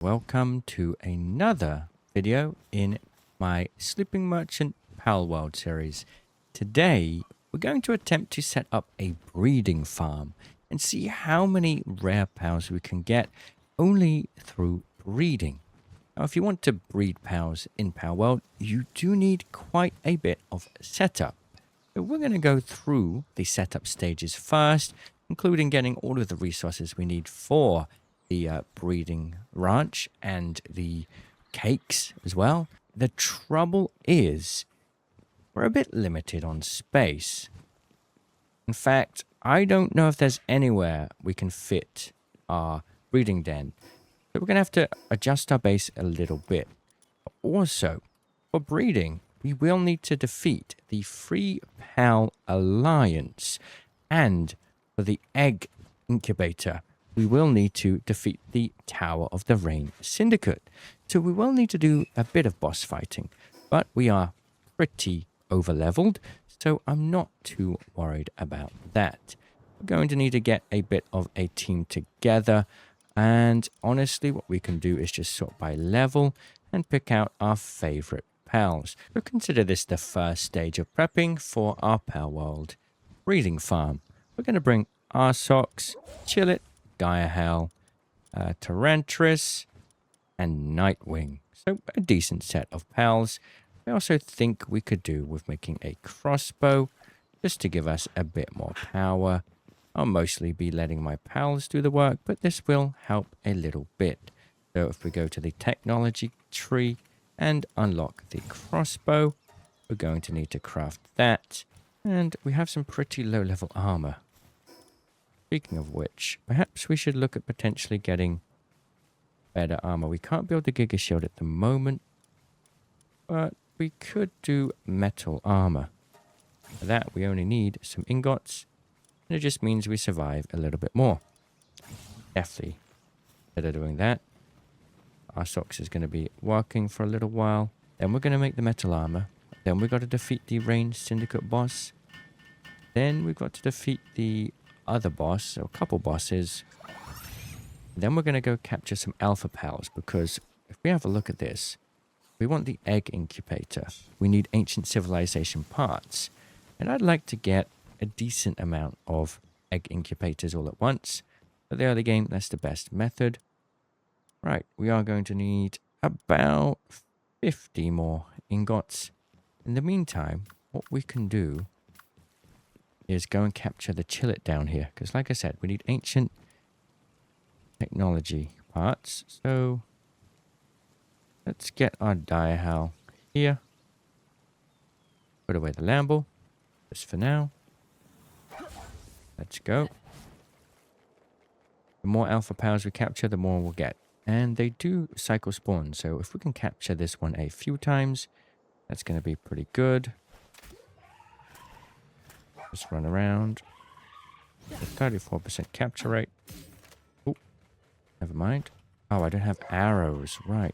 Welcome to another video in my Sleeping Merchant Palworld series. Today, we're going to attempt to set up a breeding farm and see how many rare pals we can get only through breeding. Now, if you want to breed pals in Palworld, you do need quite a bit of setup. So we're going to go through the setup stages first, including getting all of the resources we need for the breeding ranch and the cakes as well. The trouble is we're a bit limited on space. In fact, I don't know if there's anywhere we can fit our breeding den. So we're going to have to adjust our base a little bit. Also, for breeding, we will need to defeat the Free Pal Alliance. And for the egg incubator, we will need to defeat the Tower of the Rain Syndicate. So we will need to do a bit of boss fighting, but we are pretty over-leveled, so I'm not too worried about that. We're going to need to get a bit of a team together, and honestly, what we can do is just sort by level and pick out our favorite pals. So consider this the first stage of prepping for our Palworld breeding farm. We're going to bring our socks, Chillet, Gaia Hell, Tarantris, and Nightwing. So a decent set of pals. I also think we could do with making a crossbow just to give us a bit more power. I'll mostly be letting my pals do the work, but this will help a little bit. So if we go to the technology tree and unlock the crossbow, we're going to need to craft that. And we have some pretty low level armor. Speaking of which, perhaps we should look at potentially getting better armor. We can't build the Giga Shield at the moment, but we could do metal armor. For that, we only need some ingots, and it just means we survive a little bit more. Definitely better doing that. Our socks is going to be working for a little while. Then we're going to make the metal armor. Then we've got to defeat the Rain Syndicate boss. Then we've got to defeat the other boss, or a couple bosses. Then we're going to go capture some alpha pals, because if we have a look at this, we want the egg incubator. We need ancient civilization parts, and I'd like to get a decent amount of egg incubators all at once. At the early game, that's the best method. Right, we are going to need about 50 more ingots. In the meantime, what we can do is go and capture the Chillet down here. Because like I said, we need ancient technology parts. So let's get our Diahal here. Put away the Lamble. Just for now. Let's go. The more alpha powers we capture, the more we'll get. And they do cycle spawn. So if we can capture this one a few times, that's going to be pretty good. Just run around. 34% capture rate. Oh, never mind. Oh, I don't have arrows. Right.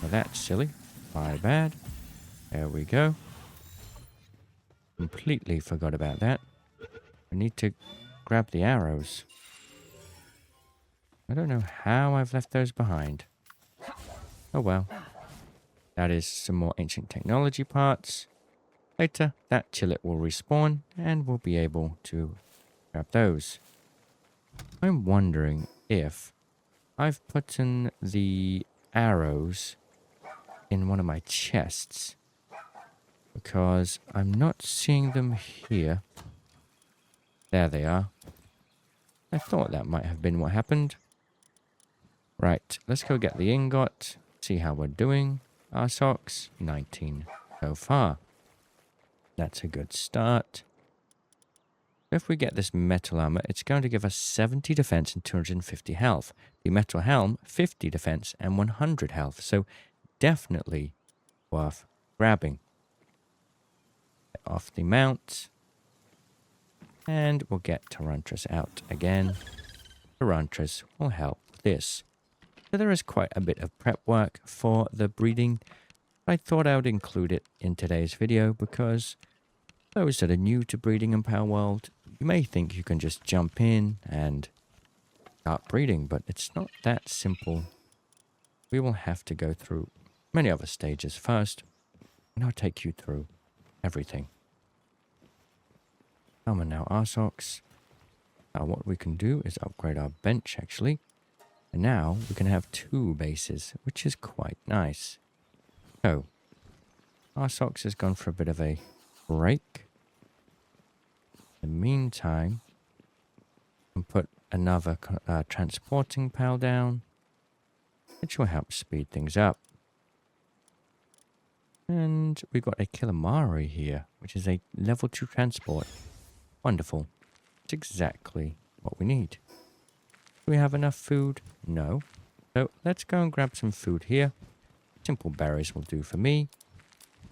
Well, that's silly. My bad. There we go. Completely forgot about that. I need to grab the arrows. I don't know how I've left those behind. Oh well. That is some more ancient technology parts. Later, that Chillet will respawn, and we'll be able to grab those. I'm wondering if I've put in the arrows in one of my chests, because I'm not seeing them here. There they are. I thought that might have been what happened. Right, let's go get the ingot, see how we're doing. Our socks, 19 so far. That's a good start. If we get this metal armor, it's going to give us 70 defense and 250 health. The metal helm, 50 defense and 100 health. So definitely worth grabbing. Get off the mount. And we'll get Tarantris out again. Tarantris will help this. So there is quite a bit of prep work for the breeding. I thought I would include it in today's video because those that are new to breeding in Palworld, you may think you can just jump in and start breeding, but it's not that simple. We will have to go through many other stages first, and I'll take you through everything. Come on now, Arsox. Now what we can do is upgrade our bench, actually. And now we can have 2 bases, which is quite nice. So, Arsox has gone for a bit of a break. In the meantime, we can put another transporting pal down, which will help speed things up. And we've got a Killamari here, which is a level 2 transport. Wonderful. It's exactly what we need. Do we have enough food? No. So let's go and grab some food here. Simple berries will do for me.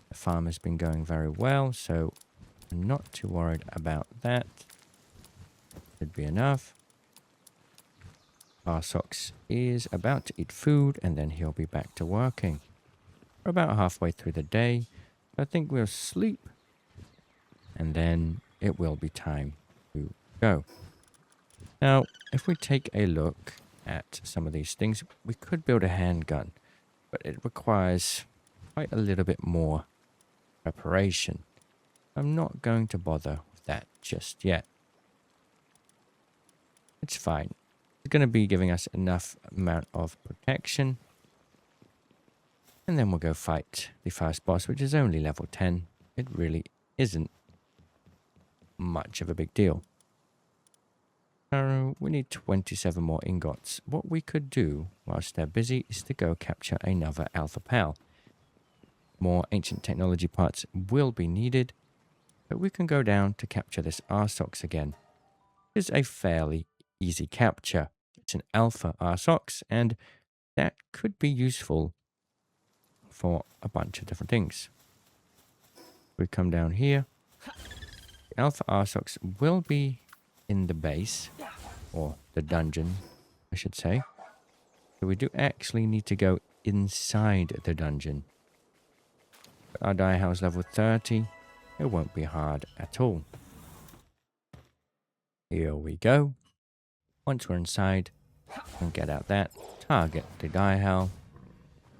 The farm has been going very well, so I'm not too worried about that. Should be enough. Arsox is about to eat food, and then he'll be back to working. We're about halfway through the day. I think we'll sleep, and then it will be time to go. Now, if we take a look at some of these things, we could build a handgun, but it requires quite a little bit more preparation. I'm not going to bother with that just yet. It's fine. It's going to be giving us enough amount of protection. And then we'll go fight the first boss, which is only level 10. It really isn't much of a big deal. We need 27 more ingots. What we could do whilst they're busy is to go capture another Alpha Pal. More ancient technology parts will be needed, but we can go down to capture this Arsox again. It's a fairly easy capture. It's an Alpha Arsox, and that could be useful for a bunch of different things. We come down here. The Alpha Arsox will be in the base, or the dungeon, I should say. So we do actually need to go inside the dungeon. But our die house level 30. It won't be hard at all. Here we go. Once we're inside, we'll get out that, target the die house,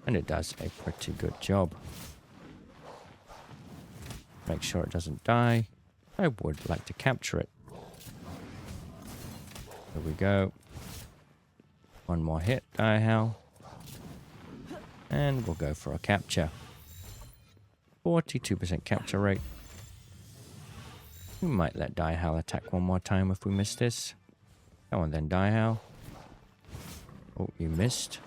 and it does a pretty good job. Make sure it doesn't die. I would like to capture it. There we go. One more hit, die house. And we'll go for a capture. 42% capture rate. We might let Die Hal attack one more time if we miss this. Come on then, Die Hal. Oh, you missed.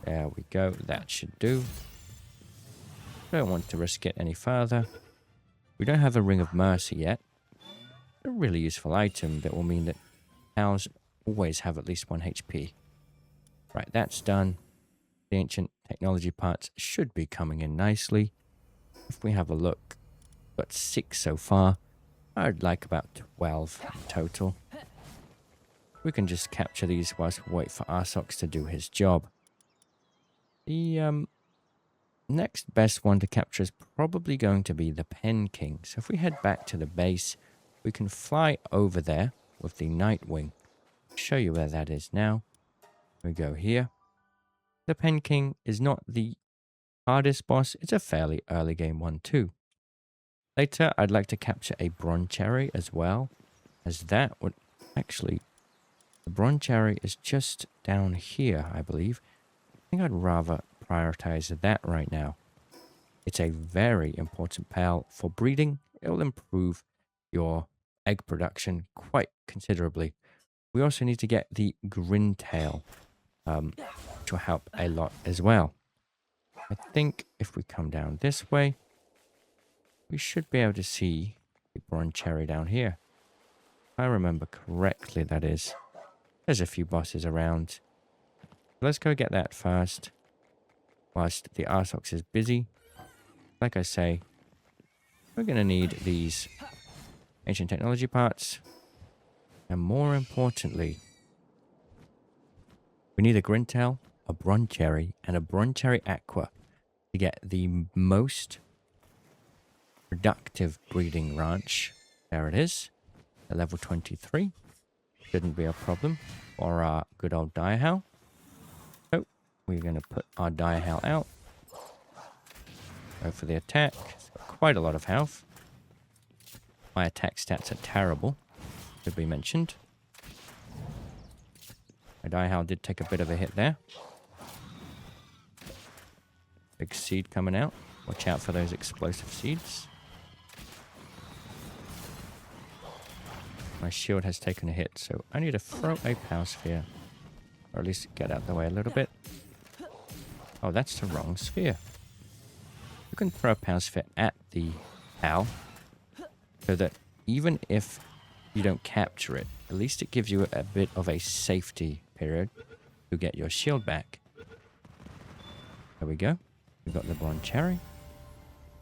There we go. That should do. Don't want to risk it any further. We don't have a Ring of Mercy yet. A really useful item that will mean that Hals always have at least 1 HP. Right, that's done. The ancient technology parts should be coming in nicely. If we have a look, got 6 so far. I'd like about 12 in total. We can just capture these whilst we wait for Arsox to do his job. The next best one to capture is probably going to be the Pen King. So if we head back to the base, we can fly over there with the Nightwing. I'll show you where that is now. We go here. The Pen King is not the hardest boss. It's a fairly early game one too. Later, I'd like to capture a Bronze Cherry as well, as that would actually... The Bronze Cherry is just down here, I believe. I think I'd rather prioritize that right now. It's a very important pal for breeding. It'll improve your egg production quite considerably. We also need to get the Grintail, which will help a lot as well. I think if we come down this way, we should be able to see the Bronze Cherry down here. If I remember correctly, that is. There's a few bosses around. Let's go get that first, whilst the Arsox is busy. Like I say, we're going to need these ancient technology parts. And more importantly, we need a Grintail, a Bronze Cherry, and a Bronze Cherry Aqua to get the most productive breeding ranch. There it is, at level 23. Shouldn't be a problem for our good old Direhowl. So we're going to put our Direhowl out. Go for the attack. It's got quite a lot of health. My attack stats are terrible, should be mentioned. My Direhowl did take a bit of a hit there. Big seed coming out. Watch out for those explosive seeds. My shield has taken a hit, so I need to throw a Power Sphere. Or at least get out the way a little bit. Oh, that's the wrong sphere. You can throw a Power Sphere at the owl, so that even if you don't capture it, at least it gives you a bit of a safety period to get your shield back. There we go. We've got the Bronze Cherry.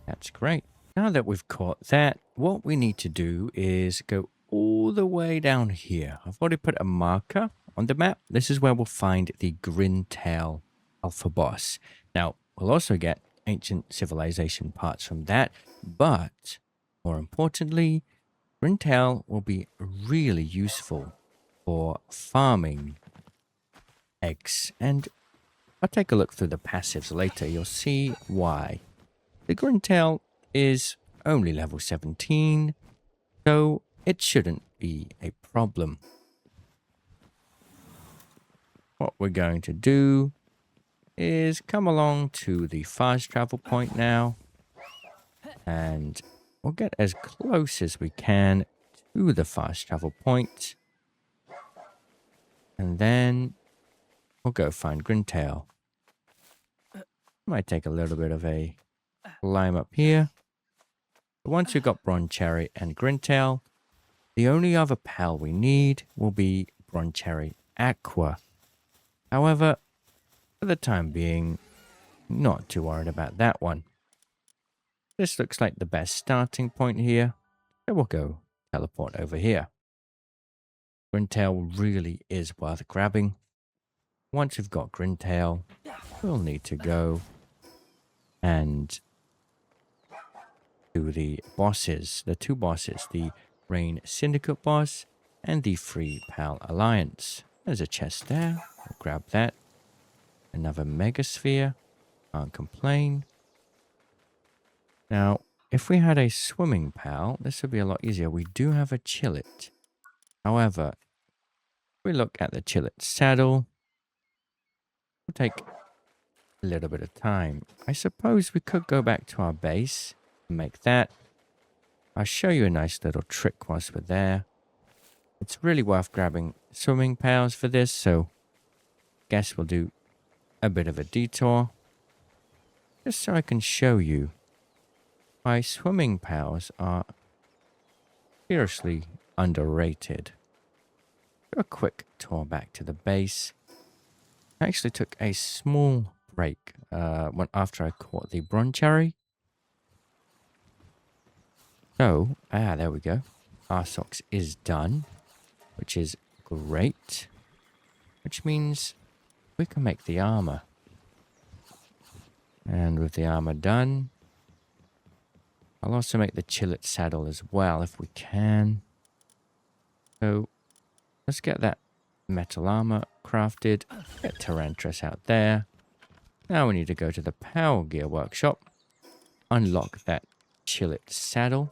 That's great. Now that we've caught that, what we need to do is go all the way down here. I've already put a marker on the map. This is where we'll find the Grintail Alpha Boss. Now, we'll also get ancient civilization parts from that, but more importantly, Grintail will be really useful for farming eggs, and I'll take a look through the passives later. You'll see why. The Grintail is only level 17, so it shouldn't be a problem. What we're going to do is come along to the fast travel point now, and we'll get as close as we can to the fast travel point, and then we'll go find Grintail. Might take a little bit of a climb up here. But once we've got Bronze Cherry and Grintail, the only other pal we need will be Bronze Cherry Aqua. However, for the time being, not too worried about that one. This looks like the best starting point here, so we'll go teleport over here. Grintail really is worth grabbing. Once we've got Grintail, we'll need to go and do the bosses, the two bosses, the Rain Syndicate boss and the Free Pal Alliance. There's a chest there. We'll grab that. Another Mega Sphere. Can't complain. Now, if we had a Swimming Pal, this would be a lot easier. We do have a Chillet. However, if we look at the Chillet saddle, it'll take a little bit of time. I suppose we could go back to our base and make that. I'll show you a nice little trick whilst we're there. It's really worth grabbing swimming pals for this, so guess we'll do a bit of a detour. Just so I can show you why swimming pals are seriously underrated. Do a quick tour back to the base. I actually took a small break after I caught the Bronze Cherry. So, there we go. Our socks is done, which is great. Which means we can make the armor. And with the armor done, I'll also make the Chillet saddle as well if we can. So, let's get that metal armor crafted. Get Tyrantras out there. Now we need to go to the Power Gear workshop. Unlock that Chillet saddle.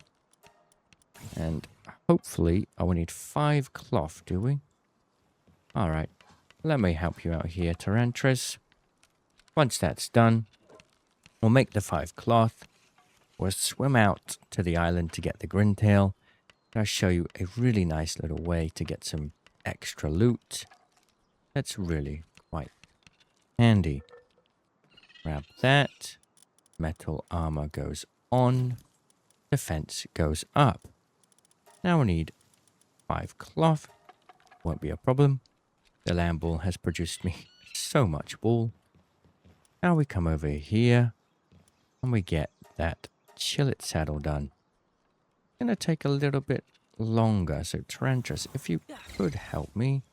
And hopefully, we need 5 cloth, do we? Alright, let me help you out here, Tyrantras. Once that's done, we'll make the 5 cloth. We'll swim out to the island to get the Grintail. I'll show you a really nice little way to get some extra loot. That's really quite handy. Grab that. Metal armor goes on. Defense goes up. Now we need 5 cloth. Won't be a problem. The lamb ball has produced me so much wool. Now we come over here and we get that Chillet saddle done. It's going to take a little bit longer. So Tyrantras, if you could help me,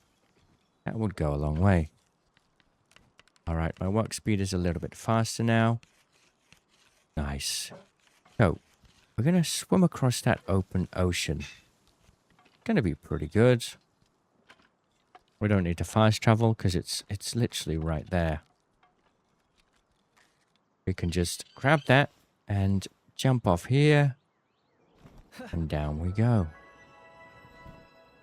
that would go a long way. Alright, my work speed is a little bit faster now. Nice. So, we're going to swim across that open ocean. Going to be pretty good. We don't need to fast travel because it's literally right there. We can just grab that and jump off here. And down we go.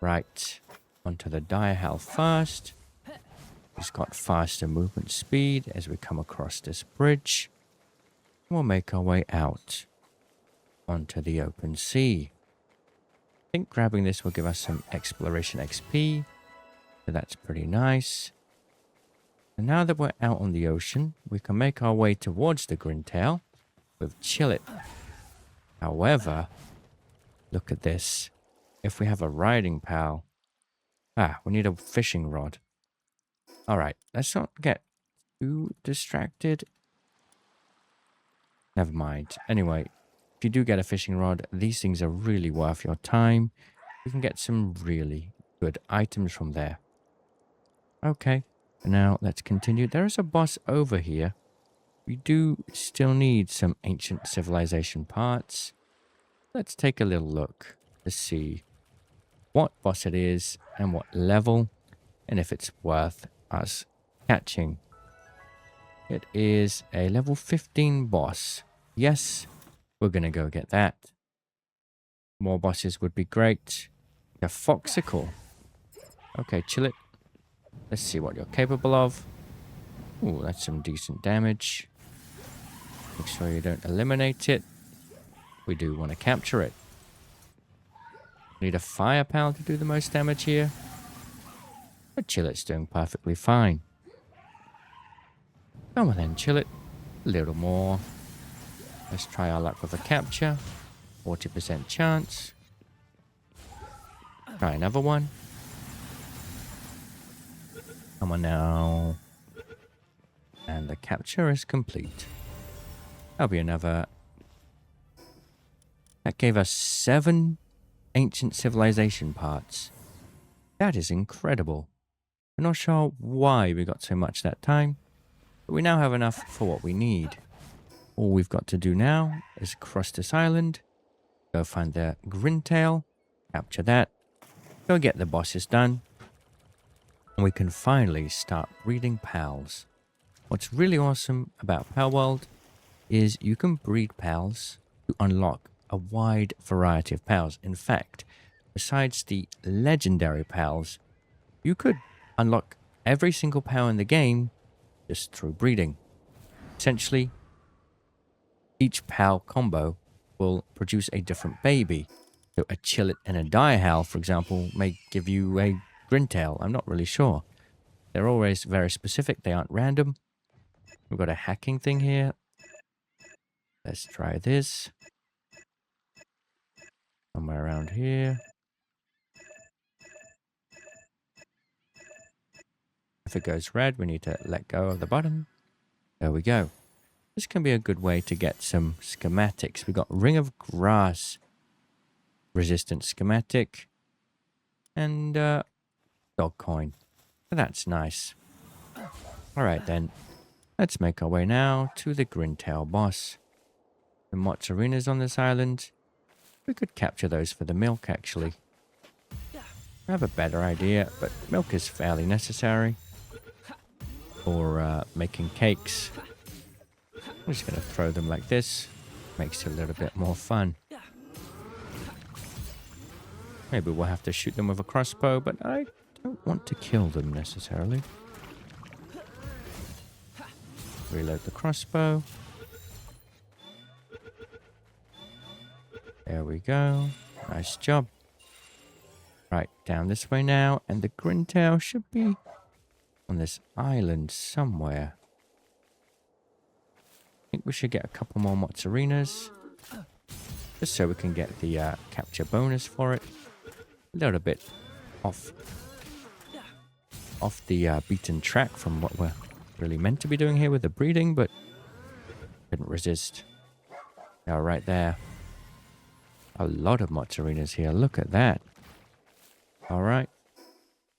Right. Onto the Direhal first. He's got faster movement speed as we come across this bridge. We'll make our way out onto the open sea. I think grabbing this will give us some exploration XP. So that's pretty nice. And now that we're out on the ocean, we can make our way towards the Grintail with Chillet. However, look at this. If we have a riding pal... we need a fishing rod. Alright, let's not get too distracted. Never mind. Anyway, if you do get a fishing rod, these things are really worth your time. You can get some really good items from there. Okay, now let's continue. There is a boss over here. We do still need some ancient civilization parts. Let's take a little look to see what boss it is and what level, and if it's worth us catching. It is a level 15 boss. Yes, we're going to go get that. More bosses would be great. A Foxicle. Okay, chill it. Let's see what you're capable of. Ooh, that's some decent damage. Make sure you don't eliminate it. We do want to capture it. Need a fire pal to do the most damage here. But Chillet's doing perfectly fine. Come on then, Chillet. A little more. Let's try our luck with a capture. 40% chance. Try another one. Come on now. And the capture is complete. That'll be another. That gave us 7 ancient civilization parts. That is incredible. I'm not sure why we got so much that time, but we now have enough for what we need. All we've got to do now is cross this island, go find the Grintail, capture that, go get the bosses done, and we can finally start breeding pals. What's really awesome about Palworld is you can breed pals to unlock a wide variety of pals. In fact, besides the legendary pals, you could unlock every single pal in the game just through breeding. Essentially, each pal combo will produce a different baby. So a Chillet and a Direhal, for example, may give you a Grintail. I'm not really sure. They're always very specific. They aren't random. We've got a hacking thing here. Let's try this. Somewhere around here. If it goes red, we need to let go of the button. There we go. This can be a good way to get some schematics. We've got Ring of Grass resistant schematic and dog coin. So that's nice. Alright then. Let's make our way now to the Grintail boss. The Mozzarinas on this island. We could capture those for the milk actually. I have a better idea, but milk is fairly necessary for making cakes. I'm just going to throw them like this. Makes it a little bit more fun. Maybe we'll have to shoot them with a crossbow, but I don't want to kill them necessarily. Reload the crossbow. There we go. Nice job. Right, down this way now, and the Grintail should be on this island somewhere. I think we should get a couple more Mozzarinas, just so we can get the capture bonus for it. A little bit off the beaten track from what we're really meant to be doing here with the breeding, but couldn't resist. Yeah, right there. A lot of Mozzarinas here. Look at that. Alright.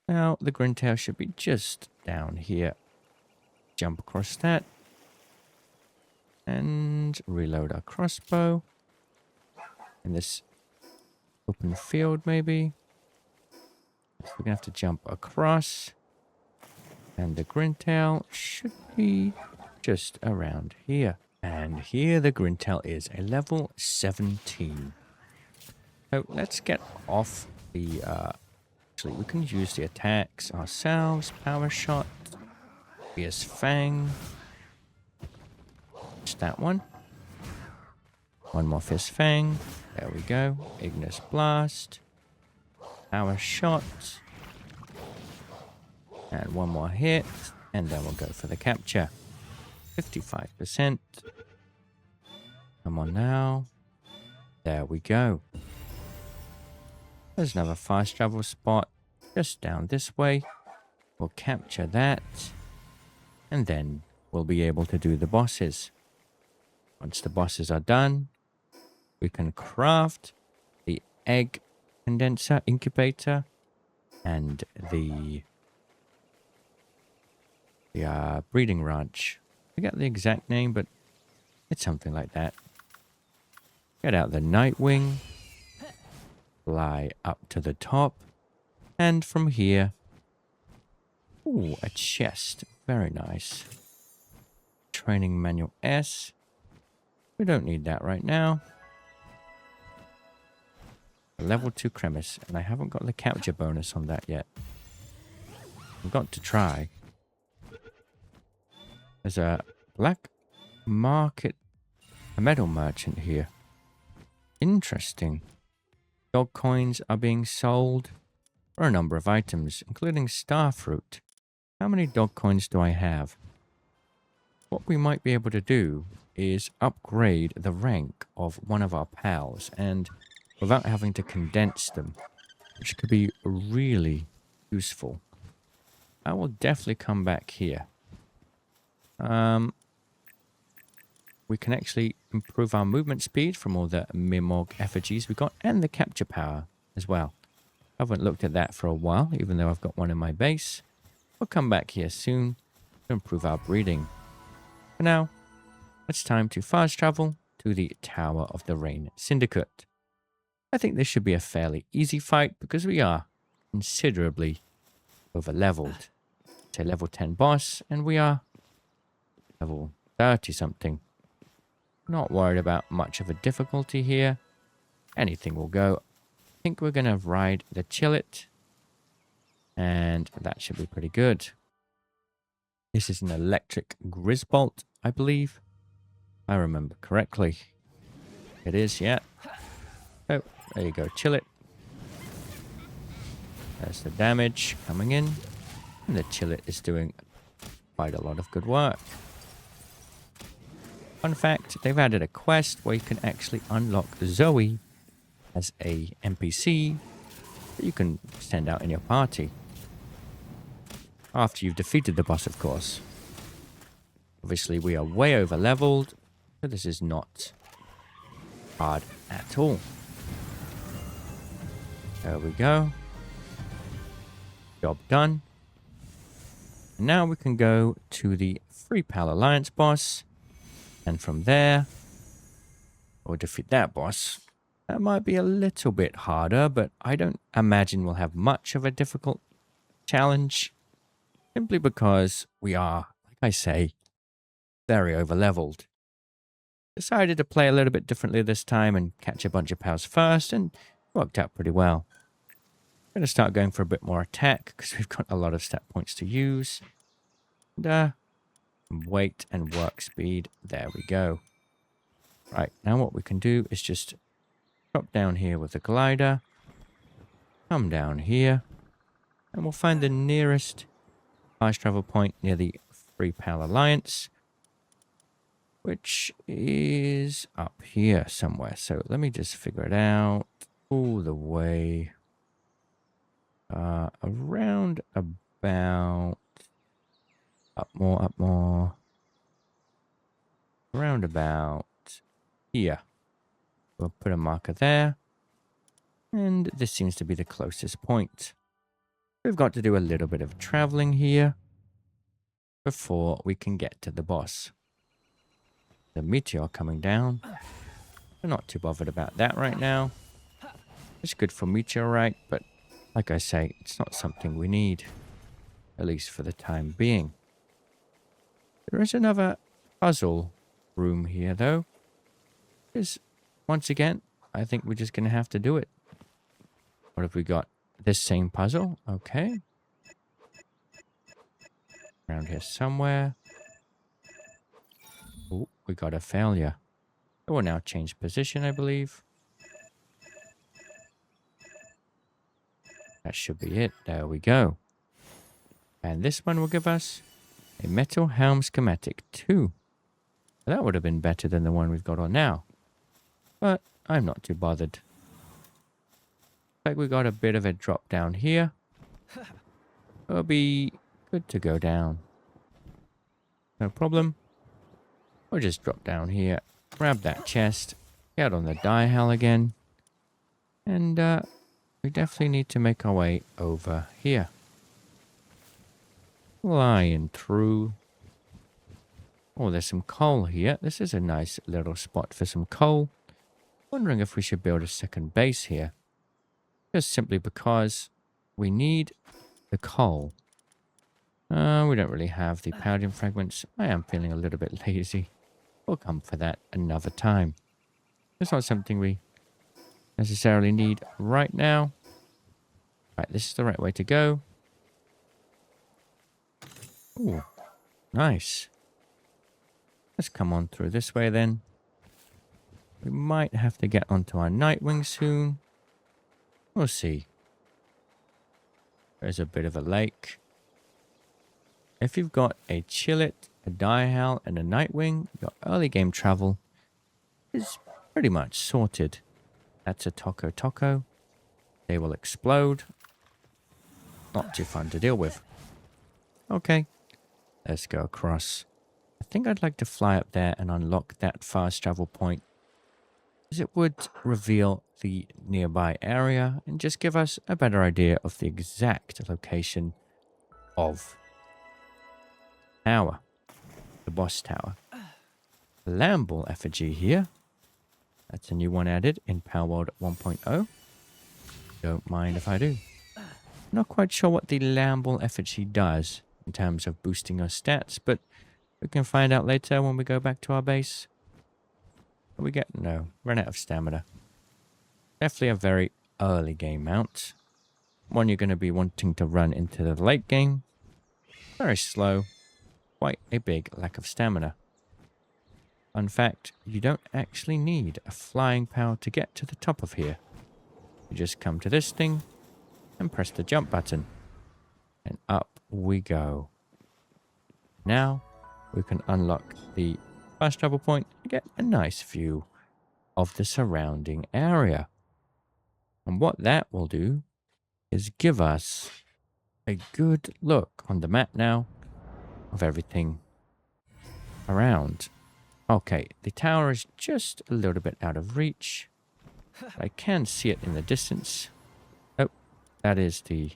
Now, the Grintail should be just down here. Jump across that. And reload our crossbow. In this open field, maybe. So we're going to have to jump across. And the Grintail should be just around here. And here the Grintail is a level 17. So let's get off the... actually, we can use the attacks ourselves. Power Shot. Fierce Fang. Just that one. One more Fierce Fang. There we go. Ignis Blast. Power Shot. And one more hit. And then we'll go for the capture. 55%. Come on now. There we go. There's another fast travel spot just down this way. We'll capture that. And then we'll be able to do the bosses. Once the bosses are done, we can craft the egg condenser incubator and the breeding ranch. I forget the exact name, but it's something like that. Get out the Nightwing. Fly up to the top. And from here... Ooh, a chest. Very nice. Training Manual S. We don't need that right now. A level 2 Cremis. And I haven't got the capture bonus on that yet. I've got to try. There's a black market, a metal merchant here. Interesting. Dog coins are being sold for a number of items, including starfruit. How many dog coins do I have? What we might be able to do is upgrade the rank of one of our pals, and without having to condense them, which could be really useful. I will definitely come back here. We can actually improve our movement speed from all the Mimog effigies we got, and the capture power as well. I haven't looked at that for a while, even though I've got one in my base. We'll come back here soon to improve our breeding. For now, it's time to fast travel to the Tower of the Rain Syndicate. I think this should be a fairly easy fight because we are considerably over-leveled. It's a level 10 boss, and we are level 30 something. Not worried about much of a difficulty here. Anything will go. I think we're going to ride the Chillet. And that should be pretty good. This is an electric Grisbolt, I believe. I remember correctly. It is, yeah. Oh, there you go, Chillet. There's the damage coming in. And the Chillet is doing quite a lot of good work. Fun fact, they've added a quest where you can actually unlock Zoe as a NPC that you can send out in your party. After you've defeated the boss, of course. Obviously, we are way over leveled, so this is not hard at all. There we go. Job done. And now we can go to the Free Pal Alliance boss. And from there, we'll defeat that boss. That might be a little bit harder, but I don't imagine we'll have much of a difficult challenge. Simply because we are, like I say, very over-leveled. Decided to play a little bit differently this time and catch a bunch of pals first, and worked out pretty well. I'm going to start going for a bit more attack, because we've got a lot of stat points to use. And, weight and work speed. There we go. Right, now what we can do is just drop down here with the glider. Come down here. And we'll find the nearest fast travel point near the Free Pal Alliance, which is up here somewhere. So let me just figure it out. All the way around about up more. Around about here. We'll put a marker there. And this seems to be the closest point. We've got to do a little bit of traveling here before we can get to the boss. The meteor coming down. We're not too bothered about that right now. It's good for meteorite, but Like I say, it's not something we need, at least for the time being. There is another puzzle room here, though. Is once again, I think we're just going to have to do it. What have we got? This same puzzle. Okay. Around here somewhere. Oh, we got a failure. It will now change position, I believe. That should be it. There we go. And this one will give us a metal helm schematic 2. That would have been better than the one we've got on now. But I'm not too bothered. Like we got a bit of a drop down here. It'll be good to go down. No problem. We'll just drop down here, grab that chest, get on the dial again. And we definitely need to make our way over here. Flying through. Oh, there's some coal here. This is a nice little spot for some coal. Wondering if we should build a second base here. Just simply because we need the coal. We don't really have the palladium fragments. I am feeling a little bit lazy. We'll come for that another time. It's not something we necessarily need right now. Right, this is the right way to go. Ooh, nice. Let's come on through this way then. We might have to get onto our Nightwing soon. We'll see. There's a bit of a lake. If you've got a Chillet, a Diehal, and a Nightwing, your early game travel is pretty much sorted. That's a Taco. They will explode. Not too fun to deal with. Okay, let's go across. I think I'd like to fly up there and unlock that fast travel point, as it would reveal the nearby area and just give us a better idea of the exact location of tower, the boss tower. Lamball effigy here. That's a new one added in Palworld 1.0. Don't mind if I do. Not quite sure what the Lamball effigy does in terms of boosting our stats, but we can find out later when we go back to our base. What we get? No, run out of stamina. Definitely a very early game mount. One you're going to be wanting to run into the late game. Very slow. Quite a big lack of stamina. Fun fact, you don't actually need a flying power to get to the top of here. You just come to this thing and press the jump button. And up we go. Now we can unlock the fast travel point and get a nice view of the surrounding area. And what that will do is give us a good look on the map now of everything around. Okay, the tower is just a little bit out of reach. I can see it in the distance. Oh, that is the...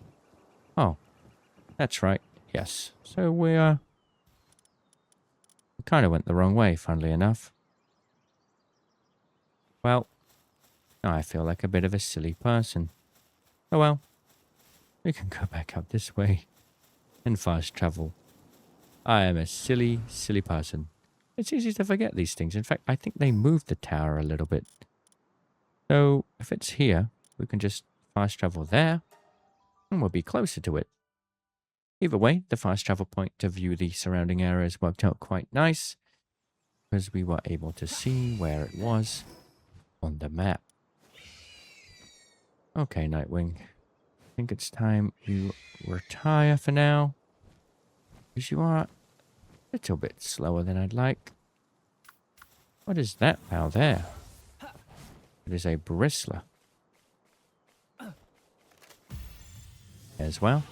Oh, that's right. Yes. So we kind of went the wrong way, funnily enough. Well, I feel like a bit of a silly person. Oh well, we can go back up this way and fast travel. I am a silly, silly person. It's easy to forget these things. In fact, I think they moved the tower a little bit. So if it's here, we can just fast travel there and we'll be closer to it. Either way, the fast travel point to view the surrounding areas worked out quite nice because we were able to see where it was on the map. Okay, Nightwing. I think it's time you retire for now, because you are a little bit slower than I'd like. What is that pal there? It is a bristler. As well.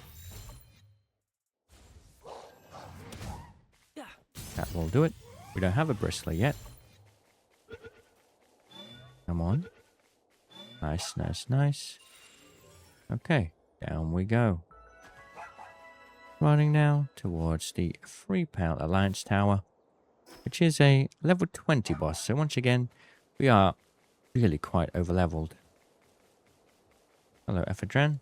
That will do it. We don't have a bristler yet. Come on. Nice, nice, nice. Okay, down we go. Running now towards the Free Pal Alliance Tower, which is a level 20 boss. So once again, we are really quite over-leveled. Hello, Ephedran.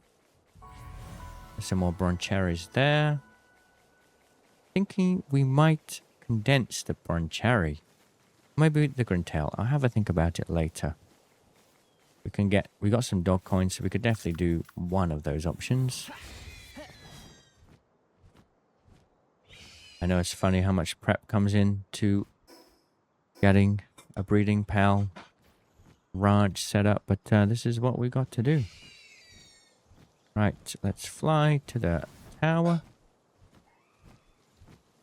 Some more broncherries there. Thinking we might condense the broncherry. Maybe the Grintail. I'll have a think about it later. We got some dog coins, so we could definitely do one of those options. I know it's funny how much prep comes into getting a breeding pal ranch set up, but this is what we got to do. Right, let's fly to the tower.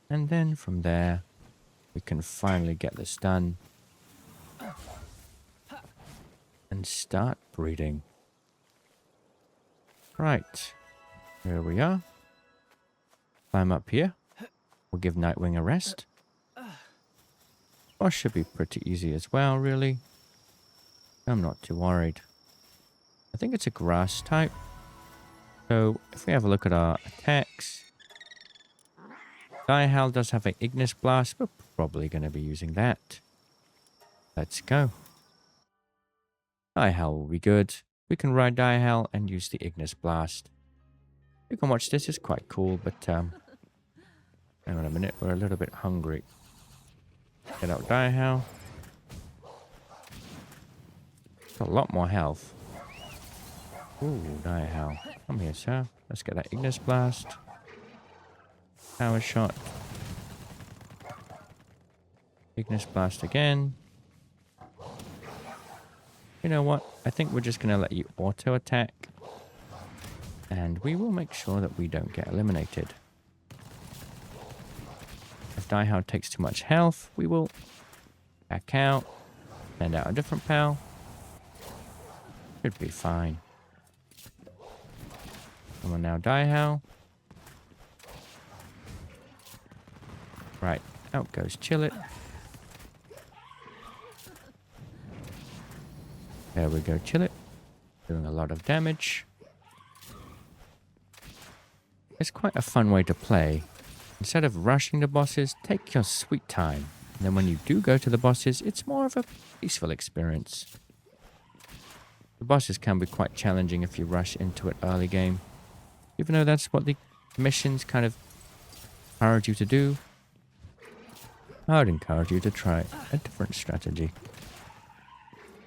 And then from there, we can finally get this done. And start breeding. Right, here we are. Climb up here. We'll give Nightwing a rest. Boss should be pretty easy as well, really. I'm not too worried. I think it's a grass type. So, if we have a look at our attacks, Diehal does have an Ignis Blast. We're probably going to be using that. Let's go. Diehal will be good. We can ride Diehal and use the Ignis Blast. You can watch this. It's quite cool, but hang on a minute. We're a little bit hungry. Get out Diehal. Got a lot more health. Ooh, Diehal. Come here, sir. Let's get that Ignis Blast. Power shot. Ignis Blast again. You know what? I think we're just going to let you auto attack. And we will make sure that we don't get eliminated. If Diehal takes too much health, we will back out. Send out a different pal. Should be fine. Come on now, Diehal. Right, out goes Chillet. There we go, Chillet. Doing a lot of damage. It's quite a fun way to play. Instead of rushing the bosses, take your sweet time. And then when you do go to the bosses, it's more of a peaceful experience. The bosses can be quite challenging if you rush into it early game. Even though that's what the missions kind of encourage you to do, I would encourage you to try a different strategy.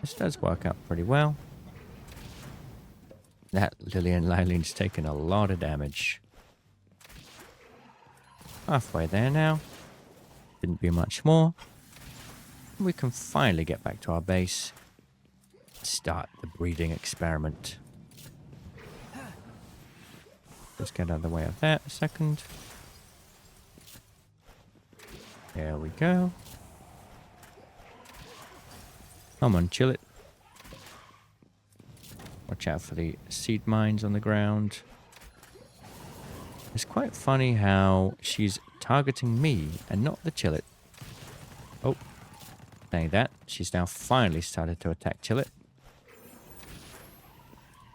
This does work out pretty well. That Lillian Lylene's taken a lot of damage. Halfway there now. Didn't be much more. We can finally get back to our base. Start the breeding experiment. Let's get out of the way of that a second. There we go. Come on, chill it. Watch out for the seed mines on the ground. It's quite funny how she's targeting me and not the Chillet. Oh, saying that, she's now finally started to attack Chillet.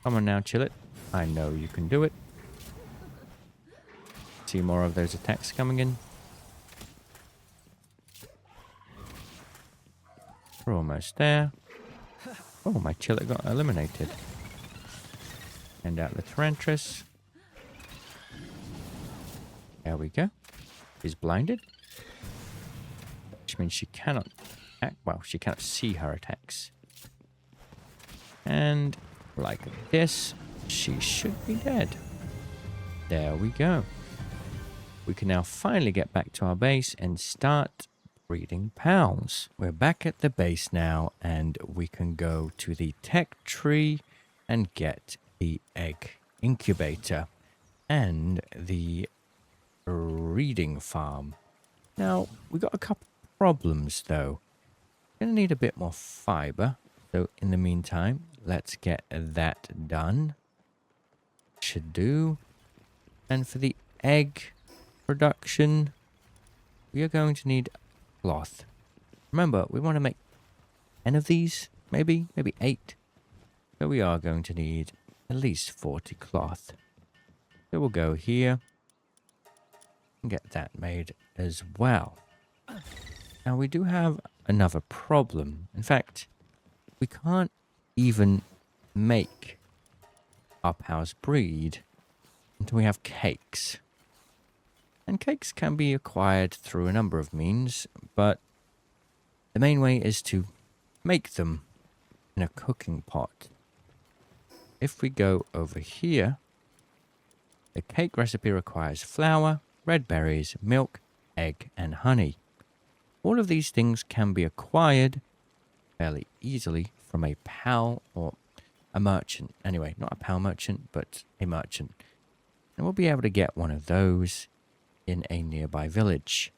Come on now, Chillet. I know you can do it. See more of those attacks coming in. We're almost there. Oh, my Chillet got eliminated. And out the Tarantras. There we go. She's blinded. Which means she cannot act. Well, she cannot see her attacks. And like this, she should be dead. There we go. We can now finally get back to our base and start breeding pals. We're back at the base now, and we can go to the tech tree and get the egg incubator and the breeding farm. Now, we got a couple problems though. Gonna need a bit more fiber. So in the meantime, let's get that done. Should do. And for the egg production, we are going to need cloth. Remember, we want to make 10 of these, maybe 8. So we are going to need at least 40 cloth. So we'll go here and get that made as well. Now we do have another problem. In fact, we can't even make our pals breed And we have cakes. And cakes can be acquired through a number of means, but the main way is to make them in a cooking pot. If we go over here, the cake recipe requires flour, red berries, milk, egg, and honey. All of these things can be acquired fairly easily from a pal or a merchant. Anyway, not a pal merchant, but a merchant. And we'll be able to get one of those in a nearby village.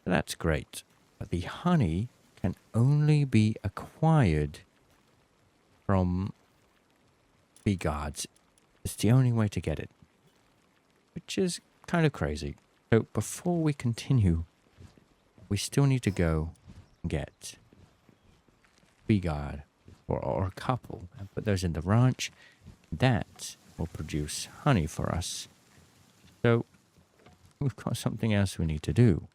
So that's great. But the honey can only be acquired from bee guards. It's the only way to get it, which is kind of crazy. So before we continue, we still need to go and get bee guard or a couple and put those in the ranch. That will produce honey for us. So we've got something else we need to do.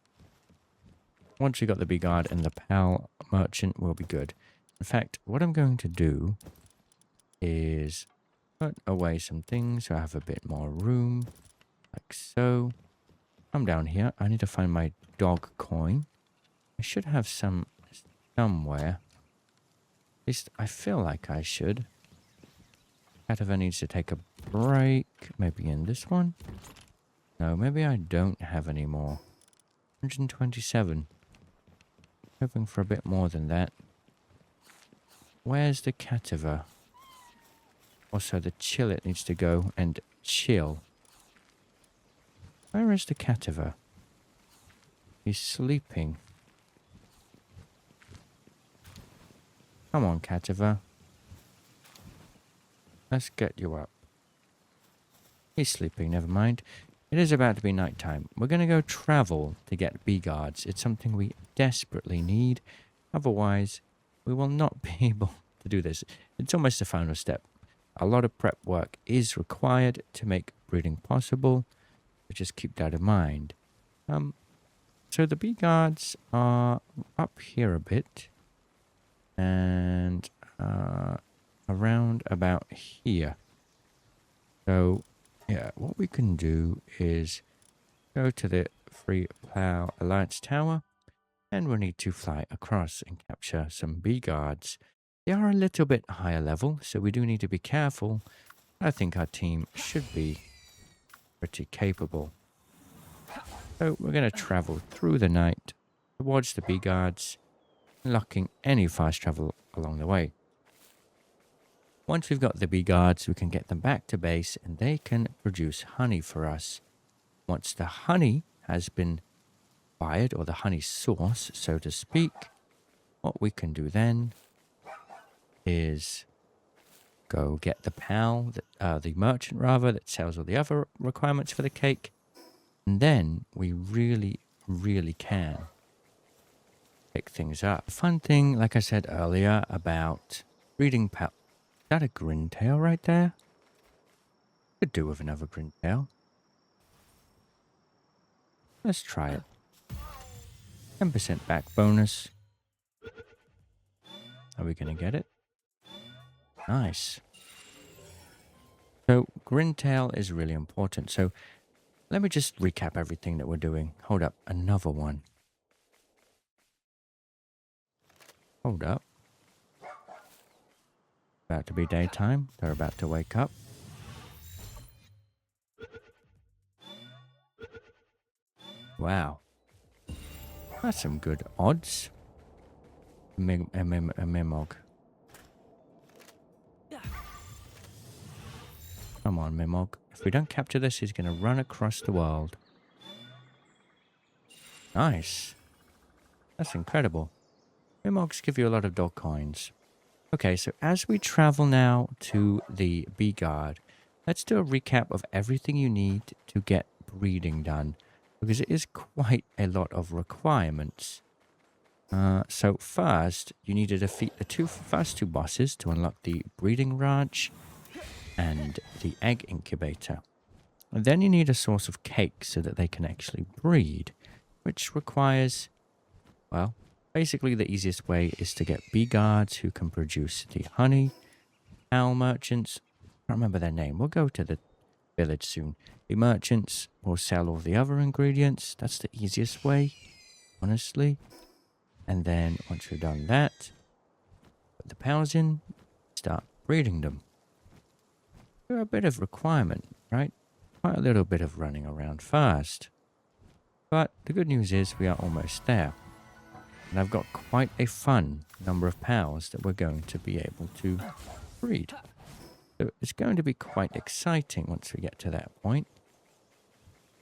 Once we got the bee guard and the pal merchant, we'll be good. In fact, what I'm going to do is put away some things so I have a bit more room, like so. I'm down here. I need to find my dog coin. I should have some somewhere. At least I feel like I should. Catava needs to take a break. Maybe in this one. No, maybe I don't have any more. 127. Hoping for a bit more than that. Where's the Catava? Also, the chillet needs to go and chill. Where is the Catava? He's sleeping. Come on, Catava. Let's get you up. He's sleeping, never mind. It is about to be night time. We're going to go travel to get bee guards. It's something we desperately need. Otherwise, we will not be able to do this. It's almost the final step. A lot of prep work is required to make breeding possible. So just keep that in mind. So the bee guards are up here a bit. And around about here. So, yeah, what we can do is go to the Free Plow Alliance Tower, and we'll need to fly across and capture some bee guards. They are a little bit higher level, so we do need to be careful. I think our team should be pretty capable. So we're going to travel through the night towards the bee guards, unlocking any fast travel along the way. Once we've got the bee guards, we can get them back to base and they can produce honey for us. Once the honey has been fired, or the honey source, so to speak, what we can do then is go get the pal, the merchant rather, that sells all the other requirements for the cake. And then we really can pick things up. Fun thing, like I said earlier, about breeding pal. Is that a grintail right there? Could do with another grintail. Let's try it. 10% back bonus. Are we going to get it? Nice. So grintail is really important. So let me just recap everything that we're doing. Hold up. Another one. Hold up. About to be daytime. They're about to wake up. Wow. That's some good odds. A Mimog. Come on, Mimog. If we don't capture this, he's going to run across the world. Nice. That's incredible. Mimogs give you a lot of dog coins. Okay, so as we travel now to the bee guard, let's do a recap of everything you need to get breeding done, because it is quite a lot of requirements. So first, you need to defeat the first two bosses to unlock the breeding ranch and the egg incubator. And then you need a source of cake so that they can actually breed, which requires, well, basically the easiest way is to get bee guards who can produce the honey. Pal merchants, I can't remember their name. We'll go to the village soon. The merchants will sell all the other ingredients. That's the easiest way, honestly. And then once we've done that, put the pals in, start breeding them. They're a bit of requirement, right? Quite a little bit of running around first. But the good news is we are almost there. And I've got quite a fun number of pals that we're going to be able to breed. So it's going to be quite exciting once we get to that point.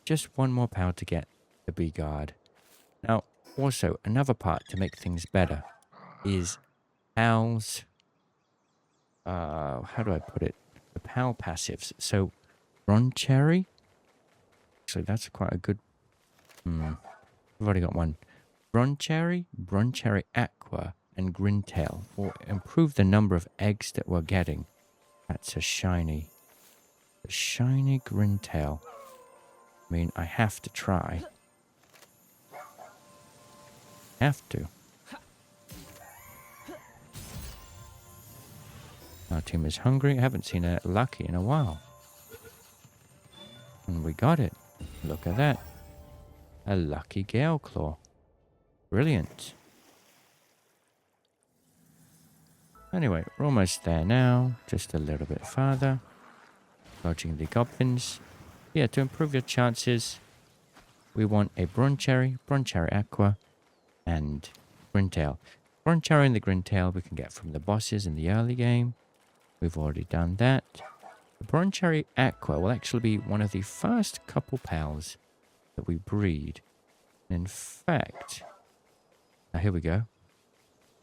Just one more pal to get the bee guard. Now, also, another part to make things better is pals. How do I put it? The pal passives. So, Broncherry. Actually, that's quite a good. I've already got one. Broncherry, Broncherry Aqua, and Grintail will improve the number of eggs that we're getting. That's a shiny Grintail. I mean, I have to try. Have to. Our team is hungry. I haven't seen a Lucky in a while. And we got it. Look at that. A Lucky Gale Claw. Brilliant. Anyway, we're almost there now. Just a little bit farther. Dodging the goblins. Yeah, to improve your chances, we want a Broncherry, Broncherry Aqua, and Grintail. Broncherry and the Grintail we can get from the bosses in the early game. We've already done that. The Broncherry Aqua will actually be one of the first couple pals that we breed. In fact, now here we go.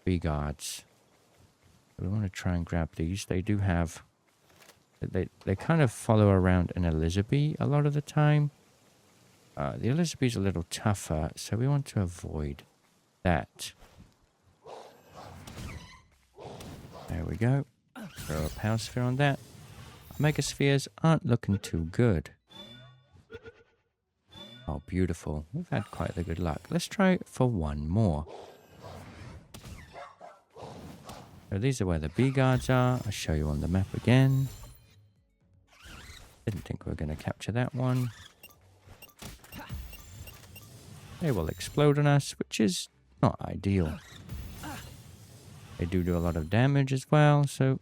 Bee guards. We want to try and grab these. They do have... They kind of follow around an Elizabeth a lot of the time. The Elizabeth's a little tougher, so we want to avoid that. There we go. Throw a power sphere on that. Mega spheres aren't looking too good. Oh, beautiful. We've had quite the good luck. Let's try for one more. So these are where the bee guards are. I'll show you on the map again. Didn't think we were going to capture that one. They will explode on us, which is not ideal. They do a lot of damage as well, so...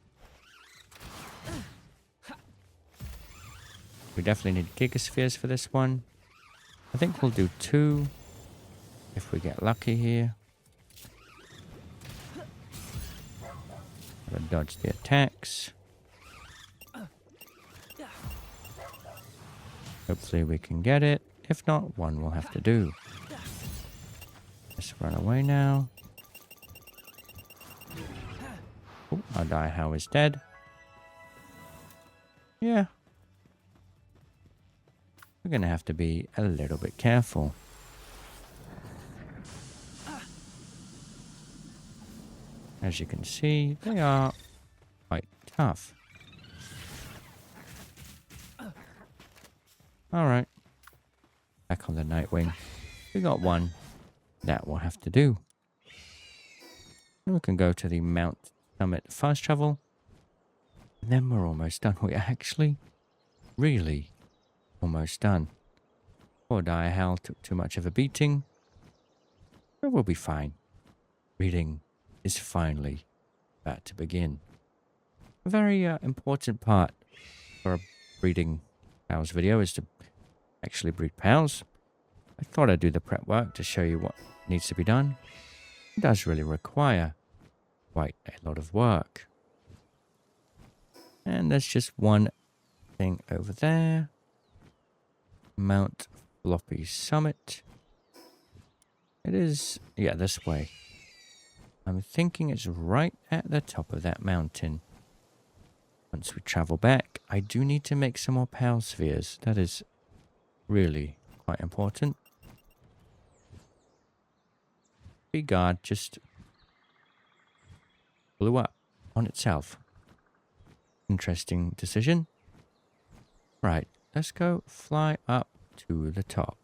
we definitely need Gigaspheres for this one. I think we'll do 2 if we get lucky here. Gotta dodge the attacks. Hopefully we can get it. If not, one will have to do. Let's run away now. Oh, our Diehow is dead. Yeah. We're going to have to be a little bit careful. As you can see, they are quite tough. Alright. Back on the Nightwing. We got one. That will have to do. And we can go to the Mount Summit fast travel. And then we're almost done. We're actually really almost done. Poor Diahal took too much of a beating. But we'll be fine. Reading is finally about to begin. A very important part for a breeding pals video is to actually breed pals. I thought I'd do the prep work to show you what needs to be done. It does really require quite a lot of work. And there's just one thing over there. Mount Floppy Summit. It is, yeah, this way. I'm thinking it's right at the top of that mountain. Once we travel back, I do need to make some more pal spheres. That is really quite important. Bee guard just blew up on itself. Interesting decision. Right, let's go fly up to the top.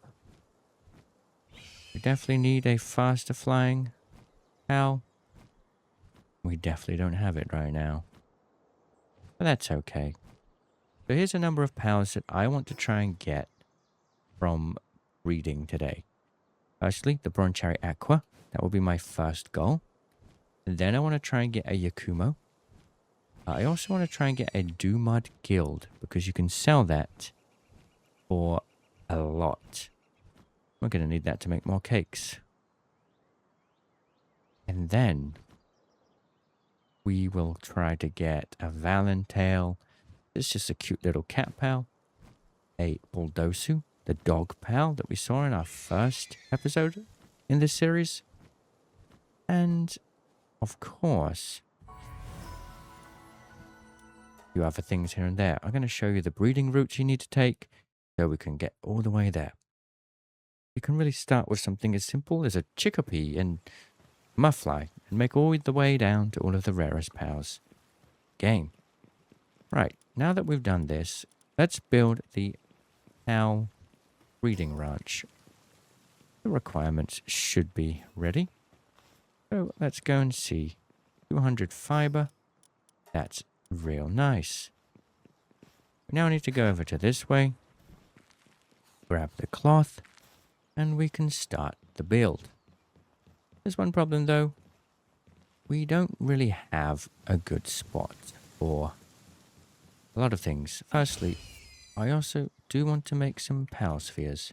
We definitely need a faster flying pal. We definitely don't have it right now. But that's okay. So here's a number of powers that I want to try and get from breeding today. Firstly, the Bronchari Aqua. That will be my first goal. And then I want to try and get a Yakumo. I also want to try and get a Dumud Guild because you can sell that for a lot. We're going to need that to make more cakes. And then we will try to get a Valentail. It's just a cute little cat pal. A Bulldosu, the dog pal that we saw in our first episode in this series. And, of course, a few other things here and there. I'm going to show you the breeding routes you need to take so we can get all the way there. You can really start with something as simple as a Chickpea and Muffly and make all the way down to all of the rarest pals. Game. Right, now that we've done this, let's build the pal breeding ranch. The requirements should be ready. So let's go and see. 200 fiber. That's real nice. We now need to go over to this way. Grab the cloth. And we can start the build. There's one problem though. We don't really have a good spot for a lot of things. Firstly, I also do want to make some pal spheres.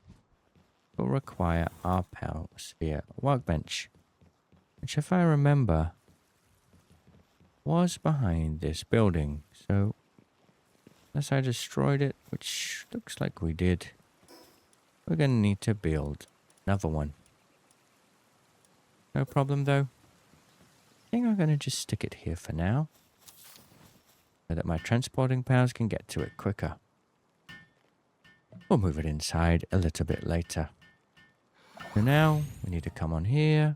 Will require our pal sphere workbench, which if I remember was behind this building. So unless I destroyed it, which looks like we did, we're going to need to build another one. No problem though. I think I'm going to just stick it here for now, so that my transporting pals can get to it quicker. We'll move it inside a little bit later. So now we need to come on here,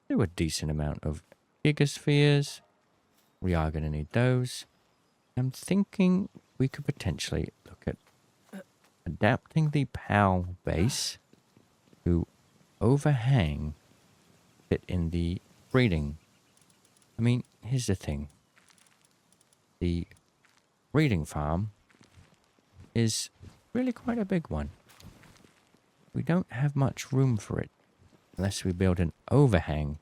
do a decent amount of gigaspheres. We are going to need those. I'm thinking we could potentially look at adapting the PAL base to overhang it in the breeding. I mean, here's the thing. The breeding farm is really quite a big one. We don't have much room for it unless we build an overhang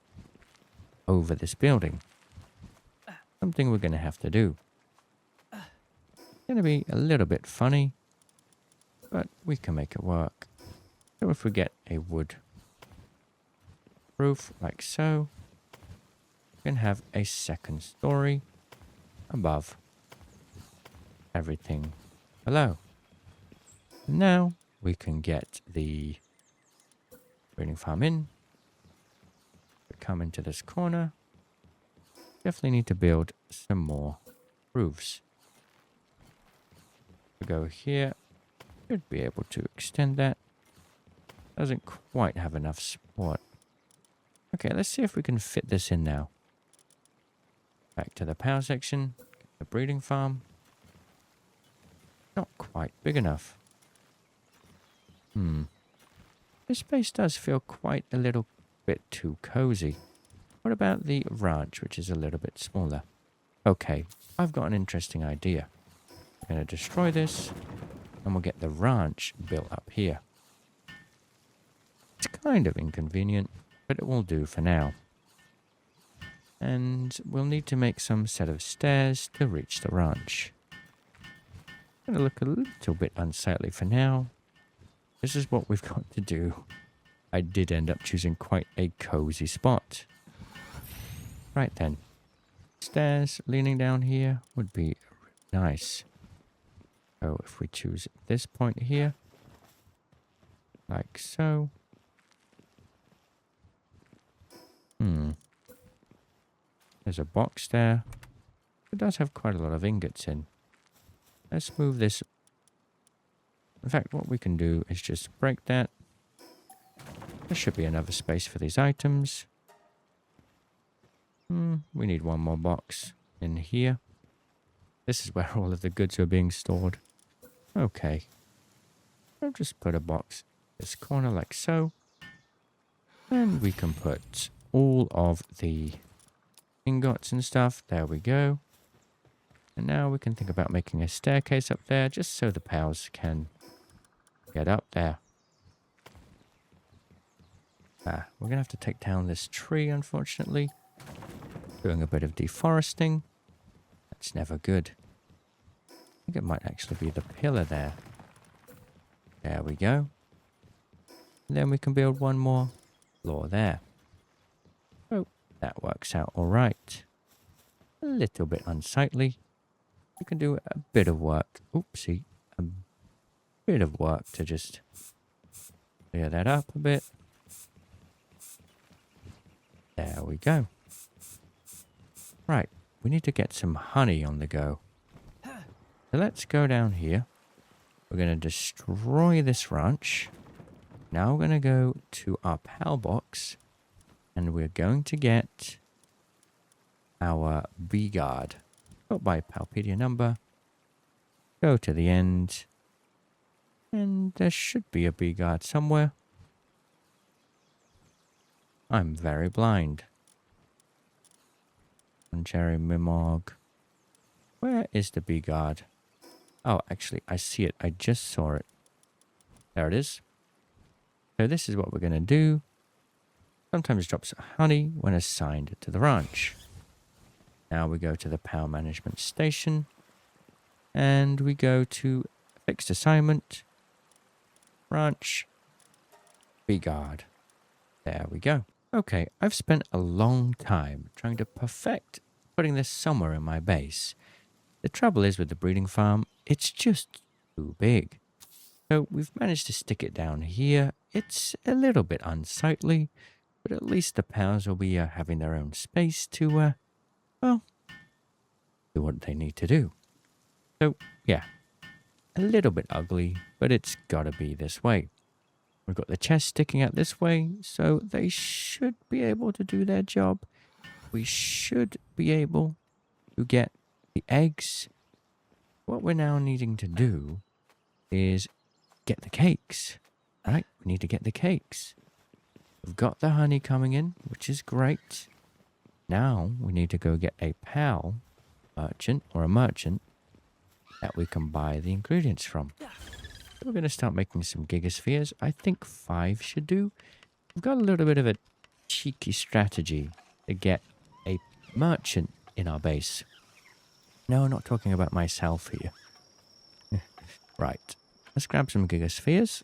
over this building. Something we're going to have to do. It's going to be a little bit funny, but we can make it work. So if we get a wood roof like so, we can have a second story above everything below. Now we can get the breeding farm in. We come into this corner. Definitely need to build some more roofs. We go here. Should be able to extend that. Doesn't quite have enough support. Okay, let's see if we can fit this in now. Back to the power section. Get the breeding farm. Not quite big enough. This space does feel quite a little bit too cozy. What about the ranch, which is a little bit smaller? Okay, I've got an interesting idea. I'm going to destroy this, and we'll get the ranch built up here. It's kind of inconvenient, but it will do for now. And we'll need to make some set of stairs to reach the ranch. It's going to look a little bit unsightly for now. This is what we've got to do. I did end up choosing quite a cozy spot. Right then. Stairs leaning down here would be nice. So if we choose this point here, like so. There's a box there. It does have quite a lot of ingots in. Let's move this. In fact, what we can do is just break that. There should be another space for these items. We need one more box in here. This is where all of the goods are being stored. Okay. I'll just put a box in this corner like so. And we can put all of the ingots and stuff. There we go. And now we can think about making a staircase up there just so the pals can get up there. We're going to have to take down this tree, unfortunately. Doing a bit of deforesting. That's never good. I think it might actually be the pillar there. There we go. And then we can build one more floor there. Oh, that works out all right. A little bit unsightly. We can do a bit of work. Oopsie. A bit of work to just clear that up a bit. There we go. Right, we need to get some honey on the go. So let's go down here. We're going to destroy this ranch. Now we're going to go to our PAL box. And we're going to get our bee guard. Go by Palpedia number. Go to the end. And there should be a bee guard somewhere. I'm very blind. And Jerry Mimog. Where is the bee guard? Oh, actually, I see it. I just saw it. There it is. So this is what we're going to do. Sometimes drops honey when assigned to the ranch. Now we go to the power management station. And we go to fixed assignment. Ranch. Bee guard. There we go. Okay, I've spent a long time trying to perfect putting this somewhere in my base. The trouble is with the breeding farm, it's just too big. So we've managed to stick it down here. It's a little bit unsightly, but at least the pals will be having their own space to, well, do what they need to do. So, yeah, a little bit ugly, but it's gotta be this way. We've got the chest sticking out this way, so they should be able to do their job. We should be able to get the eggs. What we're now needing to do is get the cakes, right? We need to get the cakes. We've got the honey coming in, which is great. Now we need to go get a PAL merchant or a merchant that we can buy the ingredients from. We're going to start making some gigaspheres. I think 5 should do. We've got a little bit of a cheeky strategy to get a merchant in our base. No, not talking about myself here. Right. Let's grab some gigaspheres.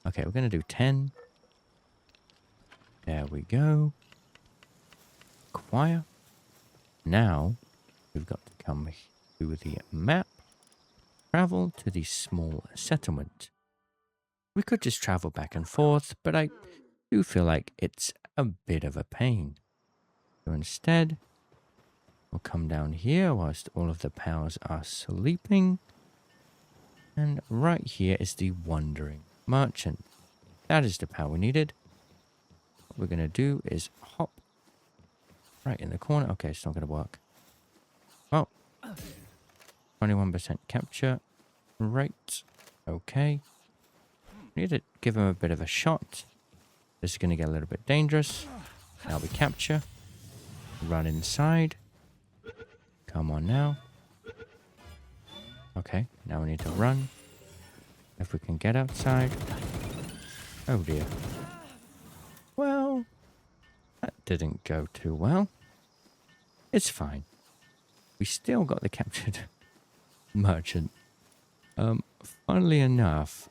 Okay, we're going to do 10. There we go. Acquire. Now, we've got to come to the map. Travel to the small settlement. We could just travel back and forth, but I do feel like it's a bit of a pain. So instead, we'll come down here whilst all of the pals are sleeping. And right here is the wandering merchant. That is the pal we needed. What we're going to do is hop right in the corner. Okay, it's not going to work. Oh. 21% capture rate. Okay. Need to give him a bit of a shot. This is going to get a little bit dangerous. Now we capture. Run inside. Come on now. Okay, now we need to run. If we can get outside. Oh dear. Well, that didn't go too well. It's fine. We still got the captured merchant. Funnily enough,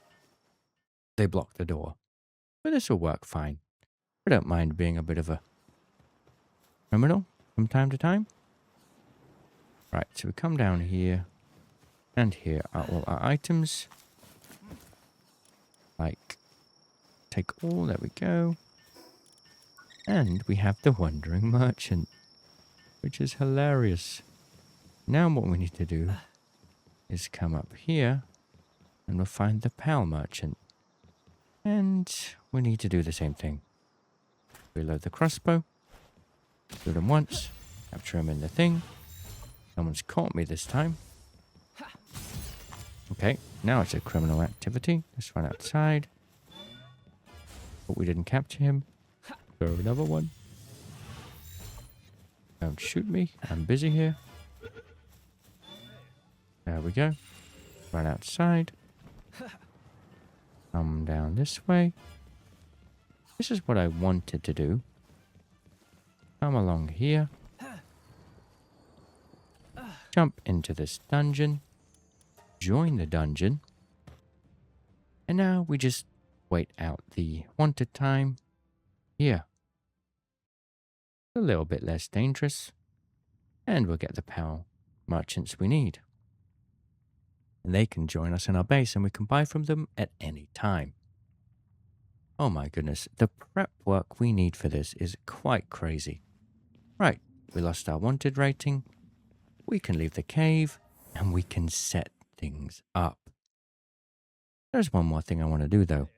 they blocked the door. But this will work fine. I don't mind being a bit of a criminal from time to time. Right, so we come down here. And here are all our items. Like, take all, there we go. And we have the wandering merchant, which is hilarious. Now what we need to do is come up here and we'll find the PAL merchant. And we need to do the same thing. Reload the crossbow. Shoot him once. Capture him in the thing. Someone's caught me this time. Okay, now it's a criminal activity. Let's run outside. But we didn't capture him. Throw another one. Don't shoot me. I'm busy here. There we go. Run outside. Come down this way. This is what I wanted to do. Come along here. Jump into this dungeon. Join the dungeon. And now we just wait out the wanted time here. A little bit less dangerous. And we'll get the power merchants we need. And they can join us in our base and we can buy from them at any time. Oh my goodness, the prep work we need for this is quite crazy. Right, we lost our wanted rating. We can leave the cave and we can set things up. There's one more thing I want to do though.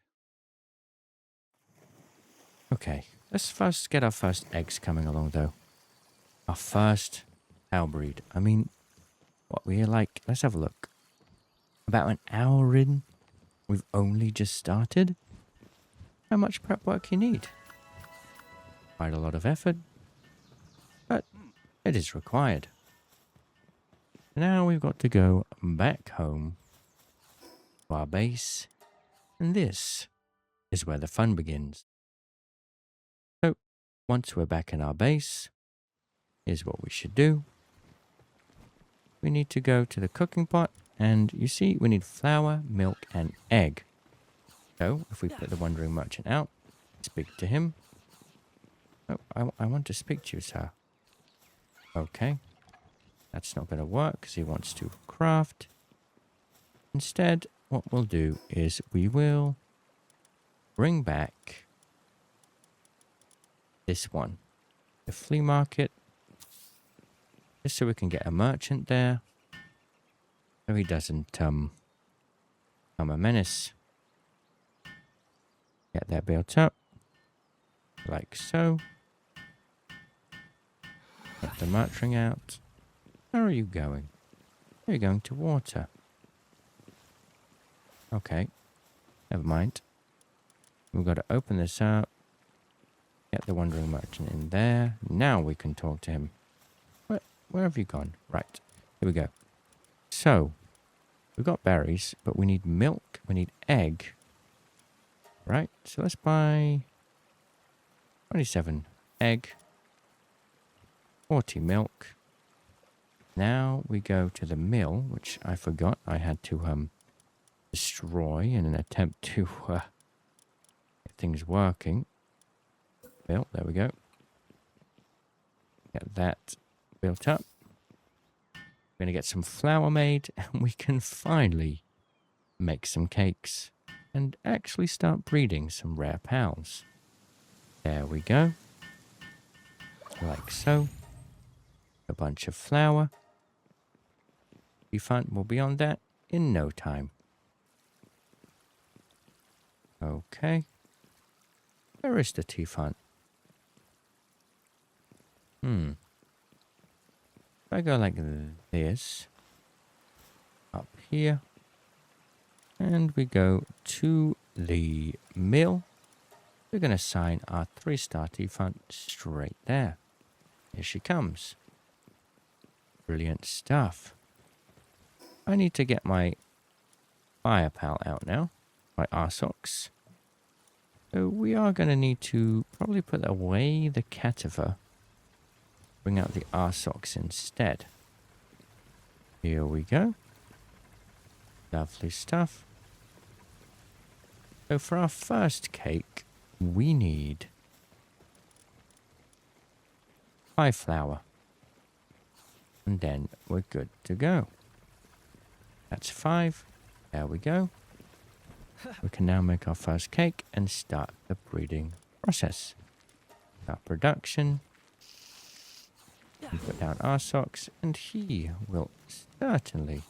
Okay, let's first get our first eggs coming along though. Our first cow breed. I mean, what we're like, let's have a look. About an hour in, we've only just started. How much prep work you need? Quite a lot of effort, but it is required. Now we've got to go back home to our base, and this is where the fun begins. So, once we're back in our base, here's what we should do. We need to go to the cooking pot, and you see we need flour, milk, and egg. So, if we put the Wandering Merchant out, speak to him. Oh, I want to speak to you, sir. Okay. That's not going to work because he wants to craft. Instead, what we'll do is we will bring back this one. The flea market. Just so we can get a merchant there. So he doesn't become a menace. Get that built up. Like so. Get the merchant out. Where are you going? You're going to water. Okay. Never mind. We've got to open this up. Get the Wandering Merchant in there. Now we can talk to him. Where have you gone? Right. Here we go. So, we've got berries, but we need milk. We need egg. Right. So let's buy 27 egg. 40 milk. Now we go to the mill, which I forgot I had to destroy in an attempt to get things working. Mill, there we go. Get that built up. We're going to get some flour made, and we can finally make some cakes and actually start breeding some rare pals. There we go. Like so. A bunch of flour. Fun will be on that in no time. Okay. Where is the tea font? If I go like this, up here, and we go to the mill, we're going to assign our 3-star tea font straight there. Here she comes. Brilliant stuff. I need to get my fire pal out now, my Arsox. So we are going to need to probably put away the Cativer. Bring out the Arsox instead. Here we go. Lovely stuff. So for our first cake, we need 5 flour. And then we're good to go. That's 5. There we go. We can now make our first cake and start the breeding process. Our production. We put down our socks, and he will certainly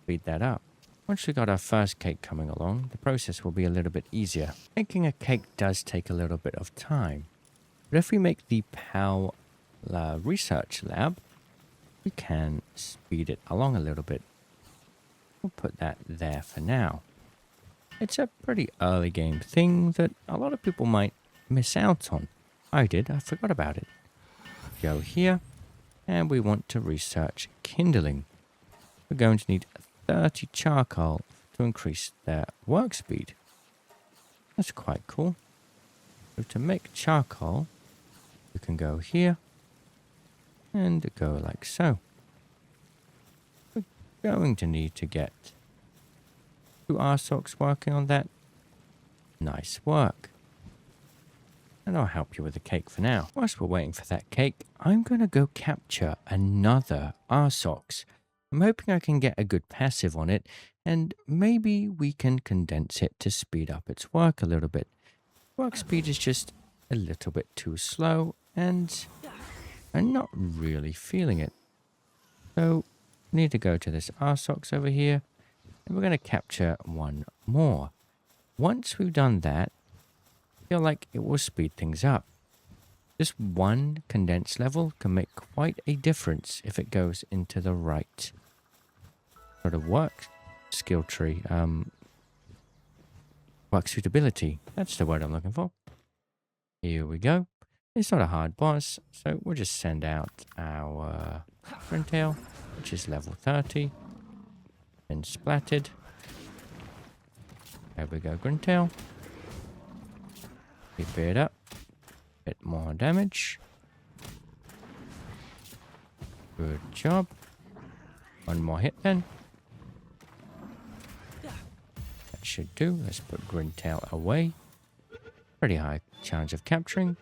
speed that up. Once we got our first cake coming along, the process will be a little bit easier. Making a cake does take a little bit of time. But if we make the PAL research lab, we can speed it along a little bit. We'll put that there for now. It's a pretty early game thing that a lot of people might miss out on. I did, I forgot about it. Go here, and we want to research kindling. we're going to need 30 charcoal to increase their work speed. That's quite cool. So to make charcoal, we can go here and go like so. We're going to need to get 2 arsocs working on that. Nice work. And I'll help you with the cake for now. Whilst we're waiting for that cake, I'm going to go capture another arsox. I'm hoping I can get a good passive on it, and maybe we can condense it to speed up its work a little bit. Work speed is just a little bit too slow, and I'm not really feeling it. So, we need to go to this arsox over here, and we're going to capture one more. Once we've done that, I feel like it will speed things up. Just one condense level can make quite a difference if it goes into the right sort of work skill tree. Work suitability. That's the word I'm looking for. Here we go. It's not a hard boss, so we'll just send out our Grintail, which is level 30. Been splatted. There we go, Grintail. Keep it up. Bit more damage. Good job. One more hit then. That should do. Let's put Grintail away. Pretty high chance of capturing.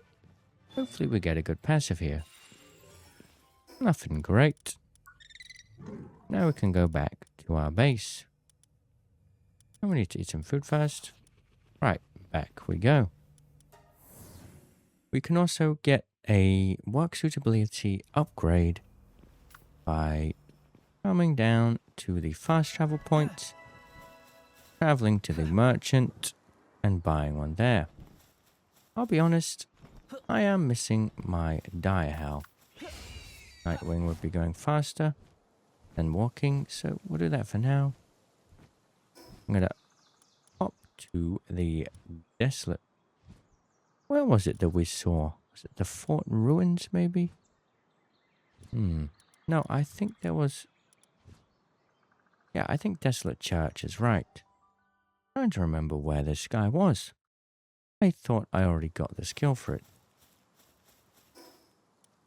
Hopefully we get a good passive here. Nothing great. Now we can go back to our base. And we need to eat some food first. Right, back we go. We can also get a work suitability upgrade by coming down to the fast travel point, traveling to the merchant, and buying one there. I'll be honest, I am missing my dire howl. Nightwing would be going faster than walking, so we'll do that for now. I'm going to hop to the desolate. Where was it that we saw? Was it the fort ruins, maybe? No, I think there was... Yeah, I think Desolate Church is right. I'm trying to remember where this guy was. I thought I already got the skill for it.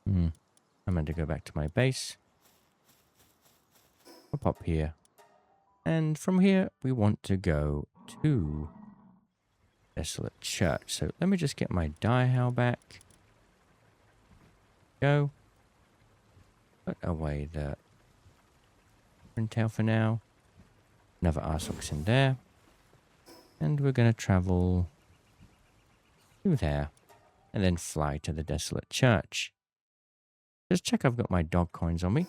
I'm going to go back to my base. We'll pop here. And from here, we want to go to Desolate Church. So let me just get my die howl back. Go. Put away the Grintail for now. Another arsox in there. And we're going to travel through there. And then fly to the Desolate Church. Just check I've got my dog coins on me.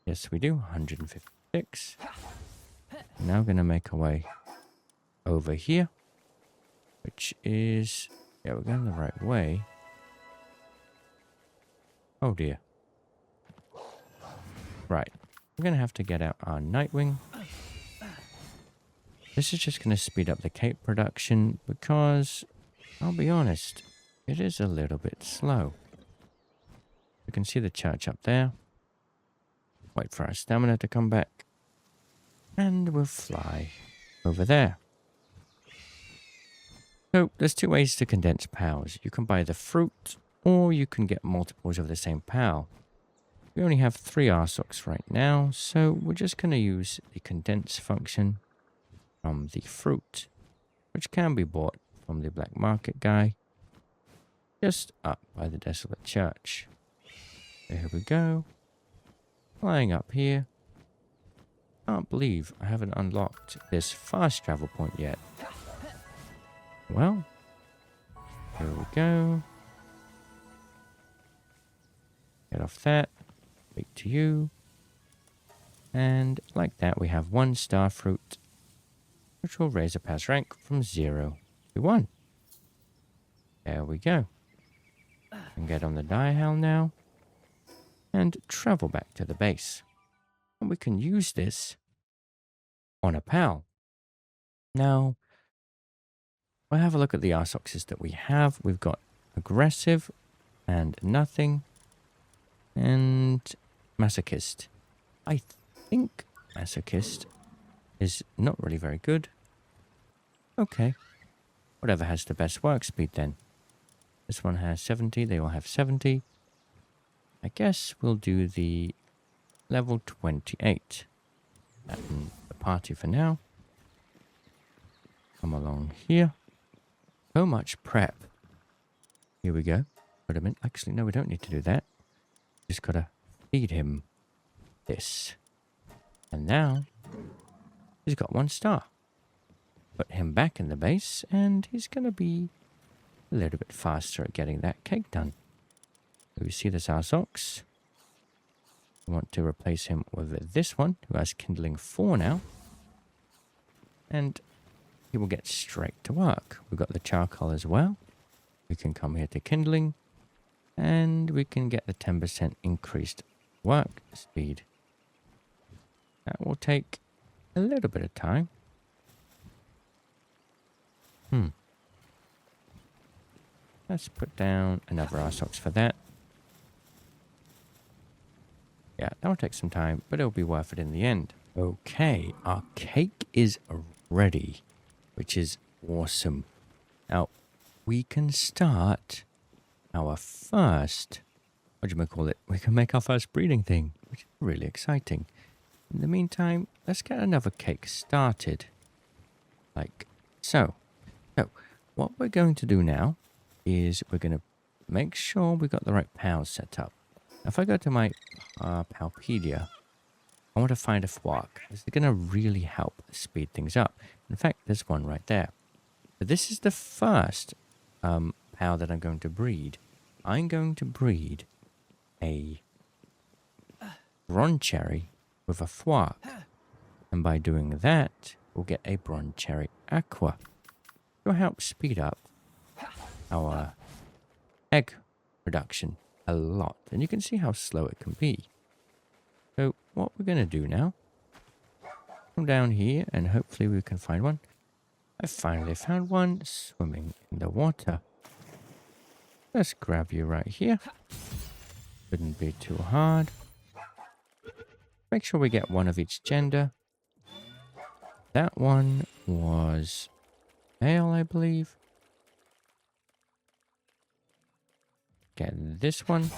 Yes, we do. 156. Now we're going to make our way over here. Which is... Yeah, we're going the right way. Oh dear. Right. We're going to have to get out our Nightwing. This is just going to speed up the cape production because, I'll be honest, it is a little bit slow. You can see the church up there. Wait for our stamina to come back. And we'll fly over there. So, there's 2 ways to condense powers. You can buy the fruit, or you can get multiples of the same power. We only have 3 arsocs right now, so we're just going to use the condense function from the fruit, which can be bought from the black market guy, just up by the Desolate Church. There we go. Flying up here. Can't believe I haven't unlocked this fast travel point yet. Well, here we go. Get off that. Speak to you. And like that, we have 1 star fruit, which will raise a pass rank from 0 to 1. There we go. And get on the die howl now. And travel back to the base. And we can use this on a pal. Now, we'll have a look at the arsoxes that we have. We've got aggressive and nothing and masochist. I think Masochist is not really very good. Okay. Whatever has the best work speed then. This one has 70. They all have 70. I guess we'll do the level 28. In the party for now. Come along here. So much prep. Here we go. Put him in. Actually, no, we don't need to do that. Just gotta feed him this. And now he's got 1 star. Put him back in the base, and he's gonna be a little bit faster at getting that cake done. So we see this Arzox. We want to replace him with this one, who has kindling 4 now. And he will get straight to work. We've got the charcoal as well. We can come here to kindling. And we can get the 10% increased work speed. That will take a little bit of time. Let's put down another Arsox for that. Yeah, that will take some time, but it'll be worth it in the end. Okay, our cake is ready, which is awesome. Now, we can start our first, what do you call it? We can make our first breeding thing, which is really exciting. In the meantime, let's get another cake started. Like so. So, what we're going to do now is we're going to make sure we got the right pals set up. Now, if I go to my Palpedia, I want to find a thwark. This is going to really help speed things up. In fact, there's one right there. So this is the first pal that I'm going to breed. I'm going to breed a Broncherry with a thwark. And by doing that, we'll get a Broncherry Aqua. It will help speed up our egg production a lot. And you can see how slow it can be. So what we're going to do now, come down here and hopefully we can find one. I finally found one swimming in the water. Let's grab you right here. Shouldn't be too hard. Make sure we get one of each gender. That one was male, I believe. Get this one.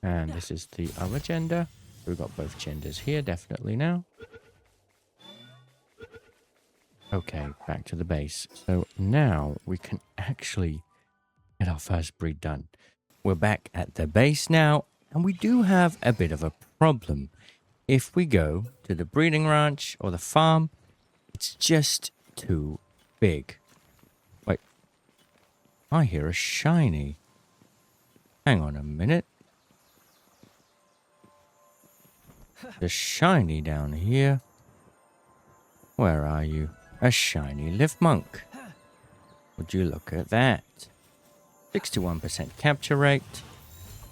And this is the other gender. We've got both genders here, definitely now. Okay, back to the base. So now we can actually get our first breed done. We're back at the base now, and we do have a bit of a problem. If we go to the breeding ranch or the farm, it's just too big. Wait, I hear a shiny. Hang on a minute. The shiny down here. Where are you? A shiny lift monk. Would you look at that? 61% capture rate.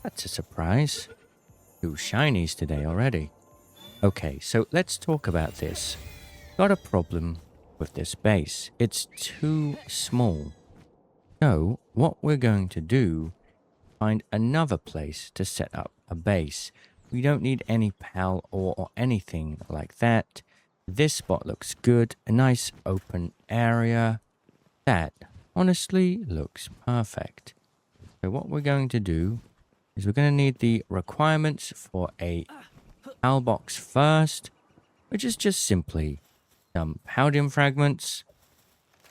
That's a surprise. 2 shinies today already. Okay, so let's talk about this. Got a problem with this base. It's too small. So what we're going to do, find another place to set up a base. We don't need any pal or anything like that. This spot looks good. A nice open area. That honestly looks perfect. So what we're going to do is we're going to need the requirements for a pal box first, which is just simply some Paldium fragments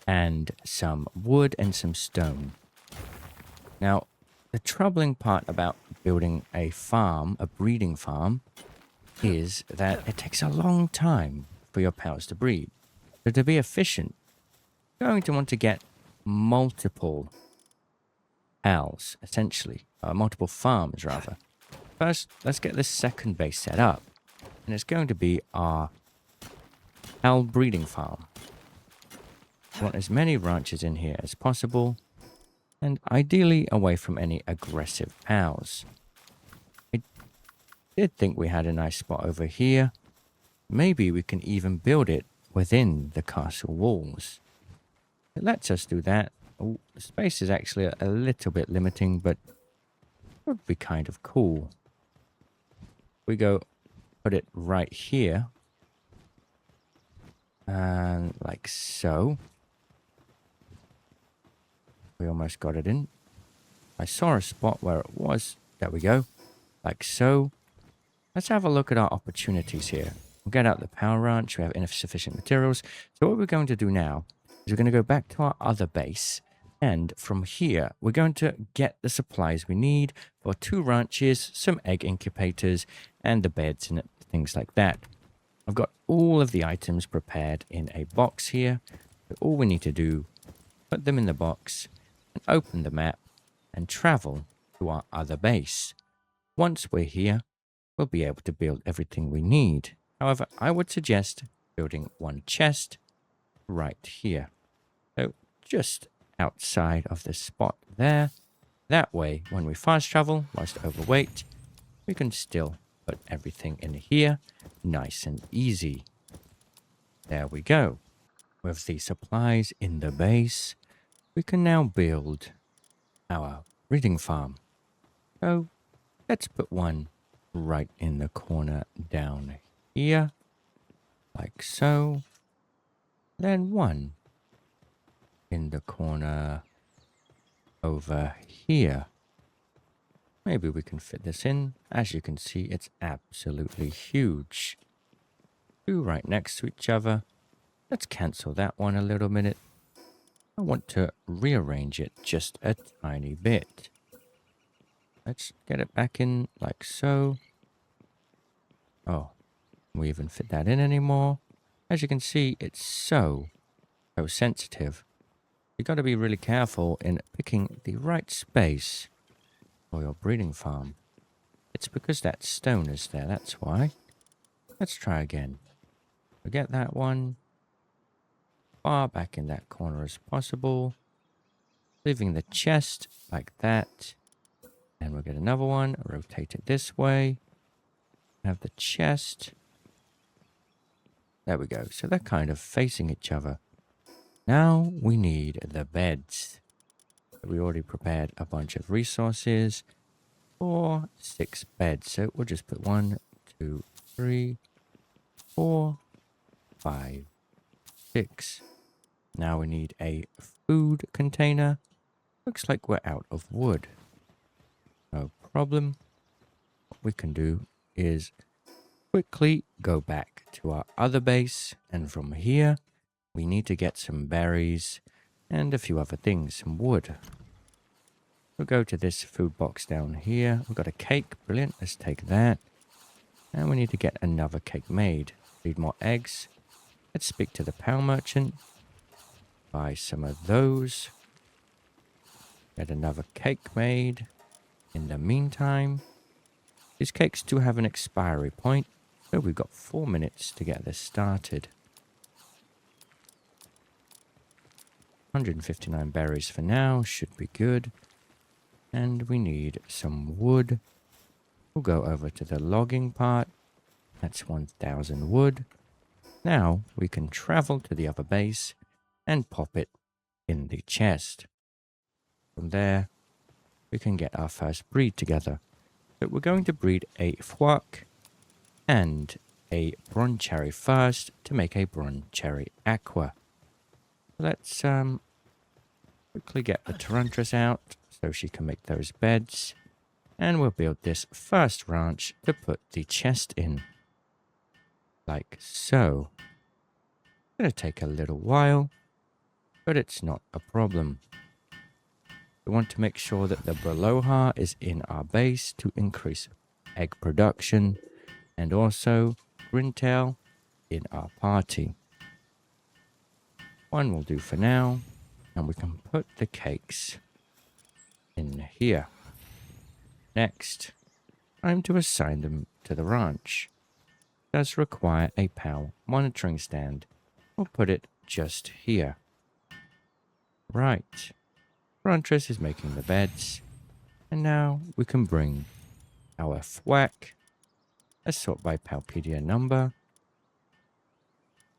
and some wood and some stone. Now, the troubling part about building a farm, a breeding farm, is that it takes a long time for your pals to breed. So to be efficient, you're going to want to get multiple pals, essentially. Multiple farms, rather. First, let's get this second base set up. And it's going to be our pal breeding farm. I want as many ranches in here as possible. And ideally away from any aggressive pals. I did think we had a nice spot over here. Maybe we can even build it within the castle walls. It lets us do that. Oh, the space is actually a little bit limiting, but it would be kind of cool. we go put it right here. And like so. We almost got it in. I saw a spot where it was. There we go. Like so. Let's have a look at our opportunities here. We'll get out the power ranch. We have insufficient materials. So what we're going to do now is we're going to go back to our other base. And from here, we're going to get the supplies we need for 2 ranches, some egg incubators, and the beds and things like that. I've got all of the items prepared in a box here. So all we need to do, put them in the box and open the map and travel to our other base. Once we're here, we'll be able to build everything we need. However, I would suggest building 1 chest right here. So just outside of the spot there. That way, when we fast travel, whilst overweight, we can still put everything in here, nice and easy. There we go. With the supplies in the base, we can now build our breeding farm. So let's put one right in the corner down here, like so. Then one in the corner over here. Maybe we can fit this in. As you can see, it's absolutely huge. 2 right next to each other. Let's cancel that one a little minute. I want to rearrange it just a tiny bit. Let's get it back in like so. Oh, can we even fit that in anymore? As you can see, it's so sensitive. You got to be really careful in picking the right space for your breeding farm. It's because that stone is there, that's why. Let's try again. Forget that one. Far back in that corner as possible. Leaving the chest like that. And we'll get another one. Rotate it this way. Have the chest. There we go. So they're kind of facing each other. Now we need the beds. We already prepared a bunch of resources for 6 beds. So we'll just put 1, 2, 3, 4, 5, 6. Now we need a food container. Looks like we're out of wood. No problem. What we can do is quickly go back to our other base. And from here, we need to get some berries and a few other things, some wood. We'll go to this food box down here. We've got a cake. Brilliant. Let's take that. And we need to get another cake made. Need more eggs. Let's speak to the power merchant. Buy some of those. Get another cake made. In the meantime, these cakes do have an expiry point. So we've got 4 minutes to get this started. 159 berries for now. Should be good. And we need some wood. We'll go over to the logging part. That's 1,000 wood. Now we can travel to the other base and pop it in the chest. From there, we can get our first breed together. So we're going to breed a Fwak and a Bron Cherry first to make a Bron Cherry Aqua. Let's quickly get the Tarantras out so she can make those beds. And we'll build this first ranch to put the chest in. Like so. It's going to take a little while, but it's not a problem. We want to make sure that the Beloha is in our base to increase egg production, and also Grintail in our party. 1 will do for now, and we can put the cakes in here. Next, time to assign them to the ranch. It does require a PAL monitoring stand. We'll put it just here. Right. Rantress is making the beds. And now we can bring our Fwak. Let's sort by Palpedia number.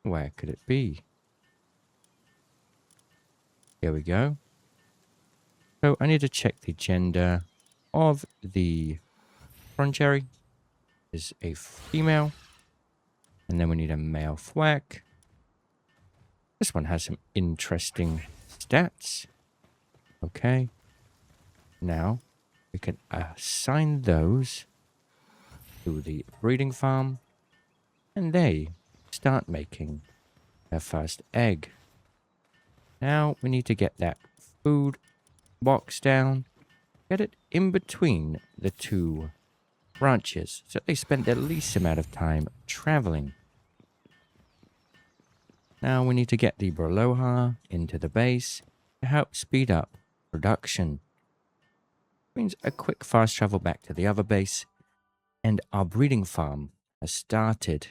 Where could it be? Here we go. So I need to check the gender of the Bron Cherry. is a female. And then we need a male thwack. This one has some interesting stats. Okay. Now, we can assign those to the breeding farm. And they start making their first egg. Now, we need to get that food box down. Get it in between the two branches so they spend the least amount of time traveling. Now we need to get the Berloha into the base to help speed up production. Means a quick fast travel back to the other base, and our breeding farm has started.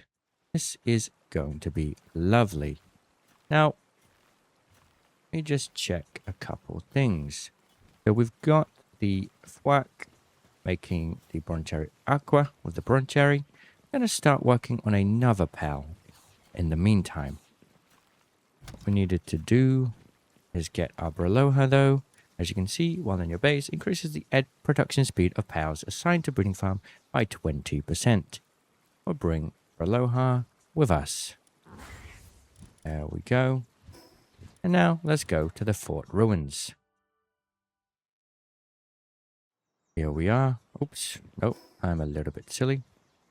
This is going to be lovely. Now, let me just check a couple things. So we've got the thwack making the Broncherry Aqua with the Broncherry. I'm going to start working on another pal in the meantime. What we needed to do is get our Berloha though. As you can see, while in your base, increases the egg production speed of pals assigned to breeding farm by 20%. We'll bring Berloha with us. There we go. And now let's go to the fort ruins. Here we are. Oops. Nope. I'm a little bit silly.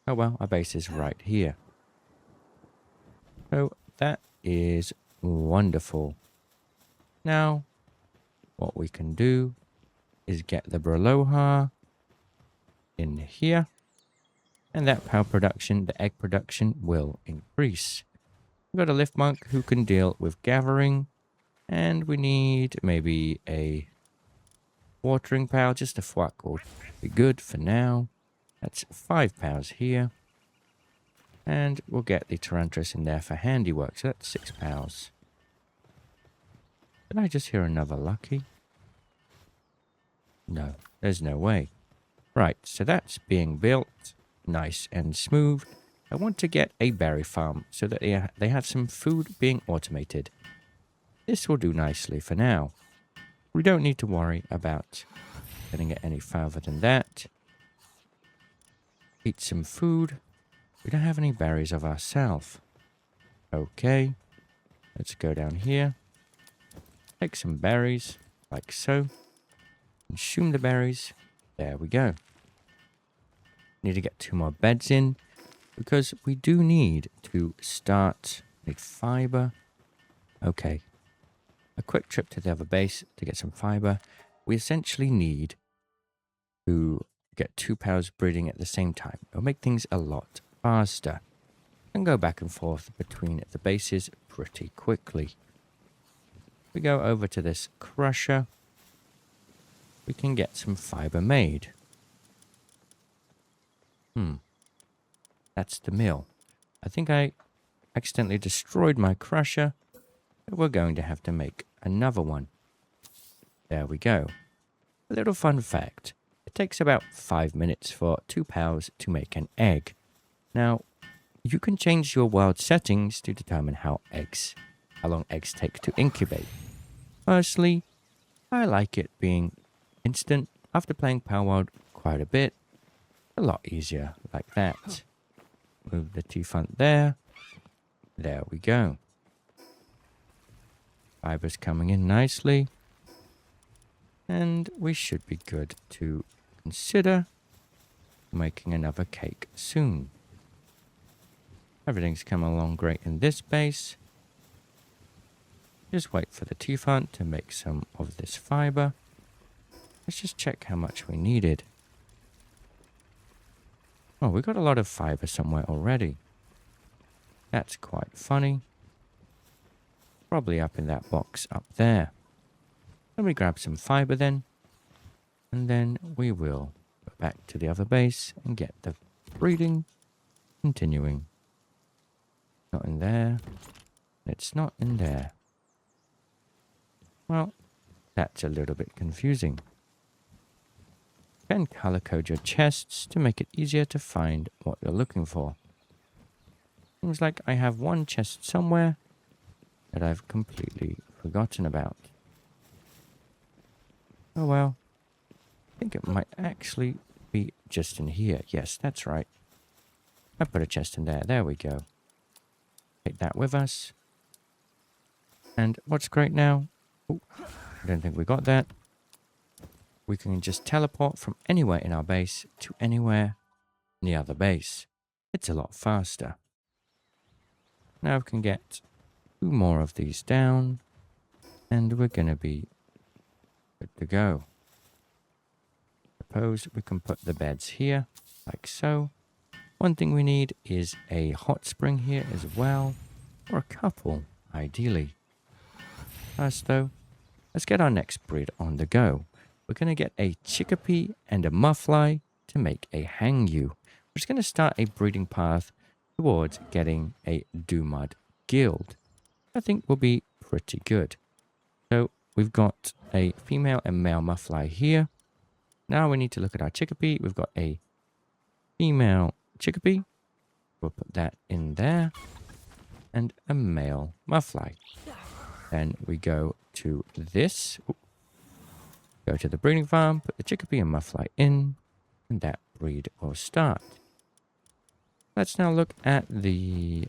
Oh well, our base is right here. So that is wonderful. Now, what we can do is get the Berloha in here. And that power production, the egg production, will increase. We've got a lift monk who can deal with gathering. And we need maybe a watering pal. Just a thwack will be good for now. That's 5 pals here. And we'll get the Tarantrus in there for handiwork. So that's 6 pals. Did I just hear another lucky? No, there's no way. Right, so that's being built. Nice and smooth. I want to get a berry farm so that they have some food being automated. This will do nicely for now. We don't need to worry about getting it any further than that. Eat some food. We don't have any berries of ourselves. Okay. Let's go down here. Take some berries, like so. Consume the berries. There we go. Need to get 2 more beds in, because we do need to start with fiber. Okay. A quick trip to the other base to get some fiber. We essentially need to get 2 pals breeding at the same time. It'll make things a lot faster. And go back and forth between the bases pretty quickly. We go over to this crusher. We can get some fiber made. That's the mill. I think I accidentally destroyed my crusher. But we're going to have to make another one. There we go. A little fun fact. It takes about 5 minutes for 2 pals to make an egg. Now, you can change your world settings to determine how long eggs take to incubate. Firstly, I like it being instant. After playing Palworld quite a bit, a lot easier like that. Move the T-front there. There we go. Fiber's coming in nicely. And we should be good to consider making another cake soon. Everything's coming along great in this base. Just wait for the T-front to make some of this fiber. Let's just check how much we needed. Oh, we got a lot of fiber somewhere already. That's quite funny. Probably up in that box up there. Let me grab some fiber then. And then we will go back to the other base and get the breeding continuing. Not in there. It's not in there. Well, that's a little bit confusing. You can color code your chests to make it easier to find what you're looking for. Seems like I have one chest somewhere that I've completely forgotten about. Oh well. I think it might actually be just in here. Yes, that's right. I put a chest in there. There we go. Take that with us. And what's great now... Oh, I don't think we got that. We can just teleport from anywhere in our base to anywhere in the other base. It's a lot faster. Now we can get 2 more of these down. And we're going to be good to go. Suppose we can put the beds here, like so. One thing we need is a hot spring here as well. Or a couple, ideally. First though, let's get our next breed on the go. We're going to get a chickpea and a muffly to make a hangyu. We're just going to start a breeding path towards getting a Dumud guild. I think will be pretty good. So we've got a female and male muffly here. Now we need to look at our chickpea. We've got a female chickpea. We'll put that in there. And a male muffly. Then we go to this. Go to the breeding farm, put the chickpea and muffly in, and that breed will start. Let's now look at the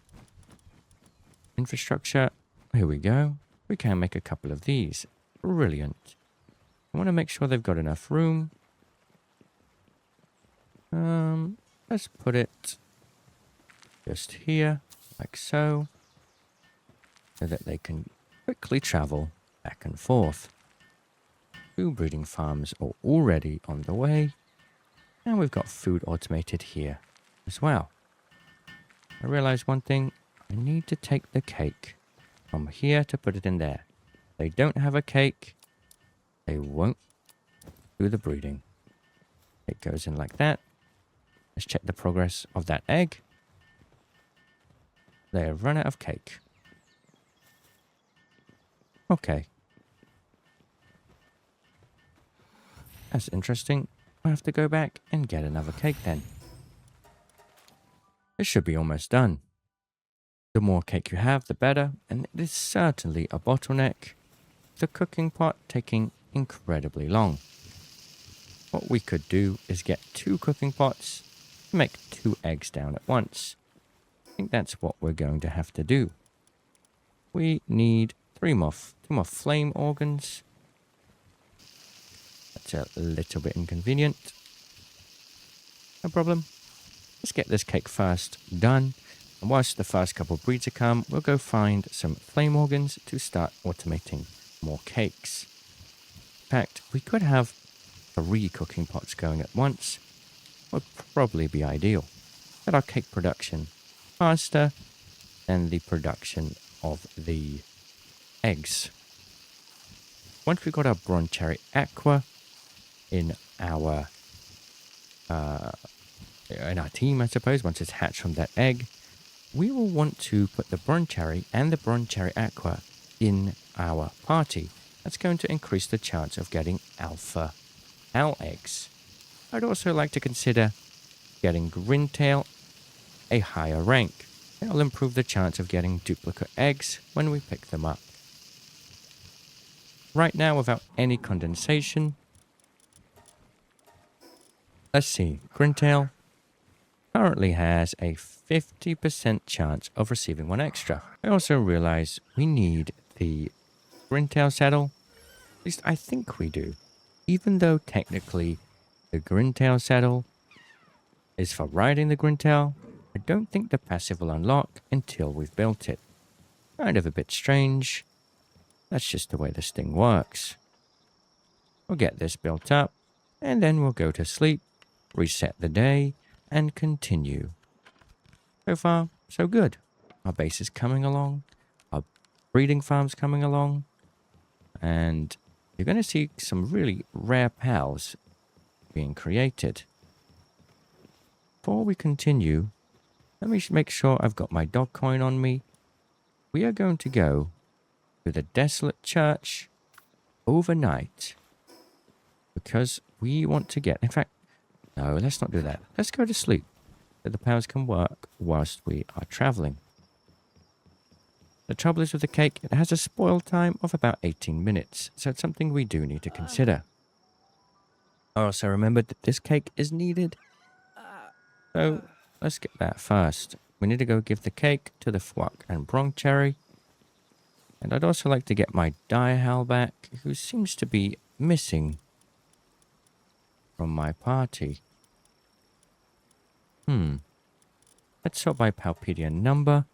infrastructure. Here we go. We can make a couple of these. Brilliant. I want to make sure they've got enough room. Let's put it just here, like so that they can quickly travel back and forth. 2 breeding farms are already on the way, and we've got food automated here as well. I realized one thing. I need to take the cake from here to put it in there. If they don't have a cake, they won't do the breeding. It goes in like that. Let's check the progress of that egg. They have run out of cake. Okay. That's interesting. I have to go back and get another cake then. This should be almost done. The more cake you have, the better, and it is certainly a bottleneck. The cooking pot taking incredibly long. What we could do is get 2 cooking pots to make 2 eggs down at once. I think that's what we're going to have to do. We need 2 more flame organs. That's a little bit inconvenient. No problem. Let's get this cake first done. And whilst the first couple breeds are come, we'll go find some flame organs to start automating more cakes. In fact, we could have 3 cooking pots going at once. Would probably be ideal. Get our cake production faster than the production of the eggs. Once we've got our Bronze Cherry Aqua in our team, I suppose, once it's hatched from that egg, we will want to put the Bronze Cherry and the Bronze Cherry Aqua in our party. That's going to increase the chance of getting alpha owl eggs. I'd also like to consider getting Grintail a higher rank. It'll improve the chance of getting duplicate eggs when we pick them up. Right now, without any condensation, let's see, Grintail currently has a 50% chance of receiving 1 extra. I also realize we need the Grintail saddle. At least I think we do. Even though technically the Grintail saddle is for riding the Grintail, I don't think the passive will unlock until we've built it. Kind of a bit strange. That's just the way this thing works. We'll get this built up, and then we'll go to sleep, reset the day, and continue. So far, so good. Our base is coming along. Our breeding farm's coming along. And you're going to see some really rare pals being created. Before we continue, let me make sure I've got my dog coin on me. We are going to go to the desolate church overnight because we want to get... In fact, no, let's not do that. Let's go to sleep so the pals can work whilst we are traveling. The trouble is with the cake, it has a spoil time of about 18 minutes, so it's something we do need to consider. I also remembered that this cake is needed. So let's get that first. We need to go give the cake to the Fwuck and Brong Cherry. And I'd also like to get my Direhal back, who seems to be missing from my party. Let's sort by Palpedia number.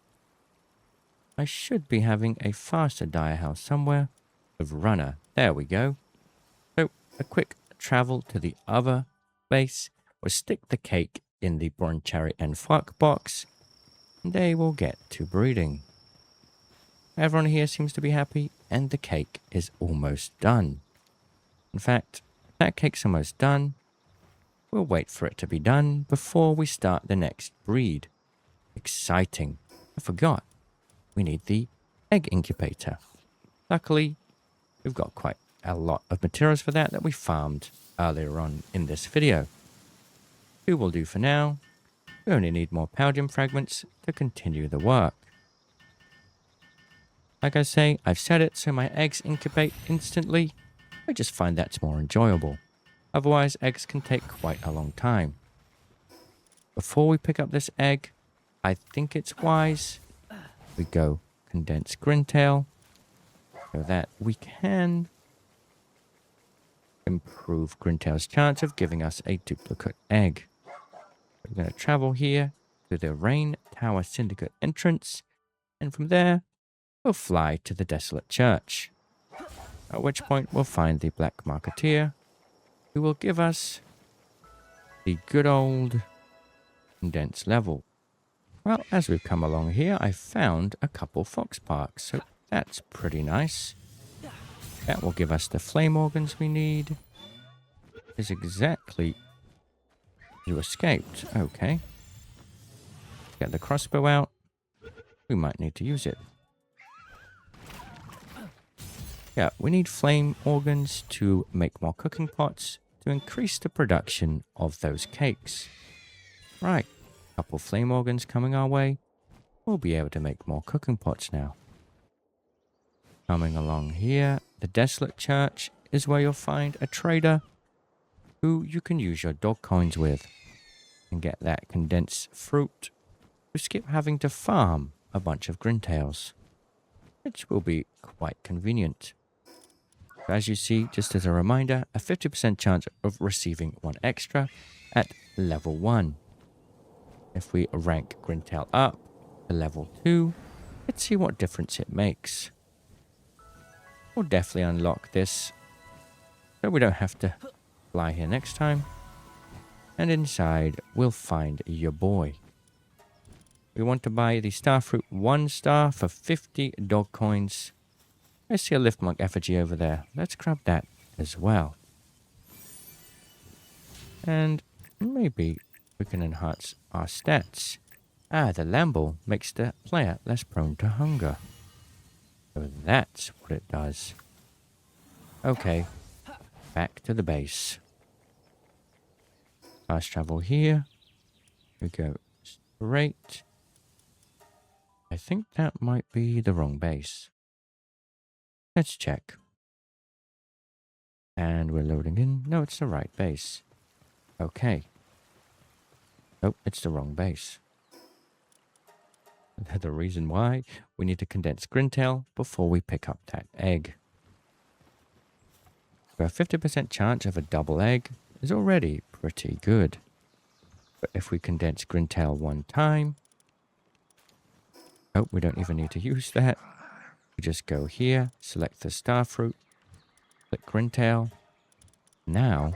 I should be having a faster Direhal somewhere. Of Runner. There we go. So, a quick travel to the other base. We'll stick the cake in the Brong Cherry and Fwuck box. And they will get to breeding. Everyone here seems to be happy, and the cake is almost done. In fact, that cake's almost done. We'll wait for it to be done before we start the next breed. Exciting. I forgot. We need the egg incubator. Luckily, we've got quite a lot of materials for that we farmed earlier on in this video. 2 will do for now. We only need more Paldium fragments to continue the work. Like I say, I've set it so my eggs incubate instantly. I just find that's more enjoyable. Otherwise, eggs can take quite a long time. Before we pick up this egg, I think it's wise we go condense Grintail so that we can improve Grintail's chance of giving us a duplicate egg. We're going to travel here to the Rain Tower Syndicate entrance, and from there, we'll fly to the Desolate Church, at which point we'll find the Black Marketeer, who will give us the good old condensed level. Well, as we've come along here, I've found a couple Fox Parks, so that's pretty nice. That will give us the flame organs we need. Is exactly... You escaped. Okay. Get the crossbow out. We might need to use it. Yeah, we need flame organs to make more cooking pots to increase the production of those cakes. Right. Couple flame organs coming our way. We'll be able to make more cooking pots now. Coming along here, the Desolate Church is where you'll find a trader who you can use your dog coins with and get that condensed fruit to skip having to farm a bunch of Grintails, which will be quite convenient. So as you see, just as a reminder, a 50% chance of receiving 1 extra at level 1. If we rank Grintail up to level 2, let's see what difference it makes. We'll definitely unlock this so we don't have to fly here next time. And inside, we'll find your boy. We want to buy the Starfruit 1 star for 50 dog coins. I see a Liftmark effigy over there. Let's grab that as well. And maybe we can enhance our stats. The Lamble makes the player less prone to hunger. So that's what it does. Okay, back to the base. Fast travel here. We go straight. I think that might be the wrong base. Let's check. And we're loading in. No, it's the right base. Okay. Oh, it's the wrong base. The reason why, we need to condense Grintail before we pick up that egg. So a 50% chance of a double egg is already pretty good. But if we condense Grintail 1 time... Oh, we don't even need to use that. We just go here, select the Starfruit, click Grintail. Now,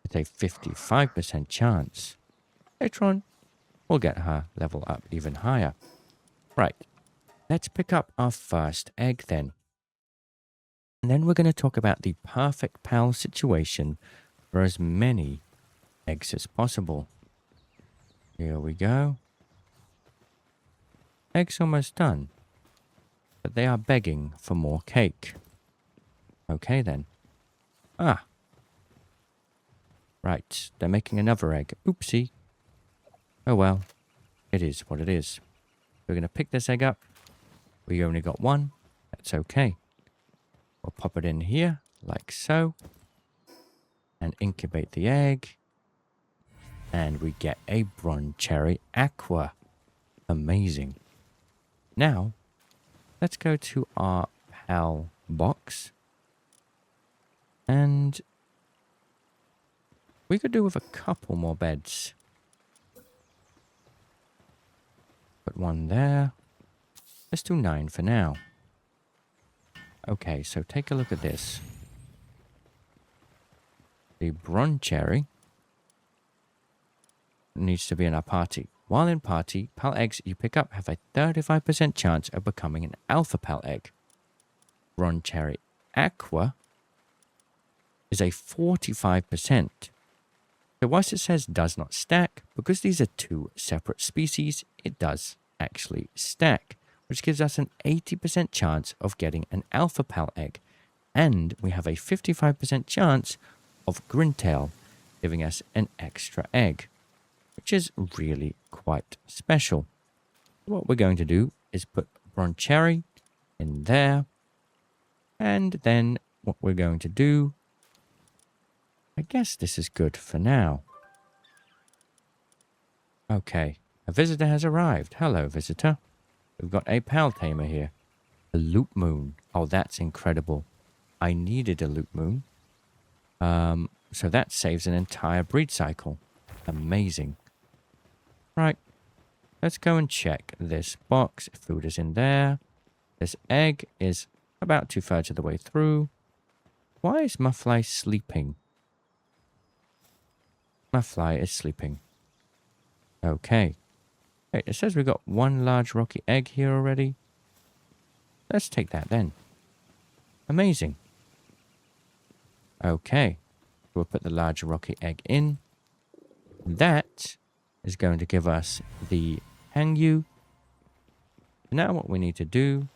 with a 55% chance, later on, we'll get her level up even higher. Right, let's pick up our first egg then. And then we're going to talk about the perfect pal situation for as many eggs as possible. Here we go. Eggs almost done. But they are begging for more cake. Okay then. Right, they're making another egg. Oopsie. Oh well, it is what it is. We're going to pick this egg up. We only got 1. That's okay. We'll pop it in here, like so. And incubate the egg. And we get a Broncherry Aqua. Amazing. Now, let's go to our PAL box. And we could do with a couple more beds. Put one there. Let's do 9 for now. Okay, so take a look at this. The Broncherry needs to be in our party. While in party, PAL eggs you pick up have a 35% chance of becoming an alpha PAL egg. Broncherry Aqua is a 45%. So whilst it says does not stack, because these are 2 separate species, it does actually stack, which gives us an 80% chance of getting an alpha PAL egg. And we have a 55% chance of Grintail, giving us an extra egg, which is really quite special. What we're going to do is put Broncherry in there. And then what we're going to do, I guess this is good for now. Okay, a visitor has arrived. Hello, visitor. We've got a PAL tamer here. A loop moon. Oh, that's incredible. I needed a loop moon. So that saves an entire breed cycle. Amazing. Right. Let's go and check this box. Food is in there. This egg is about 2/3 of the way through. Why is Muffly sleeping? Muffly is sleeping. Okay. Hey, it says we got 1 large rocky egg here already. Let's take that then. Amazing. Okay. We'll put the large rocky egg in. That is going to give us the Hangyu. Now what we need to do,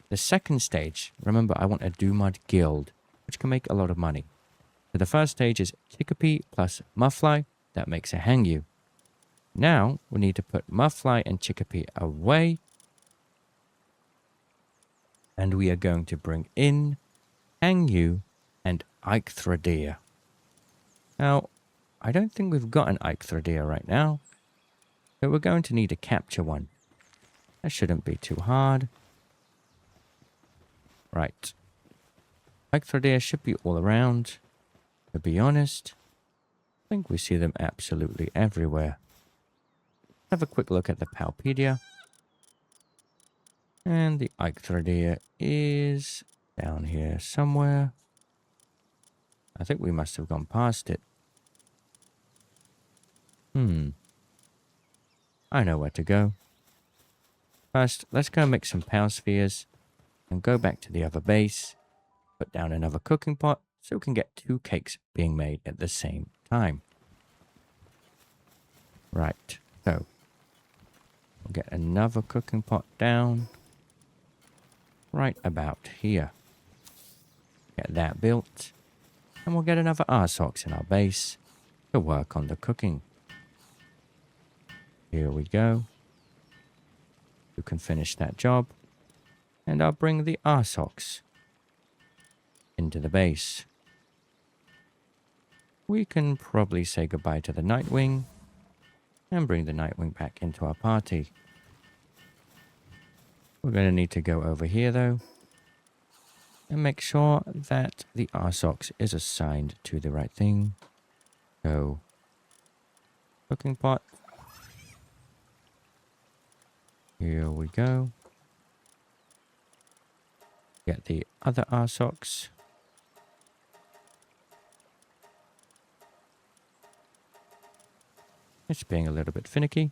the second stage, remember I want a Dumud Guild, which can make a lot of money. So the first stage is Chickpea plus Muffly. That makes a Hangyu. Now we need to put Muffly and Chickpea away. And we are going to bring in Hangyu and Eichthrodeer. Now, I don't think we've got an Eichthrodeer right now. So we're going to need to capture one. That shouldn't be too hard. Right. Eichthrodeer should be all around. To be honest, I think we see them absolutely everywhere. Have a quick look at the Palpedia. And the Eichthrodeer is down here somewhere. I think we must have gone past it. I know where to go. First, let's go make some Pal Spheres and go back to the other base. Put down another cooking pot so we can get 2 cakes being made at the same time. Right, so we'll get another cooking pot down right about here. Get that built. And we'll get another Arsox in our base to work on the cooking. Here we go. You can finish that job. And I'll bring the Arsox into the base. We can probably say goodbye to the Nightwing and bring the Nightwing back into our party. We're going to need to go over here though and make sure that the Arsox is assigned to the right thing. So, cooking pot. Here we go. Get the other Arsox. It's being a little bit finicky.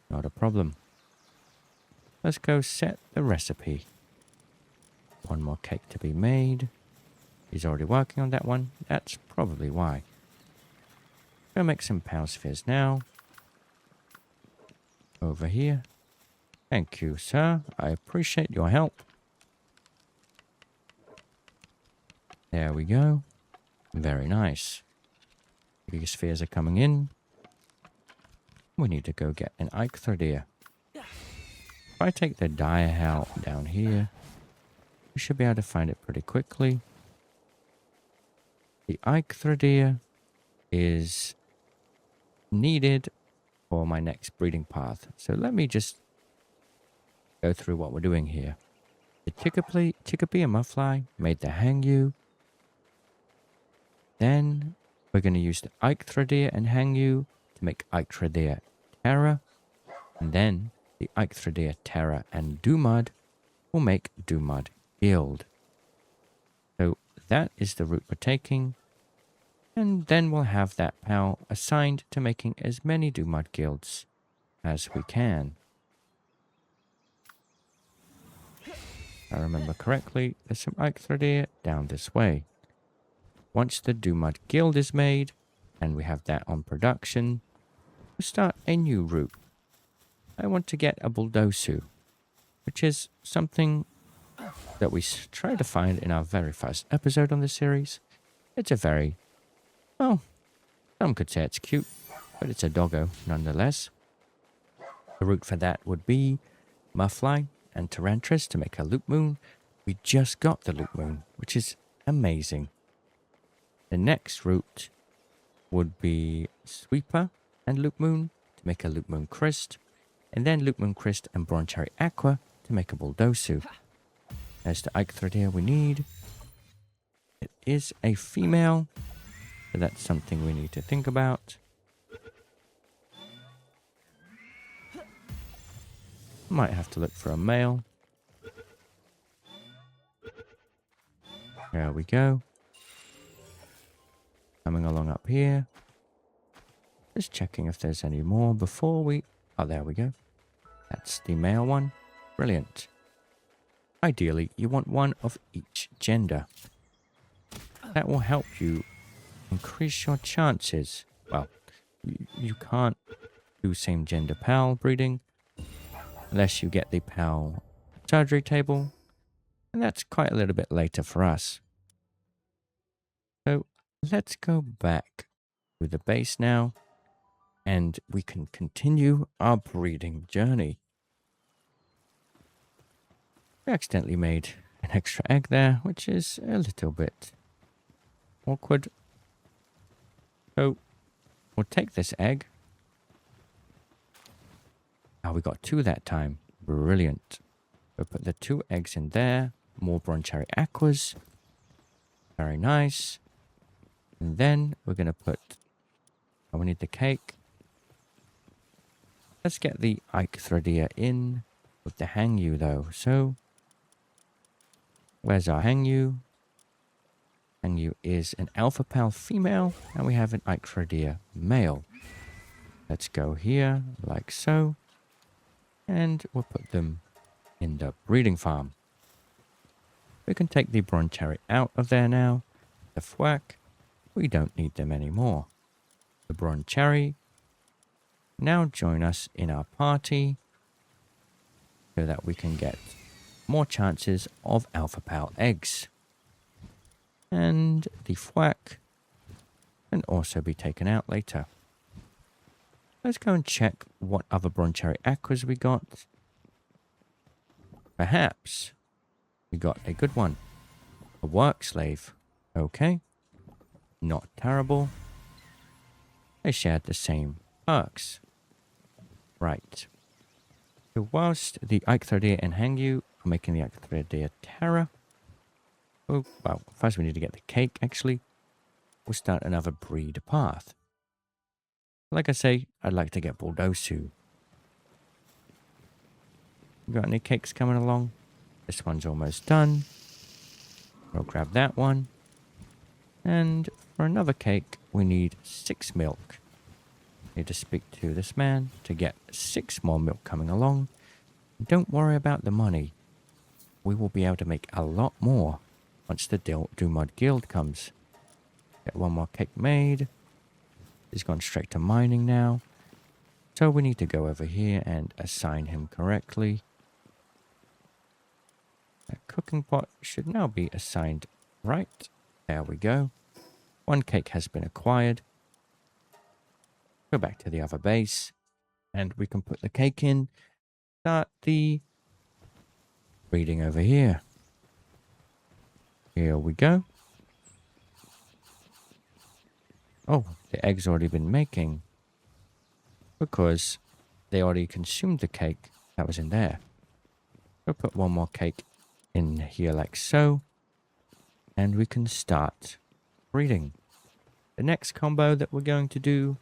Not a problem. Let's go set the recipe. 1 more cake to be made. He's already working on that one. That's probably why. Go make some Pal Spheres now. Over here. Thank you, sir. I appreciate your help. There we go. Very nice. These spheres are coming in. We need to go get an Eichthrodeer. If I take the Direhowl down here, we should be able to find it pretty quickly. The Eichthrodeer is needed for my next breeding path. So let me just go through what we're doing here. The chickpea and mudfly made the hangyu. Then we're going to use the Eichthrodia and hangyu to make Eichthrodia Terra. And then the Eichthrodia Terra and Dumud will make Dumud Guild. So that is the route we're taking. And then we'll have that PAL assigned to making as many Dumud Guilds as we can. If I remember correctly, there's some Eichthrodia down this way. Once the Dumud Guild is made, and we have that on production, we'll start a new route. I want to get a Bulldosu, which is something that we tried to find in our very first episode on the series. It's a very, well, some could say it's cute, but it's a doggo nonetheless. The route for that would be Muffly and Tyrantris to make a Loop Moon. We just got the Loop Moon, which is amazing. The next route would be Sweeper and Loop Moon to make a Loop Moon Crest, and then Loop Moon Crest and Broncherry Aqua to make a Bulldosu. As the Eichthrodia we need, it is a female, so that's something we need to think about. Might have to look for a male. There we go. Coming along up here. Just checking if there's any more before we... Oh, there we go. That's the male one. Brilliant. Ideally, you want one of each gender. That will help you increase your chances. Well, you can't do same gender PAL breeding unless you get the PAL surgery table. And that's quite a little bit later for us. So let's go back to the base now. And we can continue our breeding journey. We accidentally made an extra egg there, which is a little bit awkward. So we'll take this egg. Oh, we got 2 that time. Brilliant. We'll put the 2 eggs in there. More Broncherry Aquas. Very nice. And then we're going to put... Oh, we need the cake. Let's get the Eichthrodia in with the hangyu though. So, where's our hangyu? Hangyu is an alpha PAL female, and we have an Eichthrodia male. Let's go here, like so. And we'll put them in the breeding farm. We can take the Broncherry out of there now. The Fwack, we don't need them anymore. The Broncherry now join us in our party so that we can get more chances of alpha PAL eggs. And the Fwack can also be taken out later. Let's go and check what other Broncherry Aquas we got. Perhaps we got a good one. A Work Slave. Okay. Not terrible. They shared the same perks. Right. So whilst the Eichthrodia and hangyu are making the Eichthrodia Terra. Oh, well, first we need to get the cake, actually. We'll start another breed path. Like I say, I'd like to get Bulldosu. Got any cakes coming along? This one's almost done. We'll grab that one. And for another cake, we need 6 milk. Need to speak to this man to get 6 more milk coming along. Don't worry about the money. We will be able to make a lot more once the Dumud Guild comes. Get 1 more cake made. He's gone straight to mining now. So we need to go over here and assign him correctly. That cooking pot should now be assigned right. There we go. 1 cake has been acquired. Go back to the other base. And we can put the cake in. Start the breeding over here. Here we go. Oh, the egg's already been making. Because they already consumed the cake that was in there. We'll put one more cake in here like so. And we can start breeding. The next combo that we're going to do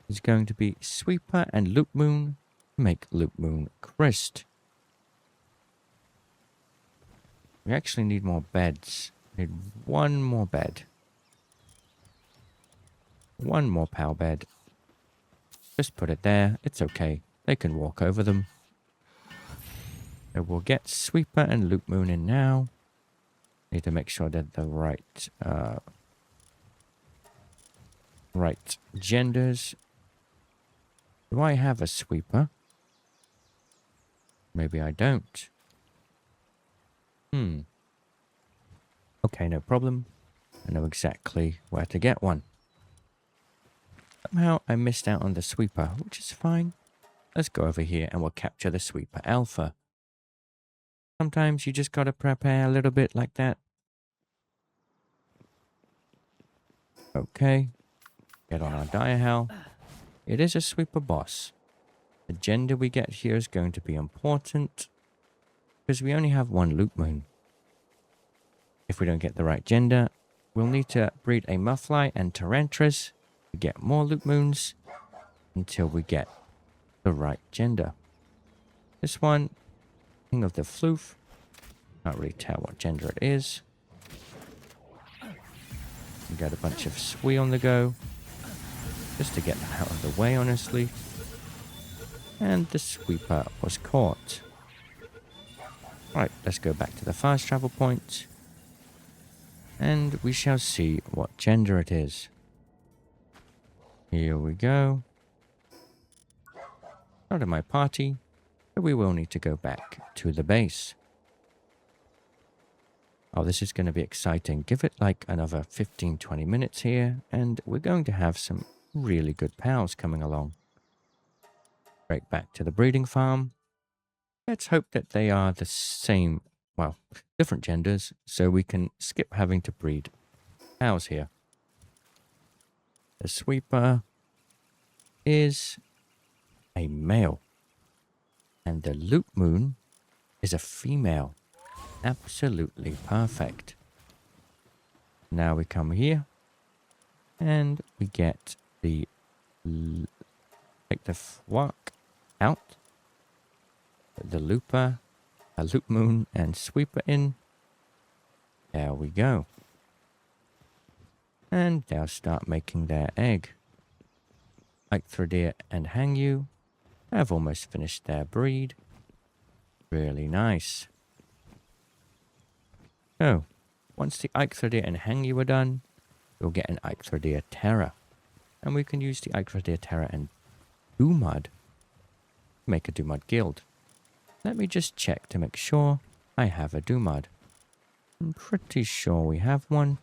is going to be Sweeper and Loop Moon to make Loop Moon Crest. We actually need more beds. We need one more bed. One more PAL bed. Just put it there. It's okay. They can walk over them. So we'll get Sweeper and Loop Moon in now. Need to make sure they're the right genders. Do I have a Sweeper? Maybe I don't. Okay, no problem. I know exactly where to get one. Somehow I missed out on the Sweeper, which is fine. Let's go over here and we'll capture the Sweeper Alpha. Sometimes you just gotta prepare a little bit like that. Okay. Get on our dial. It is a Sweeper boss. The gender we get here is going to be important because we only have one Loop Moon. If we don't get the right gender, we'll need to breed a Muffly and Tyrantras to get more Loop Moons until we get the right gender. This one, King of the Floof. Can't really tell what gender it is. We got a bunch of Swee on the go. Just to get them out of the way, honestly. And the Sweeper was caught. Right, let's go back to the fast travel point. And we shall see what gender it is. Here we go. Out of my party. But we will need to go back to the base. Oh, this is going to be exciting. Give it like another 15-20 minutes here. And we're going to have some really good pals coming along. Right back to the breeding farm. Let's hope that they are the same, well, different genders, so we can skip having to breed pals here. The Sweeper is a male. And the Loop Moon is a female. Absolutely perfect. Now we come here. And we get the... take the flock out. The Looper, a Loop Moon, and Sweeper in. There we go. And they'll start making their egg. Eichthrodeer and Hangyu have almost finished their breed. Really nice. So, once the Eichthrodeer and Hangyu are done, we'll get an Eichthrodeer Terra. And we can use the Eichthrodeer Terra and Dumud to make a Dumud guild. Let me just check to make sure I have a Dumud. I'm pretty sure we have one.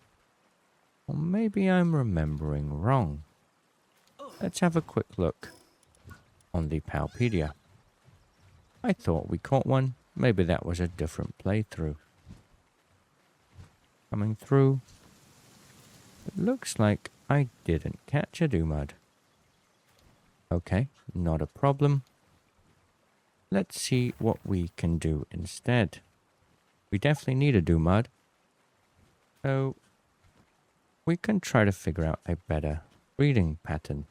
Or maybe I'm remembering wrong. Let's have a quick look on the Palpedia. I thought we caught one. Maybe that was a different playthrough. Coming through. It looks like I didn't catch a Dumud. Okay, not a problem. Let's see what we can do instead. We definitely need a Dumud. So we can try to figure out a better breeding pattern.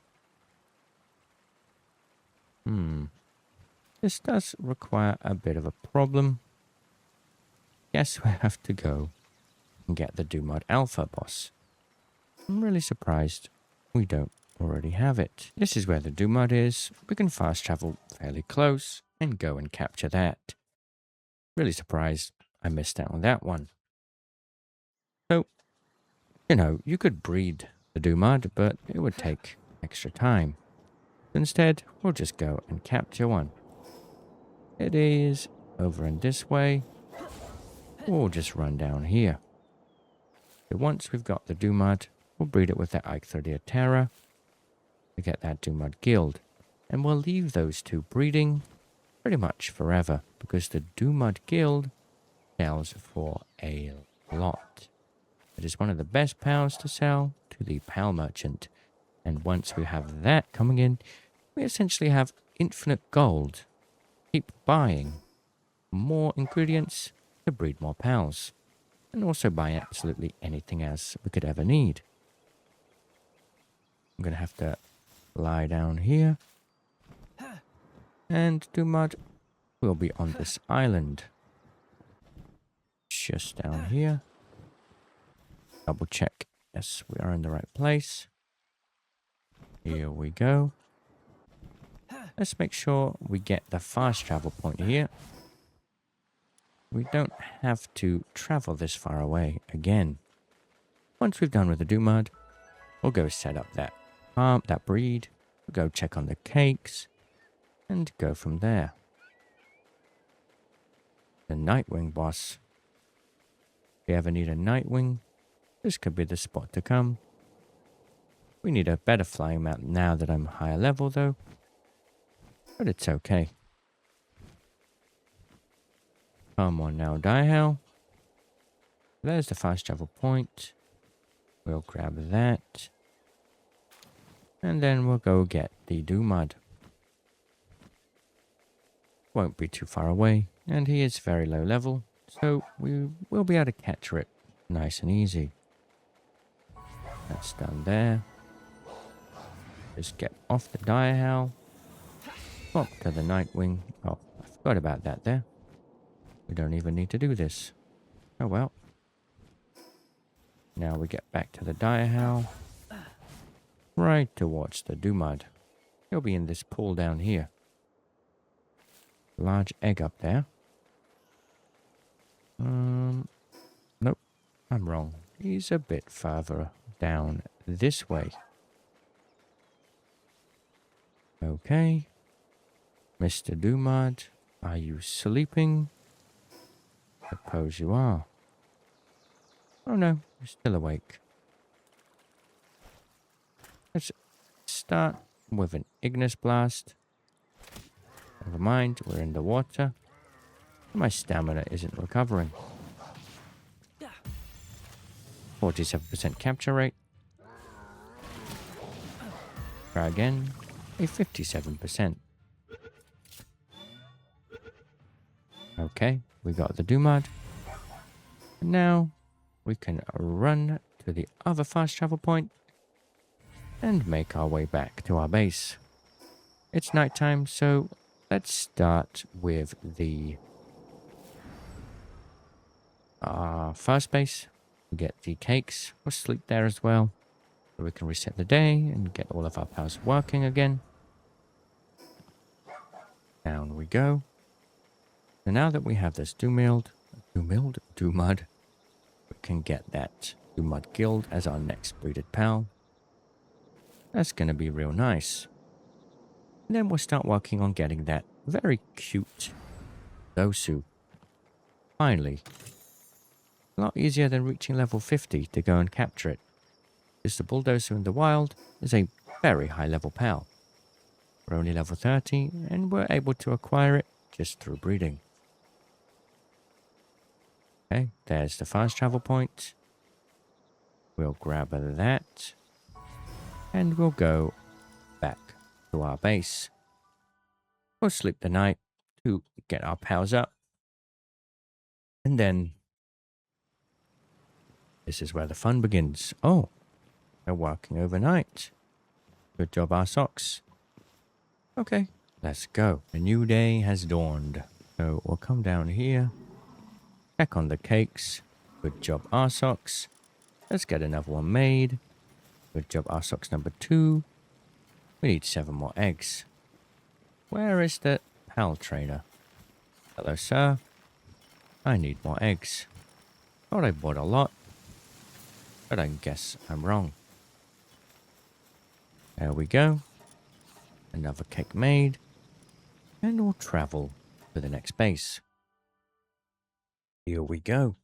This does require a bit of a problem. Guess we have to go and get the Dumud Alpha boss. I'm really surprised we don't already have it. This is where the Dumud is. We can fast travel fairly close and go and capture that. Really surprised I missed out on that one. So, you know, you could breed the Dumud, but it would take extra time. Instead, we'll just go and capture one. It is over in this way. We'll just run down here. So once we've got the Dumud, we'll breed it with the Eichthrodeer Terra to get that Dumud guild. And we'll leave those two breeding pretty much forever because the Dumud guild sells for a lot. It is one of the best pals to sell to the Pal Merchant. And once we have that coming in, we essentially have infinite gold. Keep buying more ingredients to breed more pals. And also buy absolutely anything else we could ever need. I'm going to have to lie down here. And Dumad will be on this island. Just down here. Double check. Yes, we are in the right place. Here we go. Let's make sure we get the fast travel point here. We don't have to travel this far away again. Once we've done with the Dumad, we'll go set up that farm, that breed. We'll go check on the cakes and go from there. The Nightwing boss. If you ever need a Nightwing, this could be the spot to come. We need a better flying mount now that I'm higher level though. But it's okay. Come on now, Diehell. There's the fast travel point. We'll grab that. And then we'll go get the Dumad. Won't be too far away. And he is very low level. So we will be able to capture it nice and easy. That's done there. Just get off the Diehell. Swap to the Nightwing. Oh, I forgot about that there. We don't even need to do this. Oh well. Now we get back to the Diehell. Right towards the Dumad. He'll be in this pool down here. Large egg up there. Nope. I'm wrong. He's a bit further down this way. Okay. Mr. Dumad, are you sleeping? Suppose you are. Oh no, you're still awake. Let's start with an Ignis Blast. Never mind, we're in the water. My stamina isn't recovering. 47% capture rate. Try again. A 57%. Okay, we got the Dumad. And now we can run to the other fast travel point and make our way back to our base. It's nighttime, so let's start with the first base. We get the cakes. We'll sleep there as well, so we can reset the day and get all of our powers working again. Down we go. So now that we have this Dumad, we can get that Dumad Guild as our next breeded pal. That's going to be real nice. And then we'll start working on getting that very cute Dosu. Finally. A lot easier than reaching level 50 to go and capture it. Because the Bulldozer in the wild is a very high level pal. We're only level 30 and we're able to acquire it just through breeding. Okay, there's the fast travel point. We'll grab that. And we'll go back to our base. We'll sleep the night to get our powers up. And then this is where the fun begins. Oh, they're working overnight. Good job, our socks. Okay, let's go. A new day has dawned. So we'll come down here. Check on the cakes. Good job, our socks. Let's get another one made. Good job, our socks number 2. We need 7 more eggs. Where is the pal trainer? Hello, sir. I need more eggs. Thought I bought a lot. But I guess I'm wrong. There we go. Another cake made. And we'll travel to the next base. Here we go.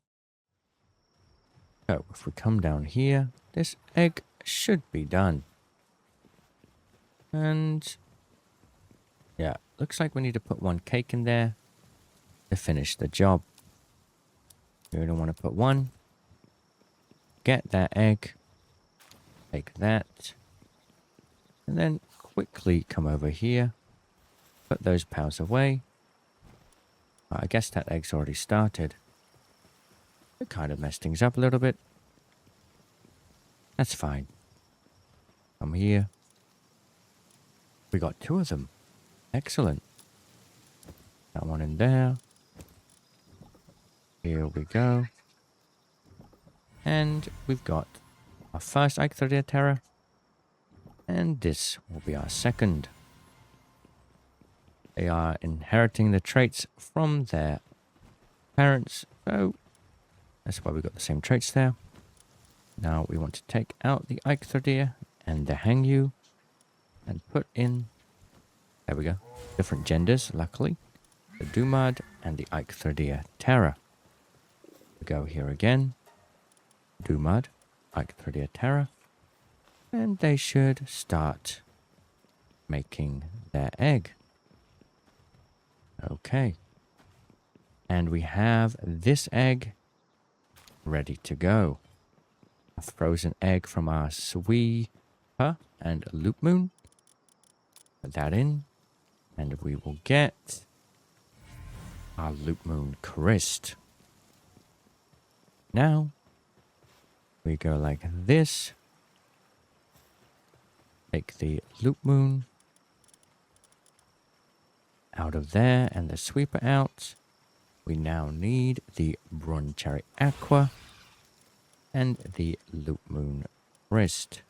So if we come down here, this egg should be done. And yeah, looks like we need to put 1 cake in there to finish the job. We don't want to put 1. Get that egg. Take that. And then quickly come over here. Put those pals away. I guess that egg's already started. It kind of messed things up a little bit. That's fine. Come here. We got 2 of them. Excellent. That one in there. Here we go. And we've got our first Icthodia Terror. And this will be our second. They are inheriting the traits from their parents. So that's why we got the same traits there. Now we want to take out the Icthodia and the Hangyu and put in, there we go, different genders, luckily. The Dumad and the Icthodia Terror. We go here again. Dumad, Icthodia Terror. And they should start making their egg. Okay. And we have this egg ready to go. A frozen egg from our Sweeper and Loop Moon. Put that in. And we will get our Loop Moon Christ. Now, we go like this. Take the Loop Moon out of there and the Sweeper out. We now need the Broncherry Aqua and the Loop Moon Wrist,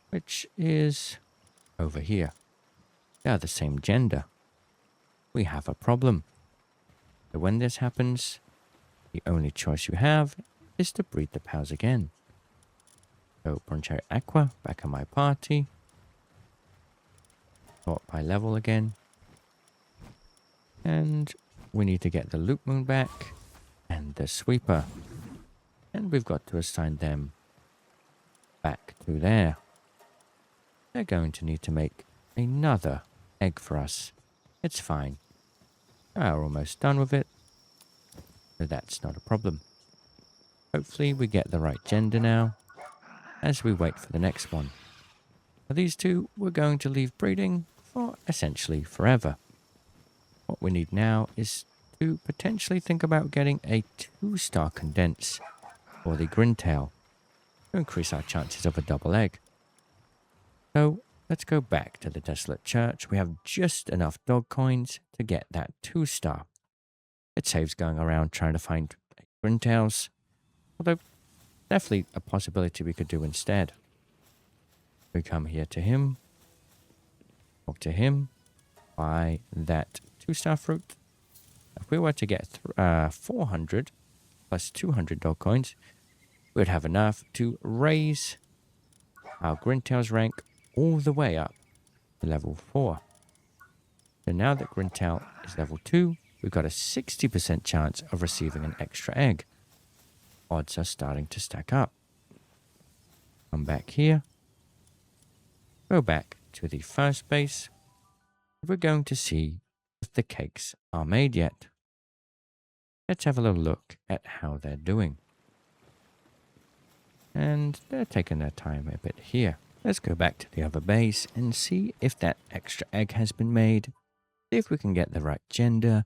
which is over here. They are the same gender. We have a problem. So when this happens, the only choice you have is to breed the pals again. So Broncherry Aqua back on my party. Sort by level again. And we need to get the Loop Moon back and the Sweeper. And we've got to assign them back to there. They're going to need to make another egg for us. It's fine. We're almost done with it. So that's not a problem. Hopefully we get the right gender now as we wait for the next one. For these 2, we're going to leave breeding for essentially forever. What we need now is to potentially think about getting a 2-star condense for the Grintail to increase our chances of a double egg. So let's go back to the Desolate Church. We have just enough dog coins to get that 2-star. It saves going around trying to find Grintails, although definitely a possibility we could do instead. We come here to him, talk to him, buy that 2-star fruit. If we were to get 400 plus 200 dog coins, we would have enough to raise our Grintail's rank all the way up to level 4. So now that Grintail is level 2, we've got a 60% chance of receiving an extra egg. Odds are starting to stack up. Come back here. Go back to the first base. We're going to see if the cakes are made yet. Let's have a little look at how they're doing. And they're taking their time a bit here. Let's go back to the other base and see if that extra egg has been made. See if we can get the right gender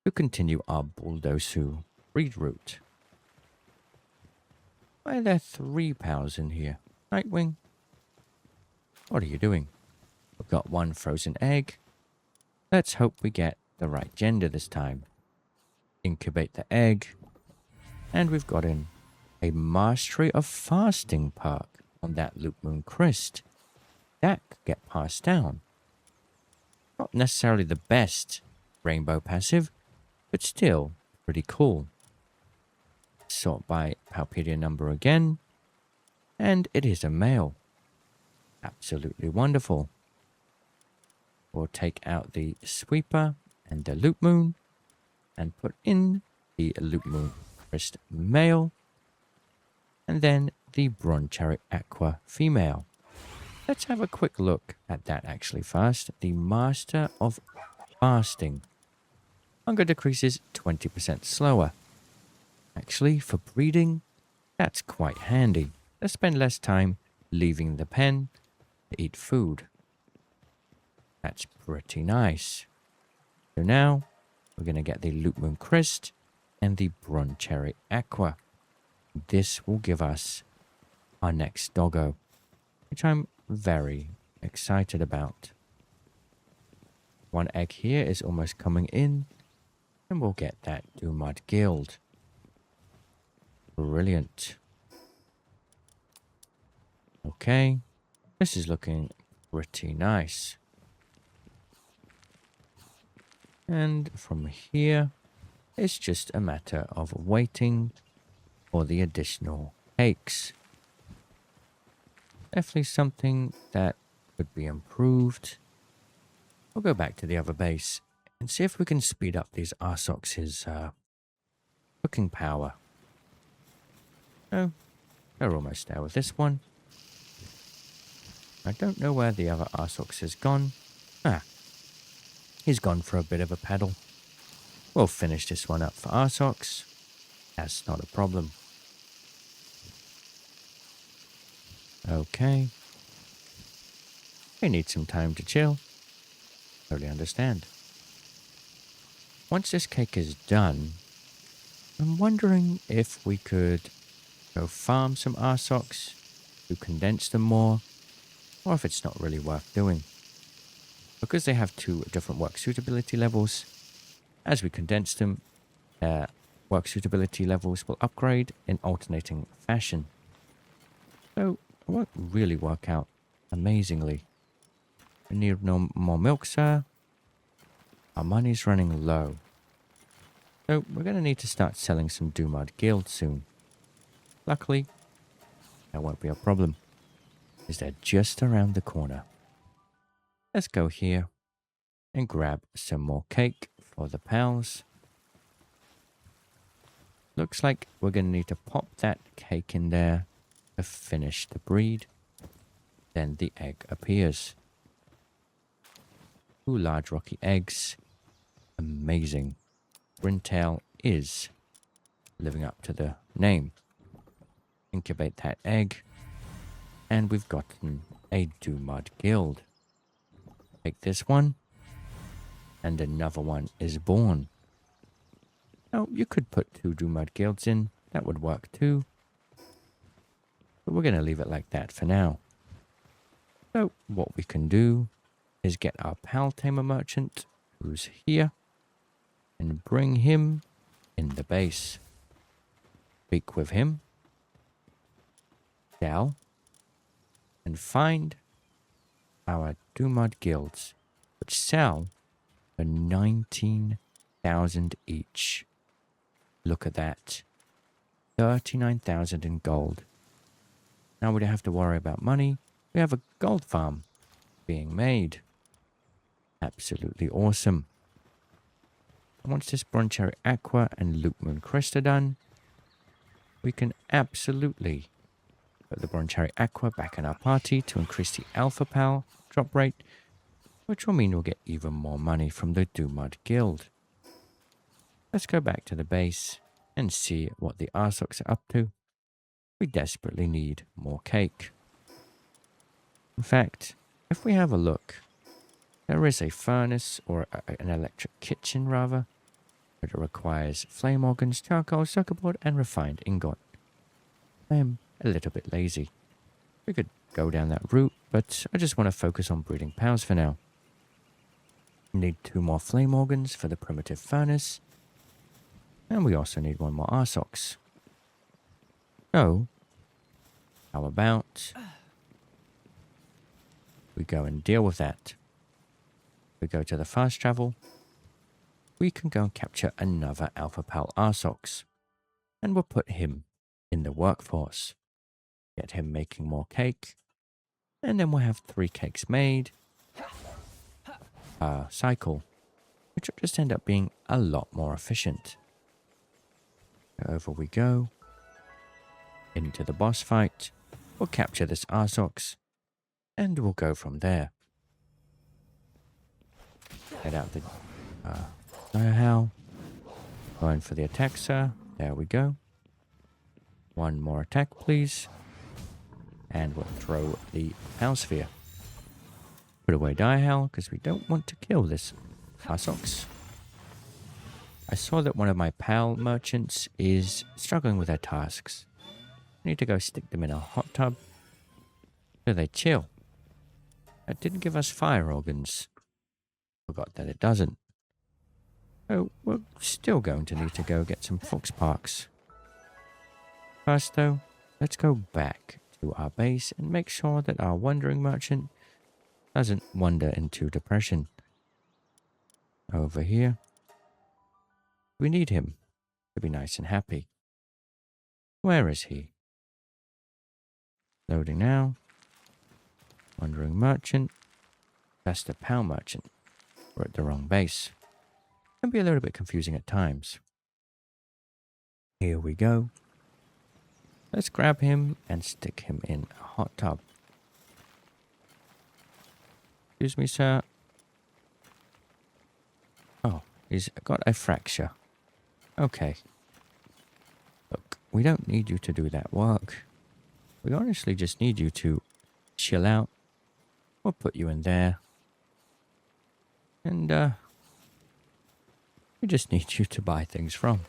to continue our Bulldosu breed route. Why are there 3 pals in here? Nightwing? What are you doing? We've got 1 frozen egg. Let's hope we get the right gender this time. Incubate the egg. And we've got in a Mastery of Fasting perk on that Loop Moon Christ. That could get passed down. Not necessarily the best rainbow passive, but still pretty cool. Sort by Palpedia number again. And it is a male. Absolutely wonderful. We'll take out the Sweeper and the Loop Moon and put in the Loop Moon Christ male and then the Broncherry Aqua female. Let's have a quick look at that actually first. The Master of Fasting. Hunger decreases 20% slower. Actually, for breeding, that's quite handy. let's spend less time leaving the pen to eat food. That's pretty nice. So now we're going to get the Loot Moon Crest and the Broncherry Aqua. This will give us our next doggo, which I'm very excited about. One egg here is almost coming in, and we'll get that Dumud Guild. Brilliant. Okay, this is looking pretty nice. And from here, it's just a matter of waiting for the additional cakes. Definitely something that could be improved. We'll go back to the other base and see if we can speed up these Arsox's cooking power. Oh, they're almost there with this one. I don't know where the other Arsox has gone. He's gone for a bit of a paddle. We'll finish this one up for Arsox. That's not a problem. Okay. We need some time to chill. Totally understand. Once this cake is done, I'm wondering if we could go farm some Arsox to condense them more, or if it's not really worth doing. Because they have two different work suitability levels, as we condense them, their work suitability levels will upgrade in alternating fashion. So it won't really work out amazingly. We need no more milk, sir. Our money's running low. So we're going to need to start selling some Dumud Guild soon. Luckily, that won't be a problem, as they're just around the corner. Let's go here and grab some more cake for the pals. Looks like we're going to need to pop that cake in there to finish the breed. Then the egg appears. 2 large rocky eggs. Amazing. Brintail is living up to the name. Incubate that egg. And we've gotten a Dumud Guild. Take this one. And another one is born. Now, you could put 2 Dumud Guilds in. That would work too. But we're going to leave it like that for now. So, what we can do is get our Pal Tamer Merchant, who's here, and bring him in the base. Speak with him. Sell. And find our Dumud Guilds, which sell for 19,000 each. Look at that. 39,000 in gold. Now we don't have to worry about money. We have a gold farm being made. Absolutely awesome. And once this Broncherry Aqua and Loot Moon Crest are done, we can absolutely put the Broncherry Aqua back in our party to increase the Alpha Pal drop rate, which will mean we'll get even more money from the Dumud Guild. Let's go back to the base and see what the Arsox are up to. We desperately need more cake. In fact, if we have a look, there is a furnace, or an electric kitchen rather, but it requires flame organs, charcoal, circuit board, and refined ingot. I am a little bit lazy. We could go down that route, but I just want to focus on breeding pals for now. We need 2 more flame organs for the primitive furnace, and we also need 1 more Arsox. So, how about we go and deal with that? We go to the fast travel. We can go and capture another Alpha Pal Arsox, and we'll put him in the workforce. Get him making more cake, and then we'll have 3 cakes made. Cycle, which will just end up being a lot more efficient. Over we go. Into the boss fight. We'll capture this Arsox, and we'll go from there. Head out the how. Going for the attack, sir. There we go. 1 more attack, please. And we'll throw the Pal Sphere. Put away Diehell, because we don't want to kill this Arsox. I saw that one of my pal merchants is struggling with their tasks. I need to go stick them in a hot tub so they chill. That didn't give us fire organs. Forgot that it doesn't. So we're still going to need to go get some fox parks. First though, let's go back to our base and make sure that our wandering merchant doesn't wander into depression. Over here. We need him to be nice and happy. Where is he? Loading now. Wandering merchant. That's the pal merchant. We're at the wrong base. Can be a little bit confusing at times. Here we go. Let's grab him and stick him in a hot tub. Excuse me, sir. Oh, he's got a fracture. Okay. Look, we don't need you to do that work. We honestly just need you to chill out. We'll put you in there. And, we just need you to buy things from.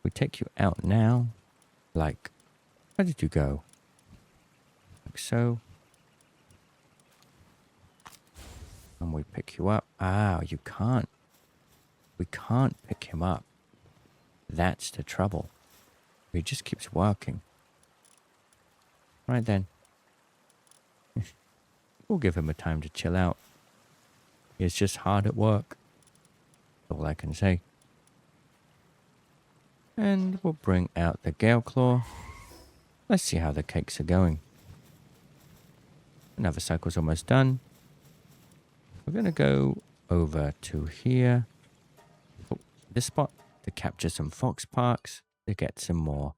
We take you out now. Like, where did you go? Like so. And we pick you up. Ah, you can't. We can't pick him up. That's the trouble. He just keeps working. Right then. We'll give him a time to chill out. He's just hard at work. That's all I can say. And we'll bring out the Gale Claw. Let's see how the cakes are going. Another cycle's almost done. We're going to go over to here. This spot to capture some fox parks to get some more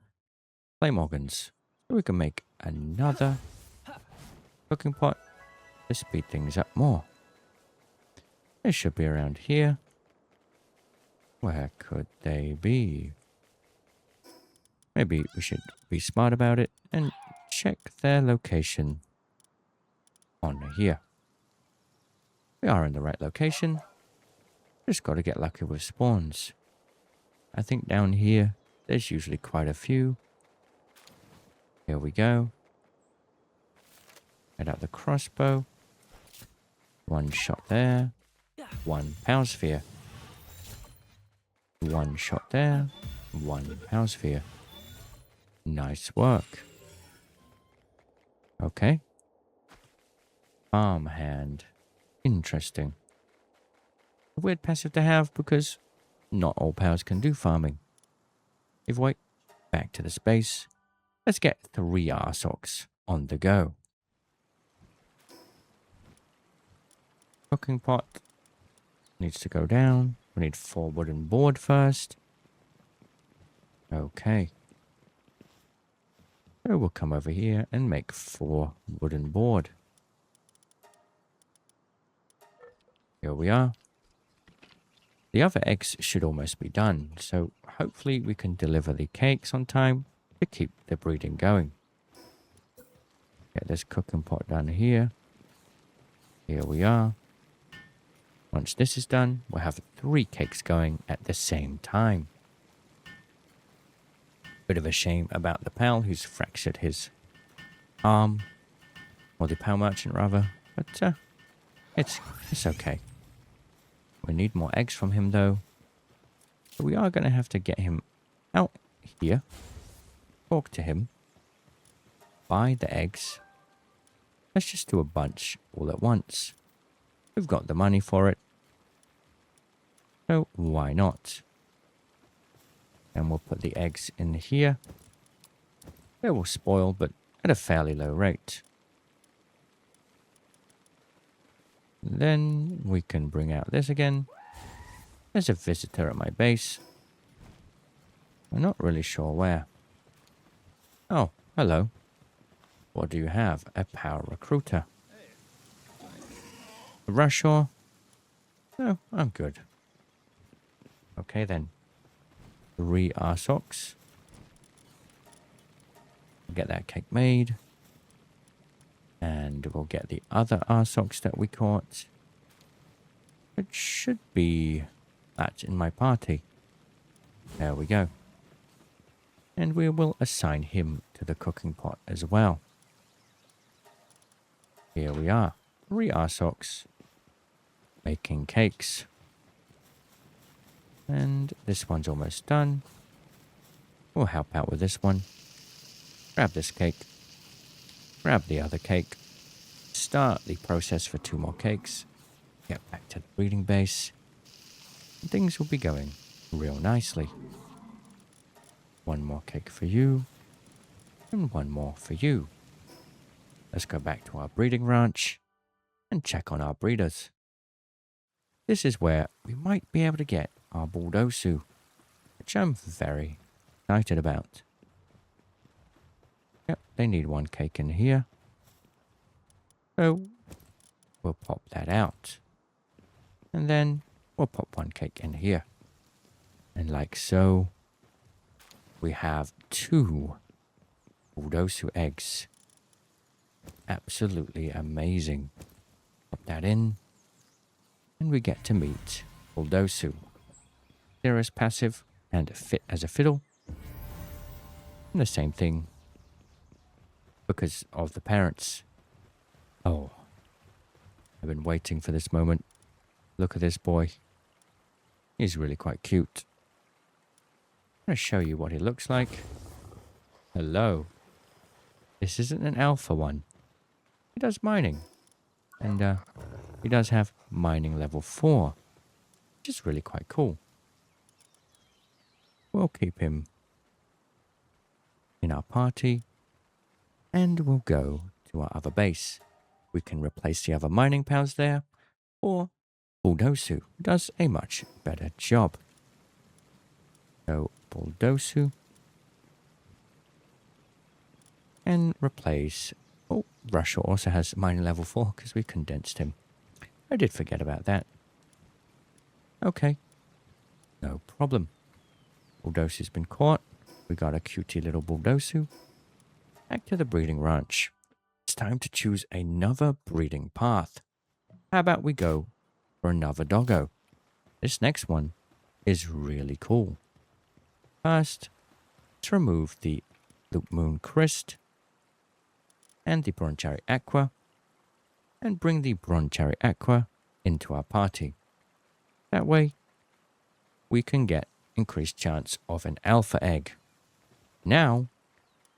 flame organs. So we can make another cooking pot to speed things up more. They should be around here. Where could they be? Maybe we should be smart about it and check their location on here. We are in the right location. Just got to get lucky with spawns. I think down here, there's usually quite a few. Here we go. Get out the crossbow. One shot there. One Power Sphere. One shot there. One Power Sphere. Nice work. Okay. Farmhand. Interesting. A weird passive to have because not all powers can do farming. If we wait, back to the space. Let's get 3 Arsox on the go. Cooking pot needs to go down. We need 4 wooden board first. Okay. So we'll come over here and make 4 wooden board. Here we are. The other eggs should almost be done, so hopefully we can deliver the cakes on time to keep the breeding going. Get this cooking pot done here. Here we are. Once this is done, we'll have 3 cakes going at the same time. Bit of a shame about the pal who's fractured his arm. Or the pal merchant rather. But it's okay. We need more eggs from him though. So we are going to have to get him out here. Talk to him. Buy the eggs. Let's just do a bunch all at once. We've got the money for it. So why not? And we'll put the eggs in here. They will spoil, but at a fairly low rate. Then we can bring out this again. There's a visitor at my base. I'm not really sure where. Oh, hello. What do you have? A power recruiter. A Rushor? No, I'm good. Okay then. 3 Arsox. get that cake made. And we'll get the other arsox that we caught. It should be that in my party. There we go. And we will assign him to the cooking pot as well. Here we are. 3 arsox making cakes. And this one's almost done. We'll help out with this one. Grab this cake. Grab the other cake. Start the process for 2 more cakes. Get back to the breeding base. And things will be going real nicely. 1 more cake for you. And 1 more for you. Let's go back to our breeding ranch and check on our breeders. This is where we might be able to get our Bulldosu, which I'm very excited about. Yep, they need 1 cake in here. So we'll pop that out. And then we'll pop 1 cake in here. And like so, we have 2 Bulldosu eggs. Absolutely amazing. Pop that in. And we get to meet Bulldosu. Serious passive and fit as a fiddle. And the same thing because of the parents. Oh, I've been waiting for this moment. Look at this boy. He's really quite cute. I'm going to show you what he looks like. Hello. This isn't an alpha one. He does mining. And he does have mining level 4. Which is really quite cool. We'll keep him in our party. And we'll go to our other base. We can replace the other mining pals there. Or Bulldosu does a much better job. So Bulldosu. And replace... Oh, Russia also has mining level 4 because we condensed him. I did forget about that. Okay. No problem. Bulldosu's been caught. We got a cutie little Bulldosu. Back to the breeding ranch. It's time to choose another breeding path. How about we go for another doggo? This next one is really cool. First, let's remove the Loop Moon Crest and the Bronchari Aqua and bring the Bronchari Aqua into our party. That way, we can get increased chance of an alpha egg. Now,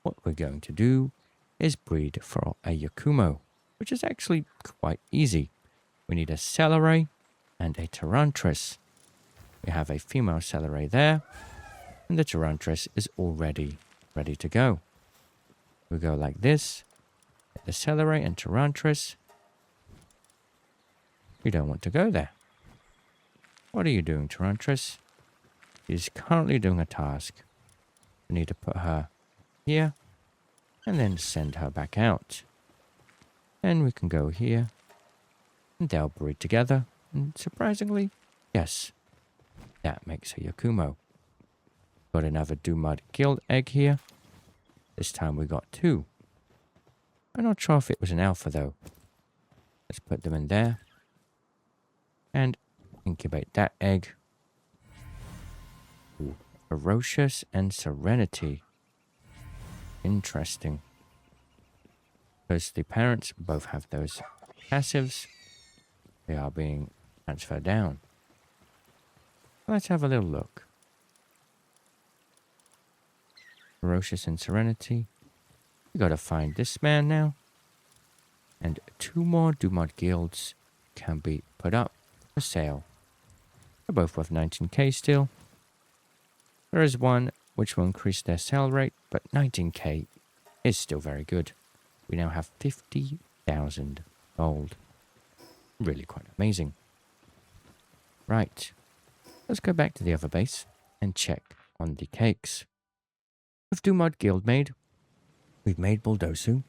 what we're going to do is breed for a Yakumo, which is actually quite easy. We need a Celeray and a Tarantris. We have a female Celeray there, and the Tarantris is already ready to go. We go like this. The Celeray and Tarantris. You don't want to go there. What are you doing, Tarantris? She's currently doing a task. We need to put her here and then send her back out. Then we can go here and they'll breed together. And surprisingly, yes, that makes a Yakumo. Got another Dumud Guild egg here. This time we got 2. I'm not sure if it was an alpha though. Let's put them in there. And incubate that egg. Ooh, Ferocious and Serenity. Interesting. Because the parents both have those passives. They are being transferred down. Let's have a little look. Ferocious and Serenity. We gotta find this man now. And 2 more Dumud Guilds can be put up for sale. They're both worth 19k still. There is one which will increase their sale rate, but 19k is still very good. We now have 50,000 gold. Really quite amazing. Right. Let's go back to the other base and check on the cakes. With Dumud Guild made, we've made Bulldosu.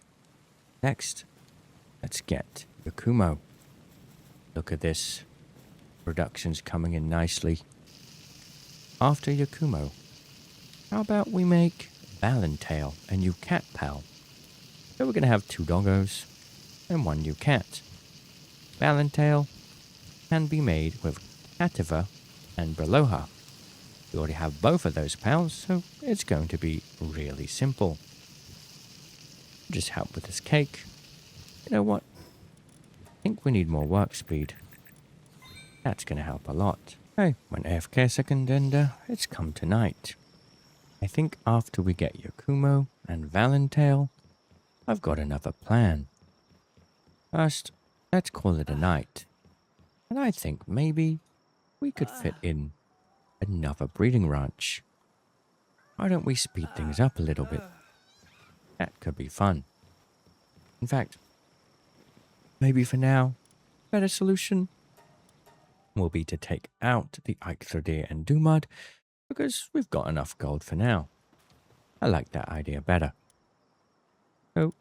Next, let's get Yakumo. Look at this. Production's coming in nicely. After Yakumo, how about we make Valentail, a new cat pal. So we're going to have 2 doggos and 1 new cat. Valentail can be made with Cativa and Braloha. We already have both of those pals, so it's going to be really simple. Just help with this cake. You know what? I think we need more work speed. That's going to help a lot. Hey, went AFK a second and it's come to night. I think after we get Yakumo and Valentail, I've got another plan. First, let's call it a night. And I think maybe we could fit in another breeding ranch. Why don't we speed things up a little bit? That could be fun. In fact, maybe for now, better solution will be to take out the Eikthodir and Dumad because we've got enough gold for now. I like that idea better. So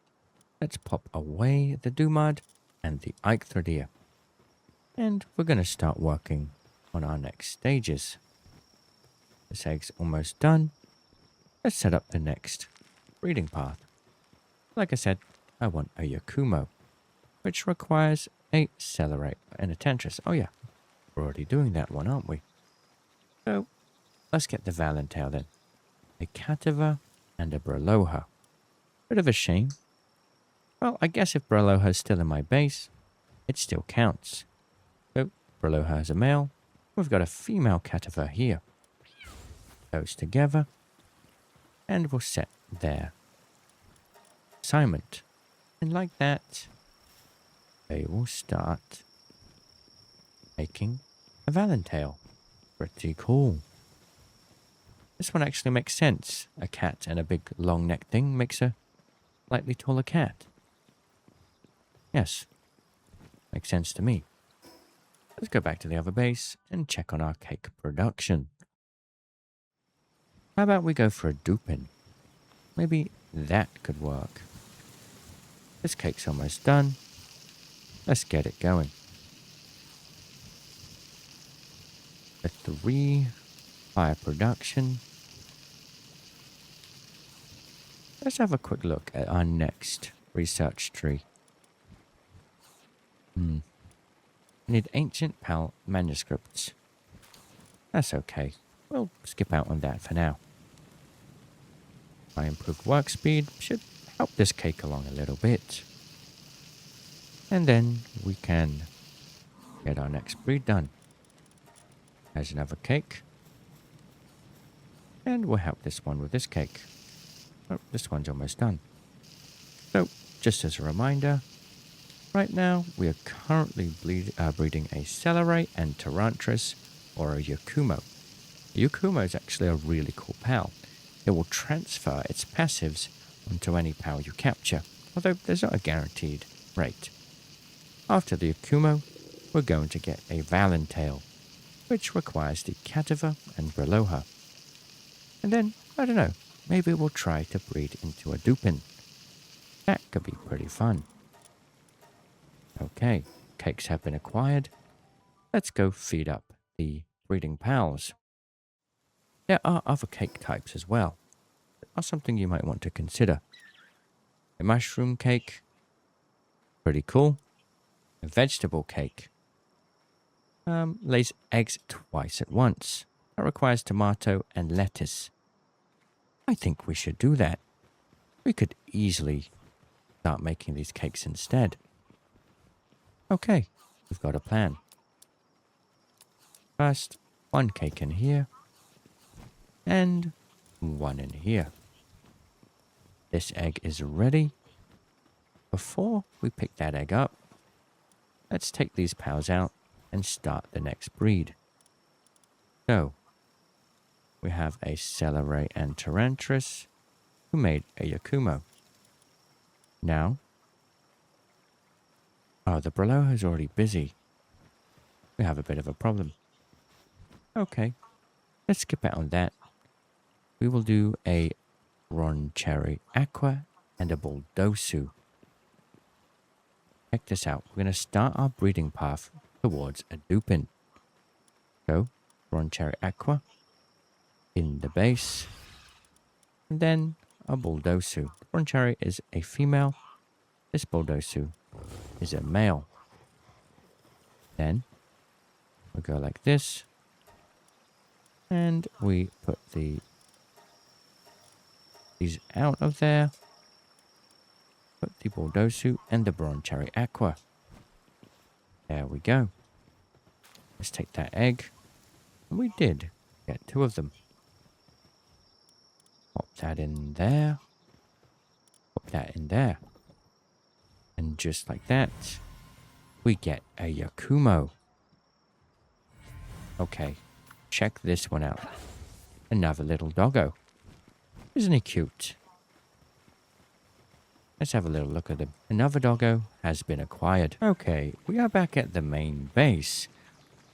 let's pop away the Dumad and the Eikthodir. And we're going to start working on our next stages. This egg's almost done. Let's set up the next breeding path. Like I said, I want a Yakumo, which requires a Celerate and a Tentris. Oh yeah, we're already doing that one, aren't we? So let's get the Valentail then. A Cativa and a Braloha. Bit of a shame. Well, I guess if Braloha's still in my base, it still counts. So Braloha is a male. We've got a female Cativa here. Those together. And we'll set their assignment. And like that, they will start making a Valentail. Pretty cool. This one actually makes sense. A cat and a big long neck thing makes a slightly taller cat. Yes, makes sense to me. Let's go back to the other base and check on our cake production. How about we go for a dupin? Maybe that could work. This cake's almost done. Let's get it going. A 3 fire production. Let's have a quick look at our next research tree. We need ancient PAL manuscripts. That's okay. We'll skip out on that for now. My improved work speed should help this cake along a little bit. And then we can get our next breed done. There's another cake. And we'll help this one with this cake. Oh, this one's almost done. So, just as a reminder, right now we are currently breeding a Celerate and Tarantras or a Yakumo. A Yakumo is actually a really cool pal. It will transfer its passives onto any pal you capture, although there's not a guaranteed rate. After the Yakumo, we're going to get a Valentail, which requires the Cativa and Braloha. And then, I don't know, maybe we'll try to breed into a Dupin. That could be pretty fun. Okay, cakes have been acquired. Let's go feed up the breeding pals. There are other cake types as well. That are something you might want to consider. A mushroom cake. Pretty cool. A vegetable cake. Lays eggs twice at once. That requires tomato and lettuce. I think we should do that. We could easily start making these cakes instead. Okay, we've got a plan. First, one cake in here. And one in here. This egg is ready. Before we pick that egg up, let's take these pals out and start the next breed. So, we have a Celerate and Tarantras who made a Yakumo. Now, the Braloha is already busy. We have a bit of a problem. Okay, let's skip out on that. We will do a Ron Cherry Aqua and a Bulldosu. Check this out. We're going to start our breeding path towards a Dupin. So, Ron Cherry Aqua in the base. And then a Bulldosu. The Broncherry is a female. This Bulldosu is a male. Then we go like this. And we put these out of there. Put the Bulldosu and the Broncherry Aqua. There we go. Let's take that egg. And we did get 2 of them. Pop that in there. Pop that in there. And just like that, we get a Yakumo. Okay, check this one out. Another little doggo. Isn't he cute? Let's have a little look at him. Another doggo has been acquired. Okay, we are back at the main base.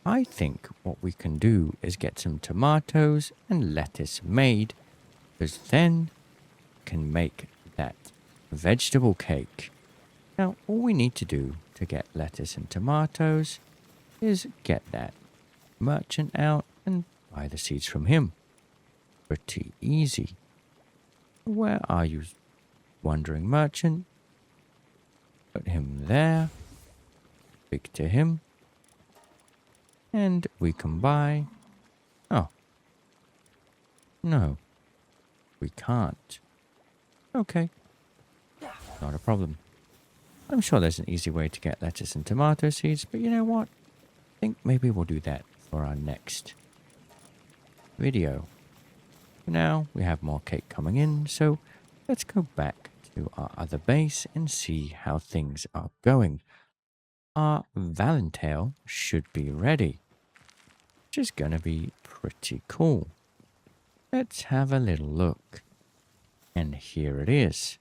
I think what we can do is get some tomatoes and lettuce made, because then we can make that vegetable cake. Now, all we need to do to get lettuce and tomatoes is get that merchant out and buy the seeds from him. Pretty easy. Where are you, wandering merchant? Put him there. Speak to him. And we can buy... Oh. No. We can't. Okay. Not a problem. I'm sure there's an easy way to get lettuce and tomato seeds, but you know what? I think maybe we'll do that for our next video. For now, we have more cake coming in, so let's go back to our other base and see how things are going. Our Valentail should be ready, which is going to be pretty cool. Let's have a little look. And here it is.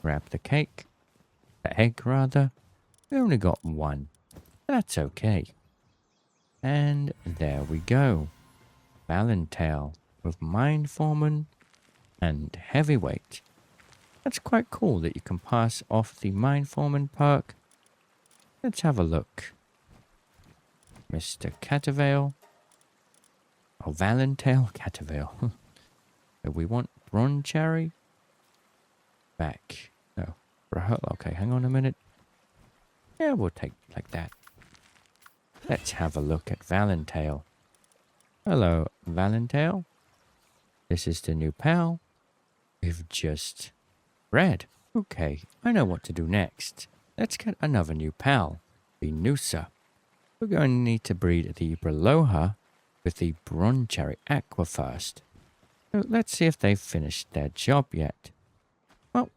Grab the cake. The egg, rather. We only got 1. That's okay. And there we go. Valentail with Mind Foreman and Heavyweight. That's quite cool that you can pass off the Mind Foreman perk. Let's have a look. Mr. Catavale. Oh, Valentail, Catavale. We want Broncherry. Back. No. Okay, hang on a minute. Yeah, we'll take like that. Let's have a look at Valentail. Hello, Valentail. This is the new pal we've just bred. Okay, I know what to do next. Let's get another new pal, the Noosa. We're going to need to breed the Braloha with the Broncherry Aqua first. So let's see if they've finished their job yet. Well,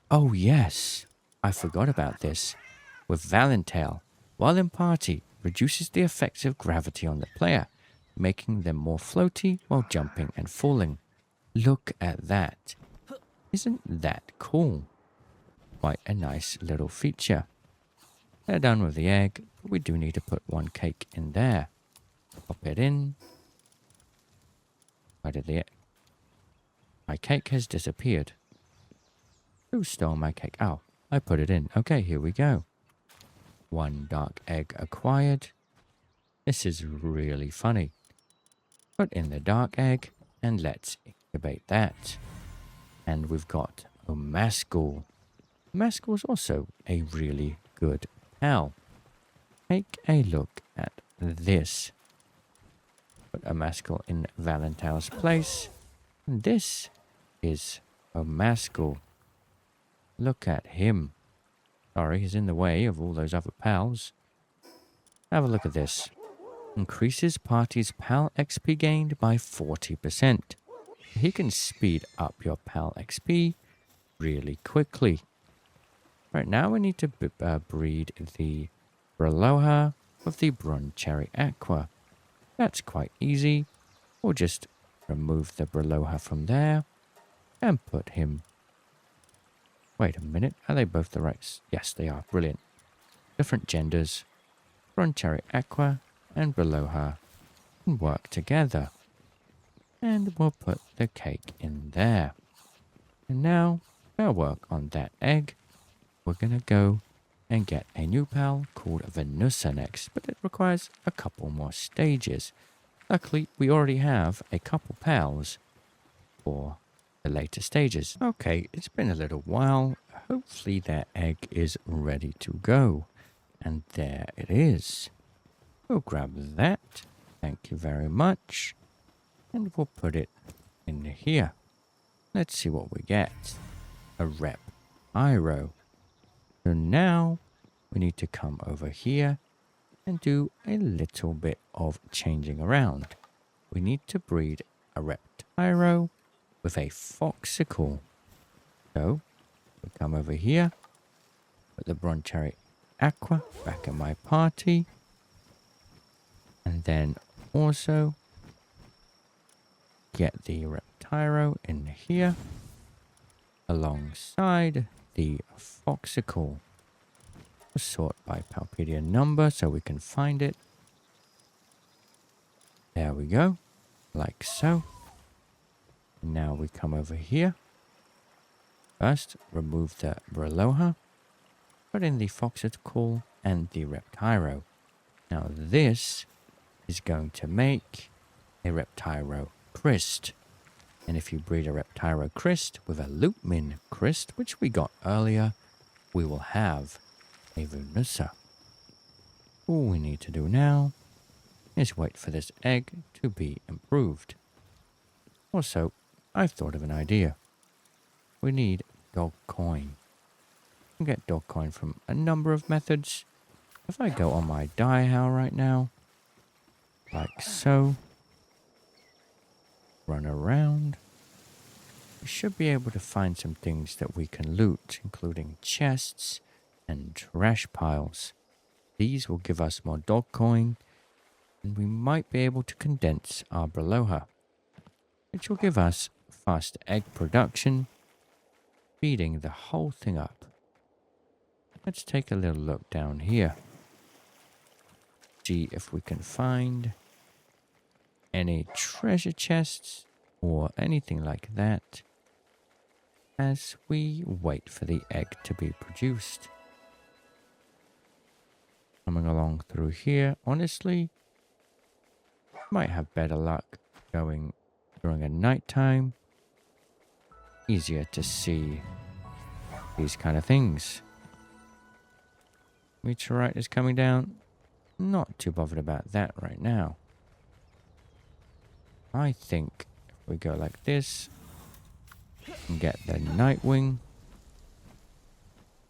oh yes, I forgot about this. With Valentail, while in party, reduces the effects of gravity on the player, making them more floaty while jumping and falling. Look at that. Isn't that cool? Quite a nice little feature. They're done with the egg, but we do need to put 1 cake in there. Pop it in. Why did the egg? My cake has disappeared. Who stole my cake? Oh, I put it in. Okay, here we go. 1 dark egg acquired. This is really funny. Put in the dark egg and let's incubate that. And we've got a Omascal. Omascal is also a really good pal. Take a look at this. Put Omascal in Valentail's place. And this is Omascal. Look at him. Sorry, he's in the way of all those other pals. Have a look at this. Increases party's pal XP gained by 40%. He can speed up your pal XP really quickly. Right now we need to breed the Braloha with the Broncherry Aqua. That's quite easy. We'll just remove the Braloha from there and put him... Wait a minute, are they both the right? Yes, they are. Brilliant. Different genders. Broncherry Aqua and Braloha can work together. And we'll put the cake in there. And now, we'll work on that egg. We're going to go and get a new pal called Venusa next, but it requires a couple more stages. Luckily, we already have a couple pals for the later stages. Okay, it's been a little while. Hopefully their egg is ready to go. And there it is. We'll grab that. Thank you very much. And we'll put it in here. Let's see what we get. A Reptyro. So now we need to come over here and do a little bit of changing around. We need to breed a Reptyro with a Foxicle. So we come over here, put the Broncherry Aqua back in my party, and then also get the Reptyro in here alongside the Foxicle. Sort by Palpedia number so we can find it. There we go, like so. Now we come over here. First, remove the Braloha, put in the Foxicle and the Reptyro. Now this is going to make a Reptyro Crest. And if you breed a Reptyro Crest with a Loopmin Crest, which we got earlier, we will have a Venusa. All we need to do now is wait for this egg to be improved. Also, I've thought of an idea. We need dog coin. You can get dog coin from a number of methods. If I go on my die how right now, like so, run around, we should be able to find some things that we can loot, including chests and trash piles. These will give us more dog coin, and we might be able to condense our Braloha, which will give us fast egg production, speeding the whole thing up. Let's take a little look down here. See if we can find any treasure chests or anything like that as we wait for the egg to be produced. Coming along through here, honestly, might have better luck going during a nighttime. Easier to see these kind of things. Meteorite is coming down. Not too bothered about that right now. I think if we go like this and get the Nightwing,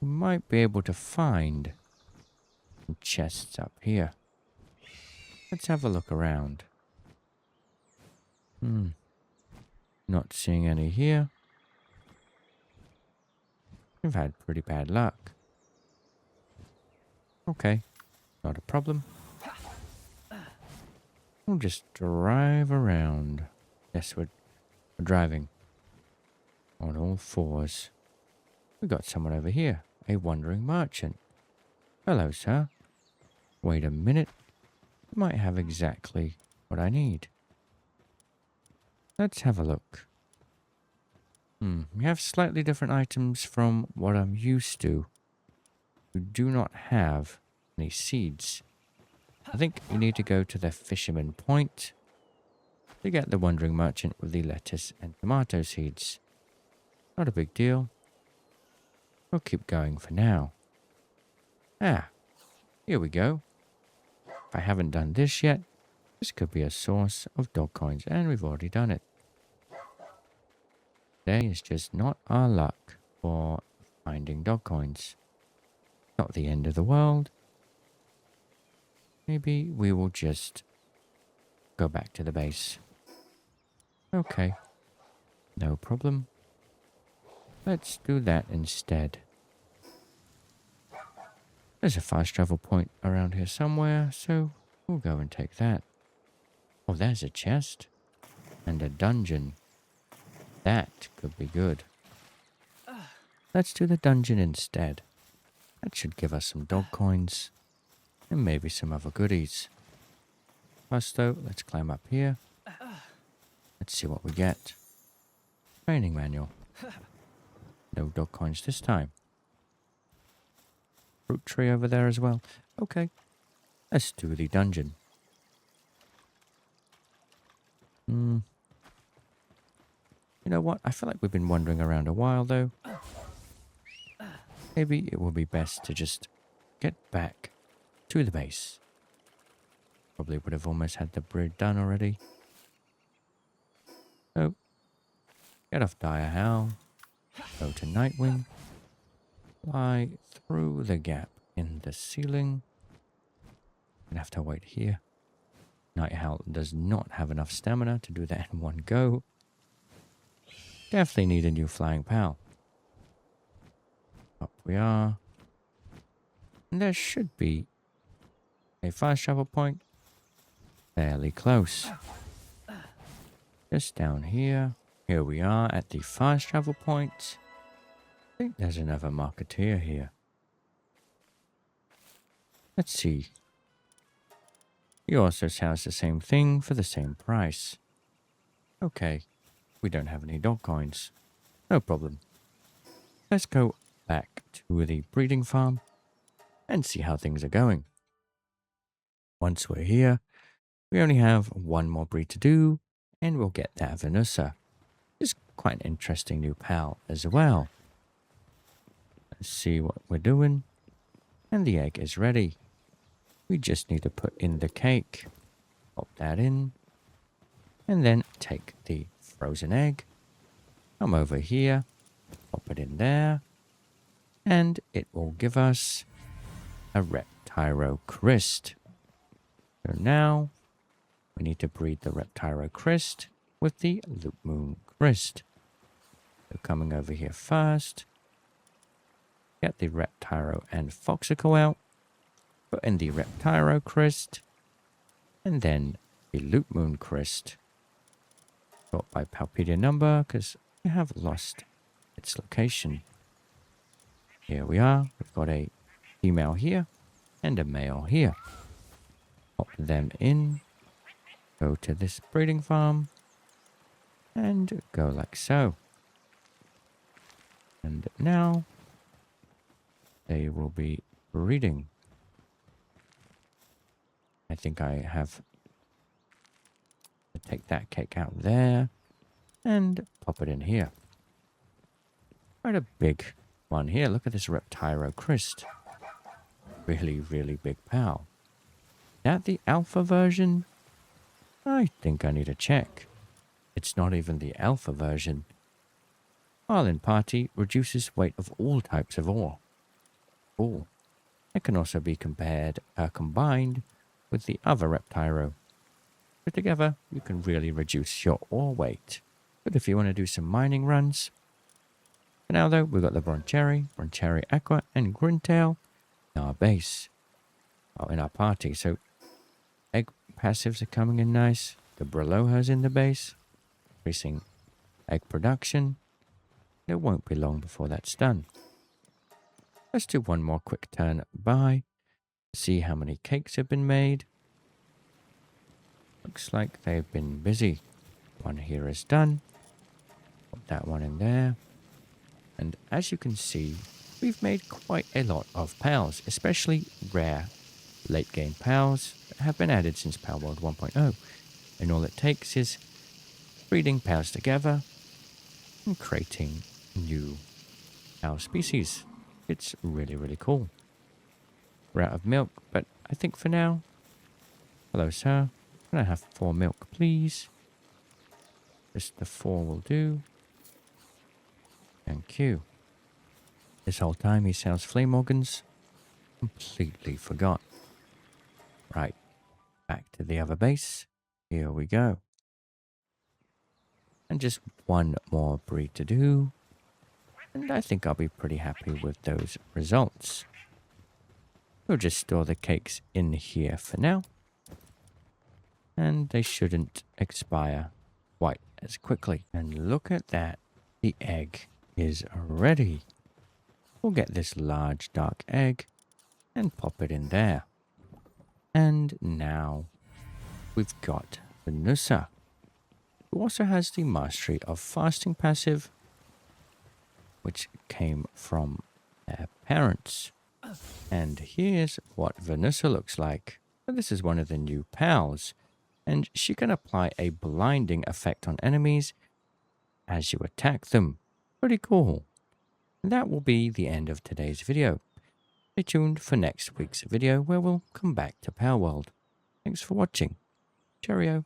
we might be able to find some chests up here. Let's have a look around. Not seeing any here. We've had pretty bad luck. Okay, not a problem. We'll just drive around. Yes, we're driving on all fours. We got someone over here, a wandering merchant. Hello, sir. Wait a minute. I might have exactly what I need. Let's have a look. We have slightly different items from what I'm used to. We do not have any seeds. I think we need to go to the Fisherman Point to get the Wandering Merchant with the lettuce and tomato seeds. Not a big deal. We'll keep going for now. Here we go. If I haven't done this yet, this could be a source of dog coins, and we've already done it. Today is just not our luck for finding dog coins. Not the end of the world. Maybe we will just go back to the base. Okay, no problem. Let's do that instead. There's a fast travel point around here somewhere, so we'll go and take that. Oh, there's a chest and a dungeon. That could be good. Let's do the dungeon instead. That should give us some dog coins and maybe some other goodies. First though, let's climb up here. Let's see what we get. Training manual. No dog coins this time. Fruit tree over there as well. Okay, let's do the dungeon. You know what? I feel like we've been wandering around a while, though. Maybe it will be best to just get back to the base. Probably would have almost had the breed done already. So, get off Dire Howl. Go to Nightwing. Fly through the gap in the ceiling. Gonna have to wait here. Night Howl does not have enough stamina to do that in one go. Definitely need a new flying pal. Up we are. And there should be a fast travel point fairly close. Just down here. Here we are at the fast travel point. I think there's another marketeer here. Let's see. He also sells the same thing for the same price. Okay, we don't have any dog coins. No problem. Let's go back to the breeding farm and see how things are going. Once we're here, we only have one more breed to do, and we'll get that Venusa. It's quite an interesting new pal as well. Let's see what we're doing. And the egg is ready. We just need to put in the cake. Pop that in. And then take the frozen egg. Come over here. Pop it in there. And it will give us a Reptyro Crest. So now we need to breed the Reptyro Crest with the Loop Moon Crest. So coming over here first. Get the Reptyro and Foxicle out. Put in the Reptyro Crest. And then the Loop Moon Crest. Sort by Palpedia number because I have lost its location. Here we are. We've got a female here and a male here. Pop them in. Go to this breeding farm. And go like so. And now they will be breeding. I think I have to take that cake out there and pop it in here. Quite a big one here. Look at this Reptyro Crest. Really, really big pal. Is that the alpha version? I think I need to check. It's not even the alpha version. While in party, reduces weight of all types of ore. Cool. It can also be combined with the other Reptyro. So together, you can really reduce your ore weight. But if you want to do some mining runs. For now though, we've got the Broncherry Aqua, and Grintail in our base. Oh, in our party. So egg passives are coming in nice. The Breloha's in the base. Increasing egg production. It won't be long before that's done. Let's do one more quick turn by. See how many cakes have been made. Looks like they've been busy. One here is done. Put that one in there. And as you can see, we've made quite a lot of pals, especially rare late game pals that have been added since Palworld 1.0. And all it takes is breeding pals together and creating new pal species. It's really, really cool. We're out of milk, but I think for now... Hello, sir. Can I have 4 milk, please? Just the 4 will do. Thank you. This whole time he sells flame organs. Completely forgot. Right. Back to the other base. Here we go. And just one more breed to do. And I think I'll be pretty happy with those results. We'll just store the cakes in here for now. And they shouldn't expire quite as quickly. And look at that. The egg is ready. We'll get this large dark egg and pop it in there. And now we've got Venusa, who also has the mastery of fasting passive, which came from their parents. And here's what Venusa looks like. This is one of the new pals, and she can apply a blinding effect on enemies as you attack them. Pretty cool. And that will be the end of today's video. Stay tuned for next week's video where we'll come back to Palworld. Thanks for watching. Cheerio.